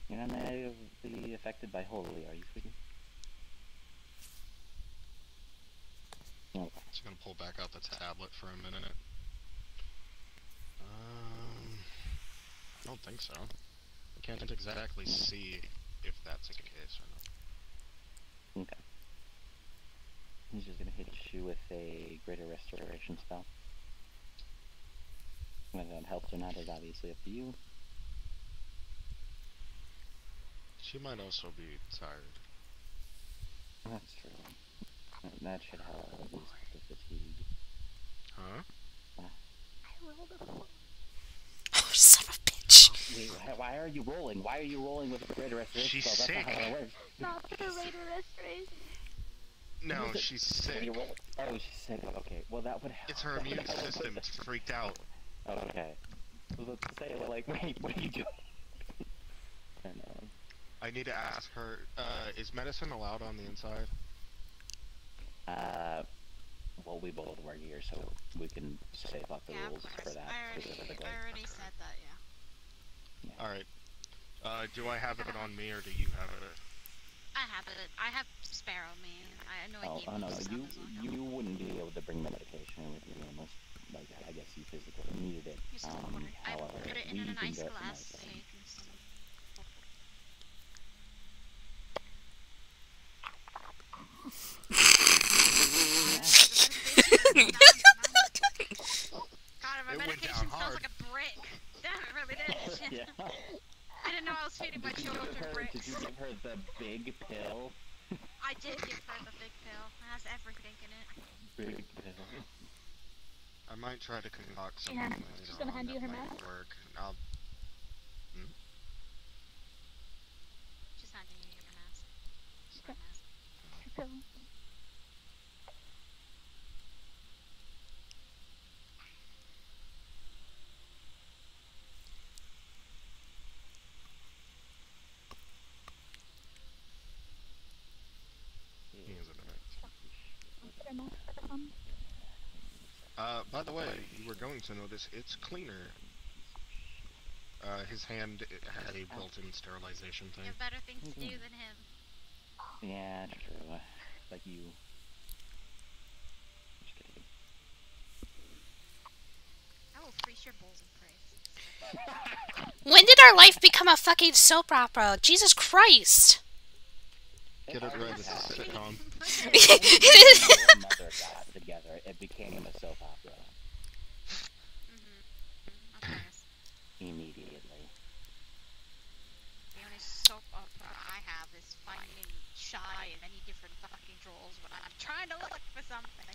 You're not negatively affected by holy, are you, sweetie? Okay. Just gonna pull back out the tablet for a minute. I don't think so. I can't exactly see if that's the case or not. Okay. He's just gonna hit you with a greater restoration spell. Whether that helps or not is obviously up to you. She might also be tired. That's true. That should help at least with the fatigue. Huh? I rolled a 4. Oh, son of a bitch. Wait, why are you rolling? Why are you rolling with a greater restoration spell? That's not how that works. Not the greater restoration. No, she's sick. Oh, she's sick. Okay, well that would help. It's her immune system. It's freaked out. Okay. I was about to say, like, wait, what are you doing? I know. I need to ask her, is medicine allowed on the inside? Well, we both work here, so we can say fuck the rules for that specifically. I already said that, yeah. Alright. Do I have it on me, or do you have it? I have it. I have Sparrow me. I know I gave no, stuff as well. you wouldn't be able to bring the medication with you unless, like, I guess you physically needed it. However, I put it in a nice glass so you can see. God, my medication smells like a brick. Damn, it really did. Yeah. I didn't know I was feeding my children bricks. Did you give her the big pill? I did give her the big pill. It has everything in it. Big pill. I might try to concoct something. Yeah, she's gonna hand you her mask. Work. She's handing you your mask. Okay. Her pill. By the way, you were going to notice it's cleaner. His hand had a built-in sterilization thing. You have better things to do than him. Yeah, true. Like you. Just kidding. I will freeze your bowls and praise. When did our life become a fucking soap opera? Jesus Christ! Get it right, it's a sitcom. Your mother got together, it became a soap opera. Immediately. The only soap opera I have is finding Shy in many different fucking drawers when I'm trying to look for something.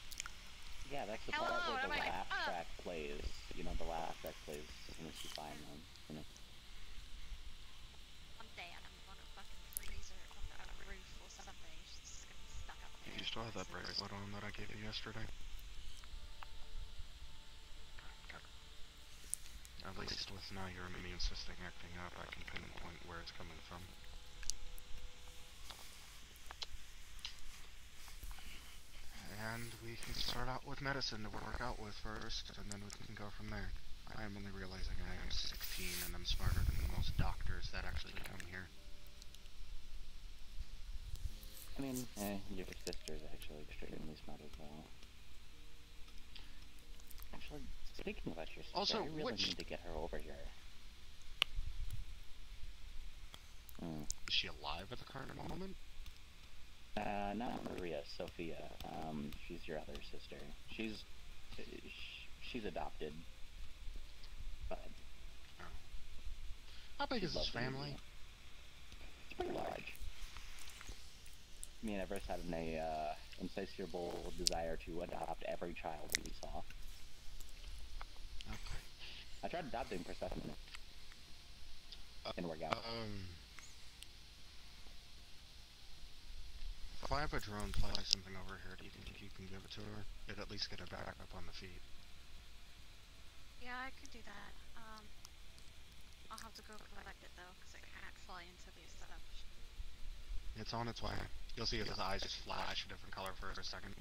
Yeah, that's the part where the laugh track plays. You know, the laugh track plays as soon as you find them. You know? Someday I'm gonna fucking freeze her on a roof or something. She's just gonna be stuck up there. You still have that bracelet on that I gave you yesterday? At least with with now your immune system acting up, I can pinpoint where it's coming from. And we can start out with medicine to work out with first, and then we can go from there. I am only realizing I am 16 and I'm smarter than most doctors that actually come here. I mean, your sister's actually extremely smart as well. Actually, speaking about your sister, Also, I really need to get her over here. Is she alive at the current moment? Not Maria, Sophia. She's your other sister. She's adopted. But how big is this family? It's pretty large. Me and Everest had an insatiable desire to adopt every child we saw. Okay. I tried adopting Persephone. Didn't work out. If I have a drone fly something over here, do you think you can give it to her? It'd at least get her back up on the feet. Yeah, I could do that. I'll have to go collect it though, because I can't fly into the establishment. It's on its way. You'll see his eyes just flash a different color for a second.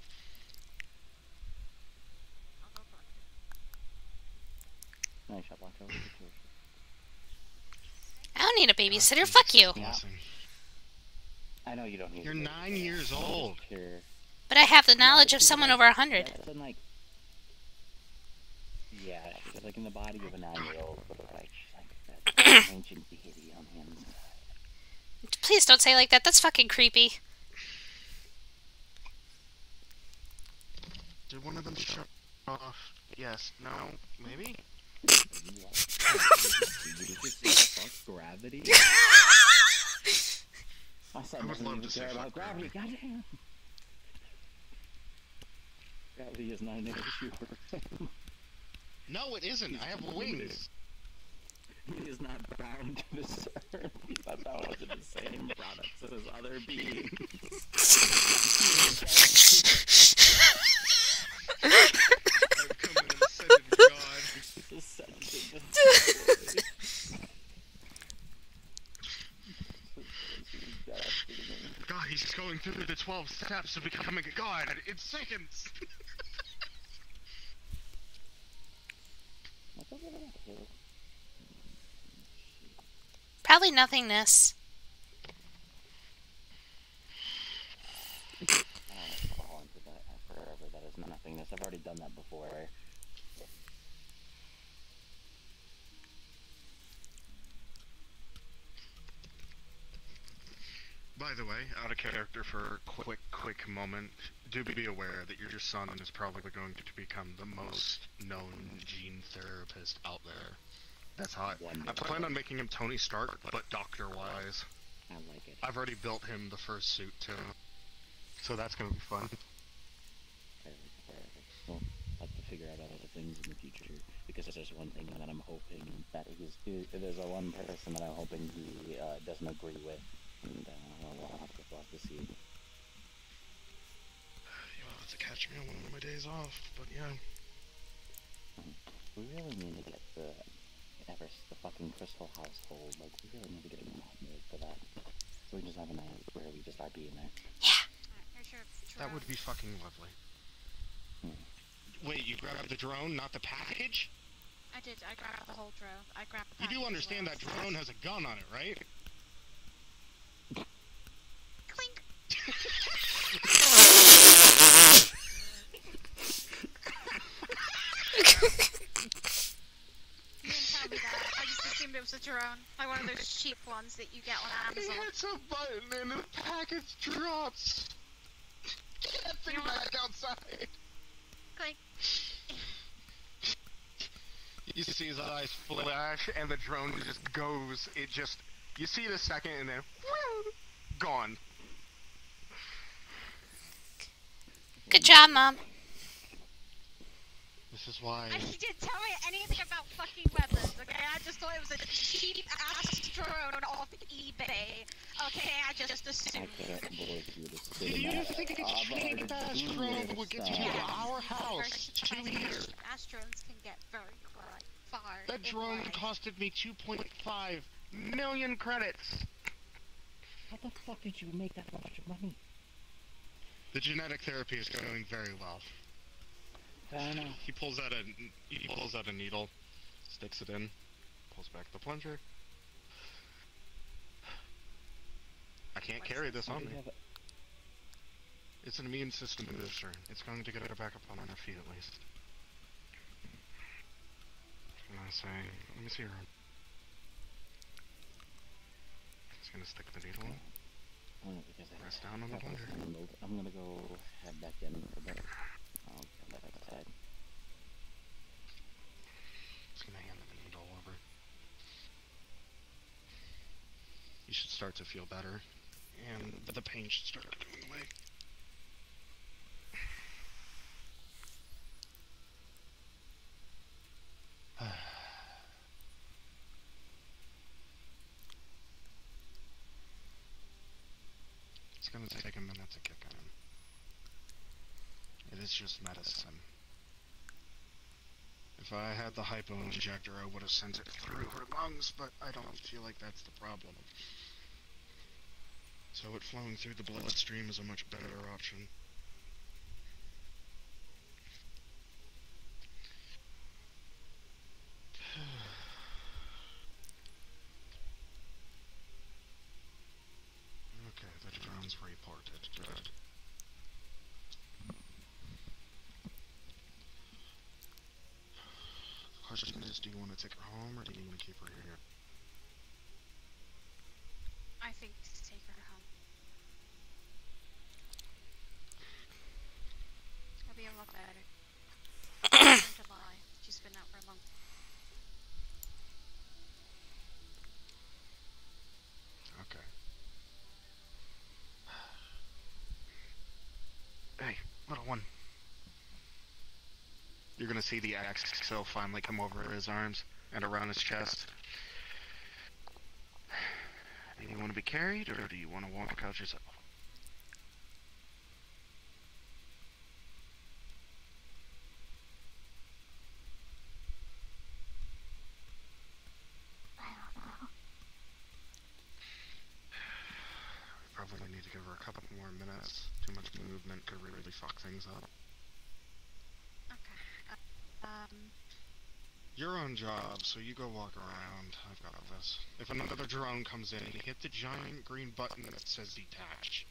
I'll go collect it. Nice shot, watch over the situation. I don't need a babysitter. Fuck you. Yeah. I know you don't need. You're 9 years old. But I have the knowledge of someone over 100. Like, yeah, she's like in the body of a 9-year-old, but like she's like that ancient deity on the inside. Please don't say like that. That's fucking creepy. Did one of them shut off? Yes. No. Maybe? Did you just say fuck gravity? My son doesn't even care about gravity, goddamn! Gravity is not an issue for him. No, it isn't. I have wings. He is not bound to this earth. He's not bound to the same products as other beings. I've come in and ascended God. God, he's going through the 12 steps of becoming a god in seconds. Probably nothingness. I don't fall into that forever. That is nothingness. I've already done that before. By the way, out of character for a quick moment, do be aware that your son is probably going to become the most known gene therapist out there. That's hot. I plan on making him Tony Stark, but doctor-wise. I like it. I've already built him the first suit, too. So that's gonna be fun. Well, I'll have to figure out other things in the future, because there's one thing that I'm hoping that there's a one person that I'm hoping he doesn't agree with, and we'll have to see. You'll have to catch me on one of my days off, but yeah. We really need to get the fucking Crystal household. Like, we really need to get a map made for that. So we just have a night where we just start being there. Yeah. That would be fucking lovely. Wait, you grabbed the drone, not the package? I did. I grabbed the whole drone. I grabbed the You do package understand as that well. drone has a gun on it, right? Clink. You didn't tell me that. I just assumed it was a drone. Like one of those cheap ones that you get on Amazon. He hits a button and the package drops. Get that thing back outside. Clink. You see his eyes flash and the drone just goes. You see it a second and then gone. Good job, Mom. This is why. He didn't tell me anything about fucking weapons, okay? I just thought it was a cheap ass drone off eBay. Okay, I just assumed. Do you think a cheap ass drone would get you to our house 2 years? Ass drones can get very pricey. far. That drone costed me 2.5 million credits. How the fuck did you make that much money? The genetic therapy is going very well. Fair enough. He pulls out a needle, sticks it in, pulls back the plunger. I can't carry this on me. It's an immune system booster. It's going to get her back up on her feet at least. What can I say? Let me see her arm. Just gonna stick the needle in. Press down on the plunger. I'm gonna go head back in for a bit. I'll come back outside. Just gonna hand the needle over. You should start to feel better, and the pain should start going away. It's gonna take a minute to kick in. It is just medicine. If I had the hypo injector, I would have sent it through her lungs, but I don't feel like that's the problem. So it flowing through the bloodstream is a much better option. Okay, the drone's reported. Good. The question is, do you want to take her home, or do you want to keep her here? I think to take her home. It'll be a lot better. To lie. She's been out for a long time. Okay. Hey, little one. You're gonna see the exhale finally come over his arms and around his chest. Do you want to be carried, or do you want to walk out yourself? We probably need to give her a couple more minutes. Too much movement could really fuck things up. You're on job, so you go walk around. I've got this. If another drone comes in, hit the giant green button that says detach.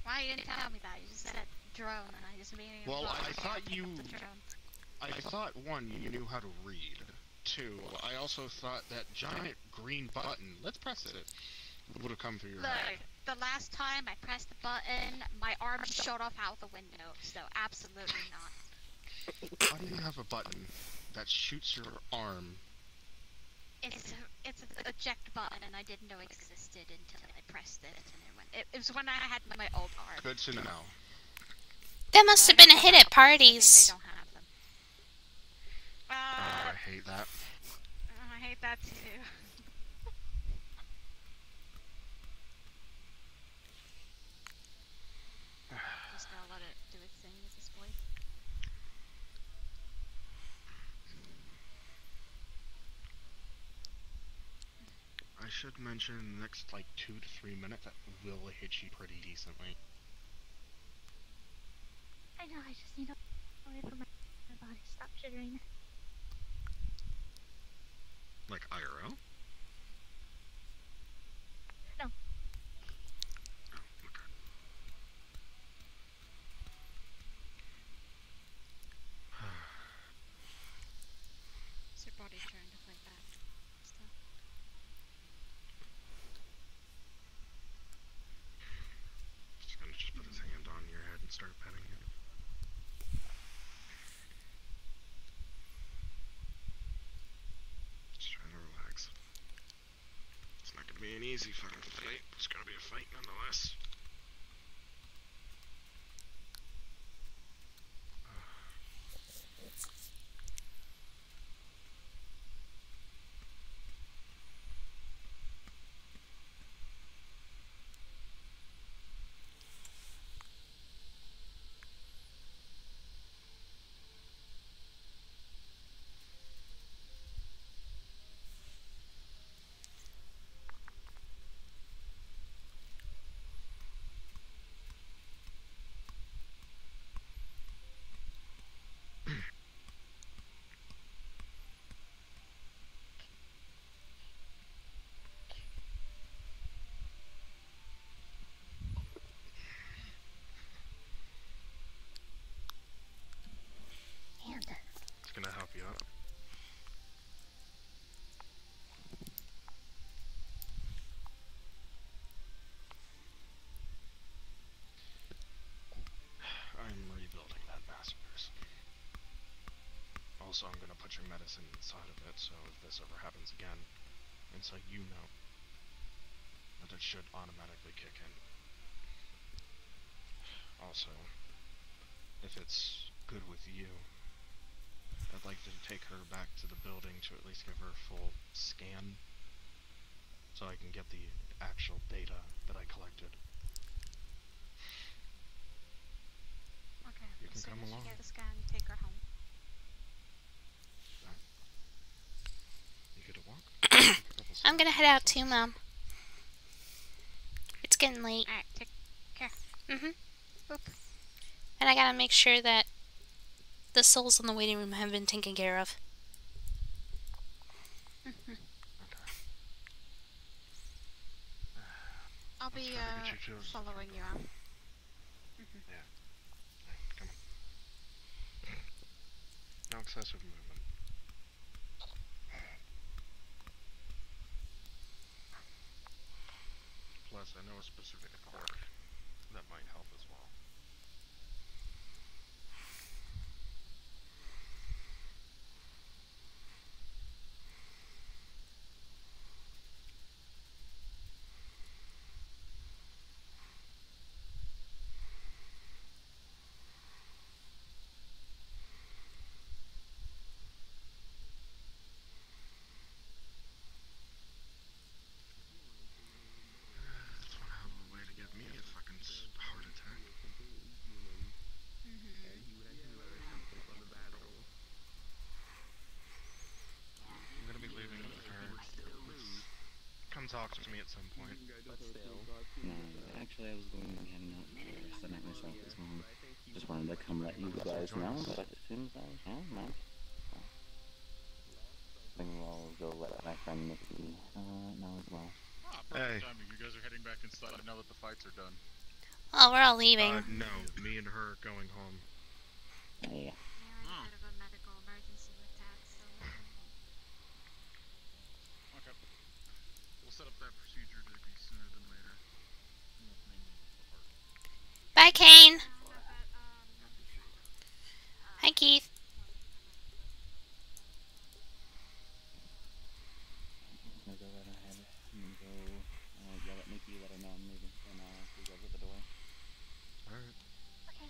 Why you didn't tell me that? You just said drone, and I just immediately. Well, I thought you. Drone. I thought, one, you knew how to read. Two, I also thought that giant green button, let's press it, would have come through your head. Look, the last time I pressed the button, my arm shot off out the window, so absolutely not. Why do you have a button that shoots your arm? It's an eject button, and I didn't know it existed until I pressed it, and it went. It was when I had my old arm. Good to know. That must have been a hit at parties. They don't have them. I hate that. I hate that too. Just gotta let it do its thing at this point. I should mention in the next, like, 2 to 3 minutes that will hit you pretty decently. I know, I just need to away from my body. Stop jittering. Like IRL? No. Oh, okay. It's your body trying to fight back. Stuff. He's gonna just put his hand on your head and start petting you. Just trying to relax. It's not gonna be an easy fucking fight. It's gonna be a fight nonetheless. medicine inside of it, so if this ever happens again, and so you know that it should automatically kick in. Also, if it's good with you, I'd like to take her back to the building to at least give her a full scan, so I can get the actual data that I collected. Okay, You can as soon come as along. you get the scan, you take her home. You get a walk? I'm gonna head out too, Mom. It's getting late. Alright, take care. Boop. And I gotta make sure that the souls in the waiting room have been taken care of. I'll be following you out. Yeah. Come on. No excessive movement. Plus, I know a specific park that might help as well. That's one hell of a way to get me a fucking heart attack. I'm gonna be leaving with her. Come talk to me at some point. No, actually, I was going to be heading out for the night myself as well. Just wanted to come let you guys know, but as soon as I can, man. I think I'll go let my friend Nikki know as well. Hey. Timing. You guys are heading back inside now that the fights are done. Oh, we're all leaving. No, me and her are going home. Yeah. Okay. We'll set up that procedure to be sooner than later. Bye, Kane. Hi, Keith. I'm gonna go right ahead and go yell at Nikki, let her know I'm leaving, and see you guys at the door. Alright. Okay.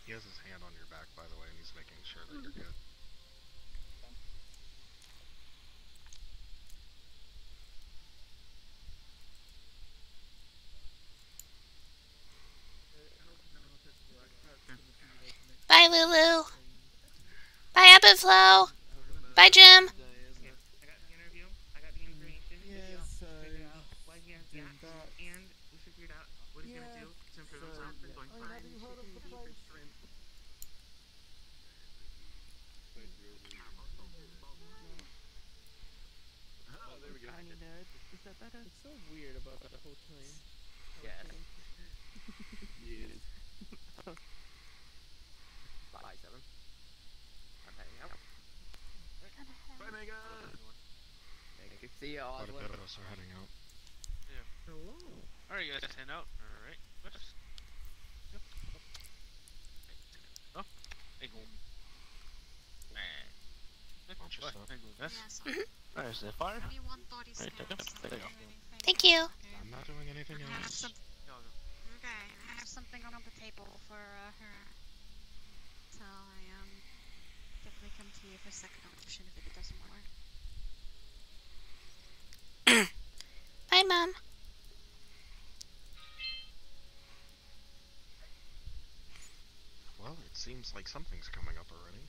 He has his hand on your back, by the way, and he's making sure that you're good. Bye, Lulu. Bye, Ebb and Flow. Bye, Jim. Yes, what he has, yeah, and we figured out what he's gonna do to improve himself and going fine. Have you heard of the place? Oh, there we go. Tiny nerd. Is that better? It's so weird about the whole time. Yes. Yes. Bye, Seven. I'm heading out. Bye, Megan. Thank you. See ya, Quite a Oswald. bit of us are heading out. Yeah. Hello. Alright, you guys heading out? Alright. Yep. Oh. Hey, go. Watch yourself. There's the fire. Right, there you go. Thank you. I'm not doing anything else. Okay, I have something on the table for her. So I definitely come to you for a second option if it doesn't work. Bye, Mom. Well, it seems like something's coming up already.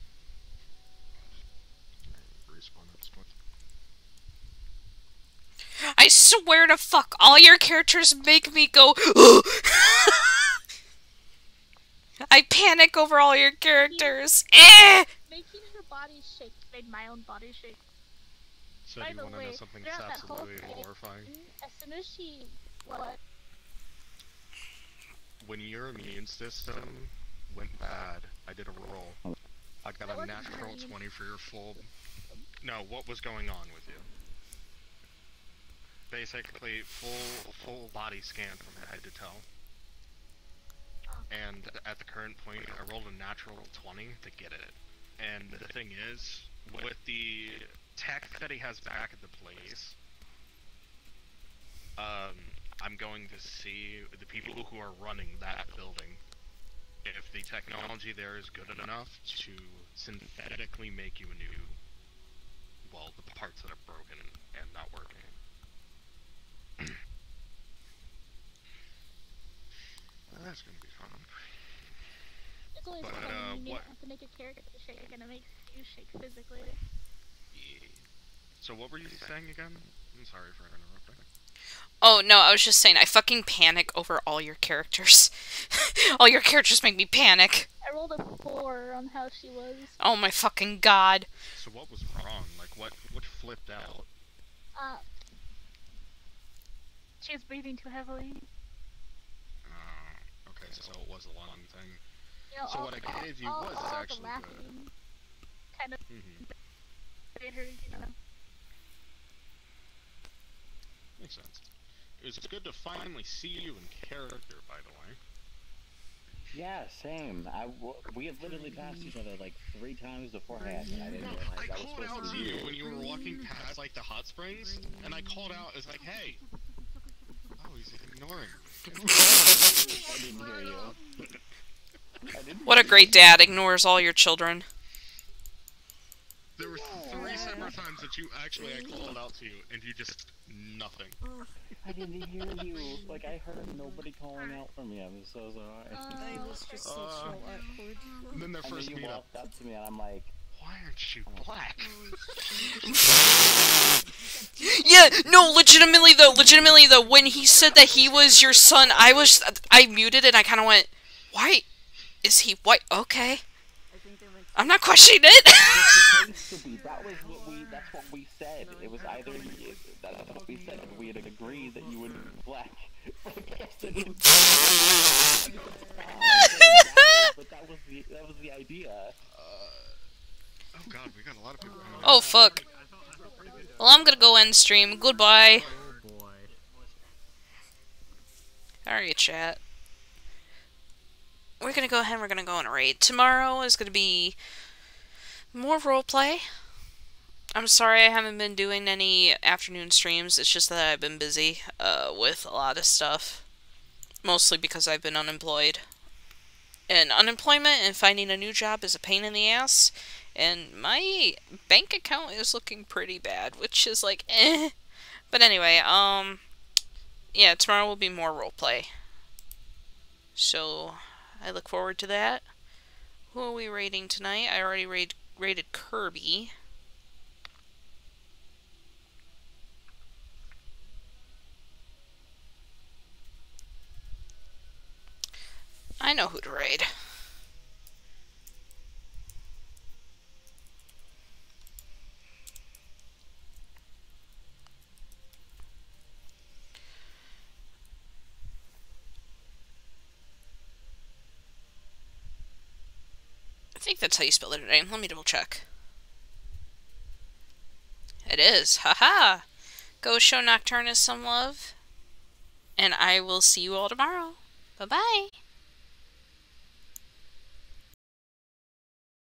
Respawn at this point. I swear to fuck, all your characters make me go. I panic over all your characters. Making her body shake made my own body shake. So By do you the want to know way, something throughout that's that whole absolutely fight, horrifying? As soon as she what? When your immune system went bad, I did a roll. I got a natural 20 for your full... No, what was going on with you? Basically, full body scan from head to toe. And at the current point, I rolled a natural 20 to get it. And the thing is, with the tech that he has back at the place, I'm going to see the people who are running that building. If the technology there is good enough to synthetically make you a new, well, the parts that are broken and not working. That's gonna be fun. It's always But, fun when you what? have to make a character shake and it makes you shake physically. Yeah. So what were you saying again? I'm sorry for interrupting. Oh, no, I was just saying, I fucking panic over all your characters. All your characters make me panic. I rolled a 4 on how she was. Oh my fucking god. So what was wrong? Like, what flipped out? She was breathing too heavily. Okay, so it was a long thing. You know, So what I gave you was actually good. Kind of made her, you know. Makes sense. It was good to finally see you in character, by the way. Yeah, same. We have literally passed each other like 3 times beforehand, and I didn't realize I that was called out supposed to to be you when you were walking past, like, the hot springs, and I called out, as like, hey! Oh, he's ignoring. I didn't hear you. What a great dad, ignores all your children. There were 3 separate times that I called out to you, and you just, nothing. I didn't hear you. Like, I heard nobody calling out for me. I'm so sorry. I was just so awkward. And then their And first then you meetup. walked up to me, and I'm like, why aren't you black? Yeah, no, legitimately though, when he said that he was your son, I muted and I kind of went, why is he white? Okay. I'm not questioning it. That's what we said. It was either that's what we said. We had agreed that you would be black. But that was the idea. Oh god, we got a lot of people. Oh fuck. Well, I'm gonna go end stream. Goodbye. Oh boy. Alright, chat. We're gonna go ahead and we're gonna go on a raid. Tomorrow is gonna be more roleplay. I'm sorry I haven't been doing any afternoon streams. It's just that I've been busy with a lot of stuff. Mostly because I've been unemployed. And unemployment and finding a new job is a pain in the ass. And my bank account is looking pretty bad, which is like, eh. But anyway, yeah, tomorrow will be more roleplay. So, I look forward to that. Who are we raiding tonight? I already raided Kirby. I know who to raid. I think that's how you spell their name. Let me double check. It is. Haha. Go show Nocturnus some love. And I will see you all tomorrow. Bye-bye.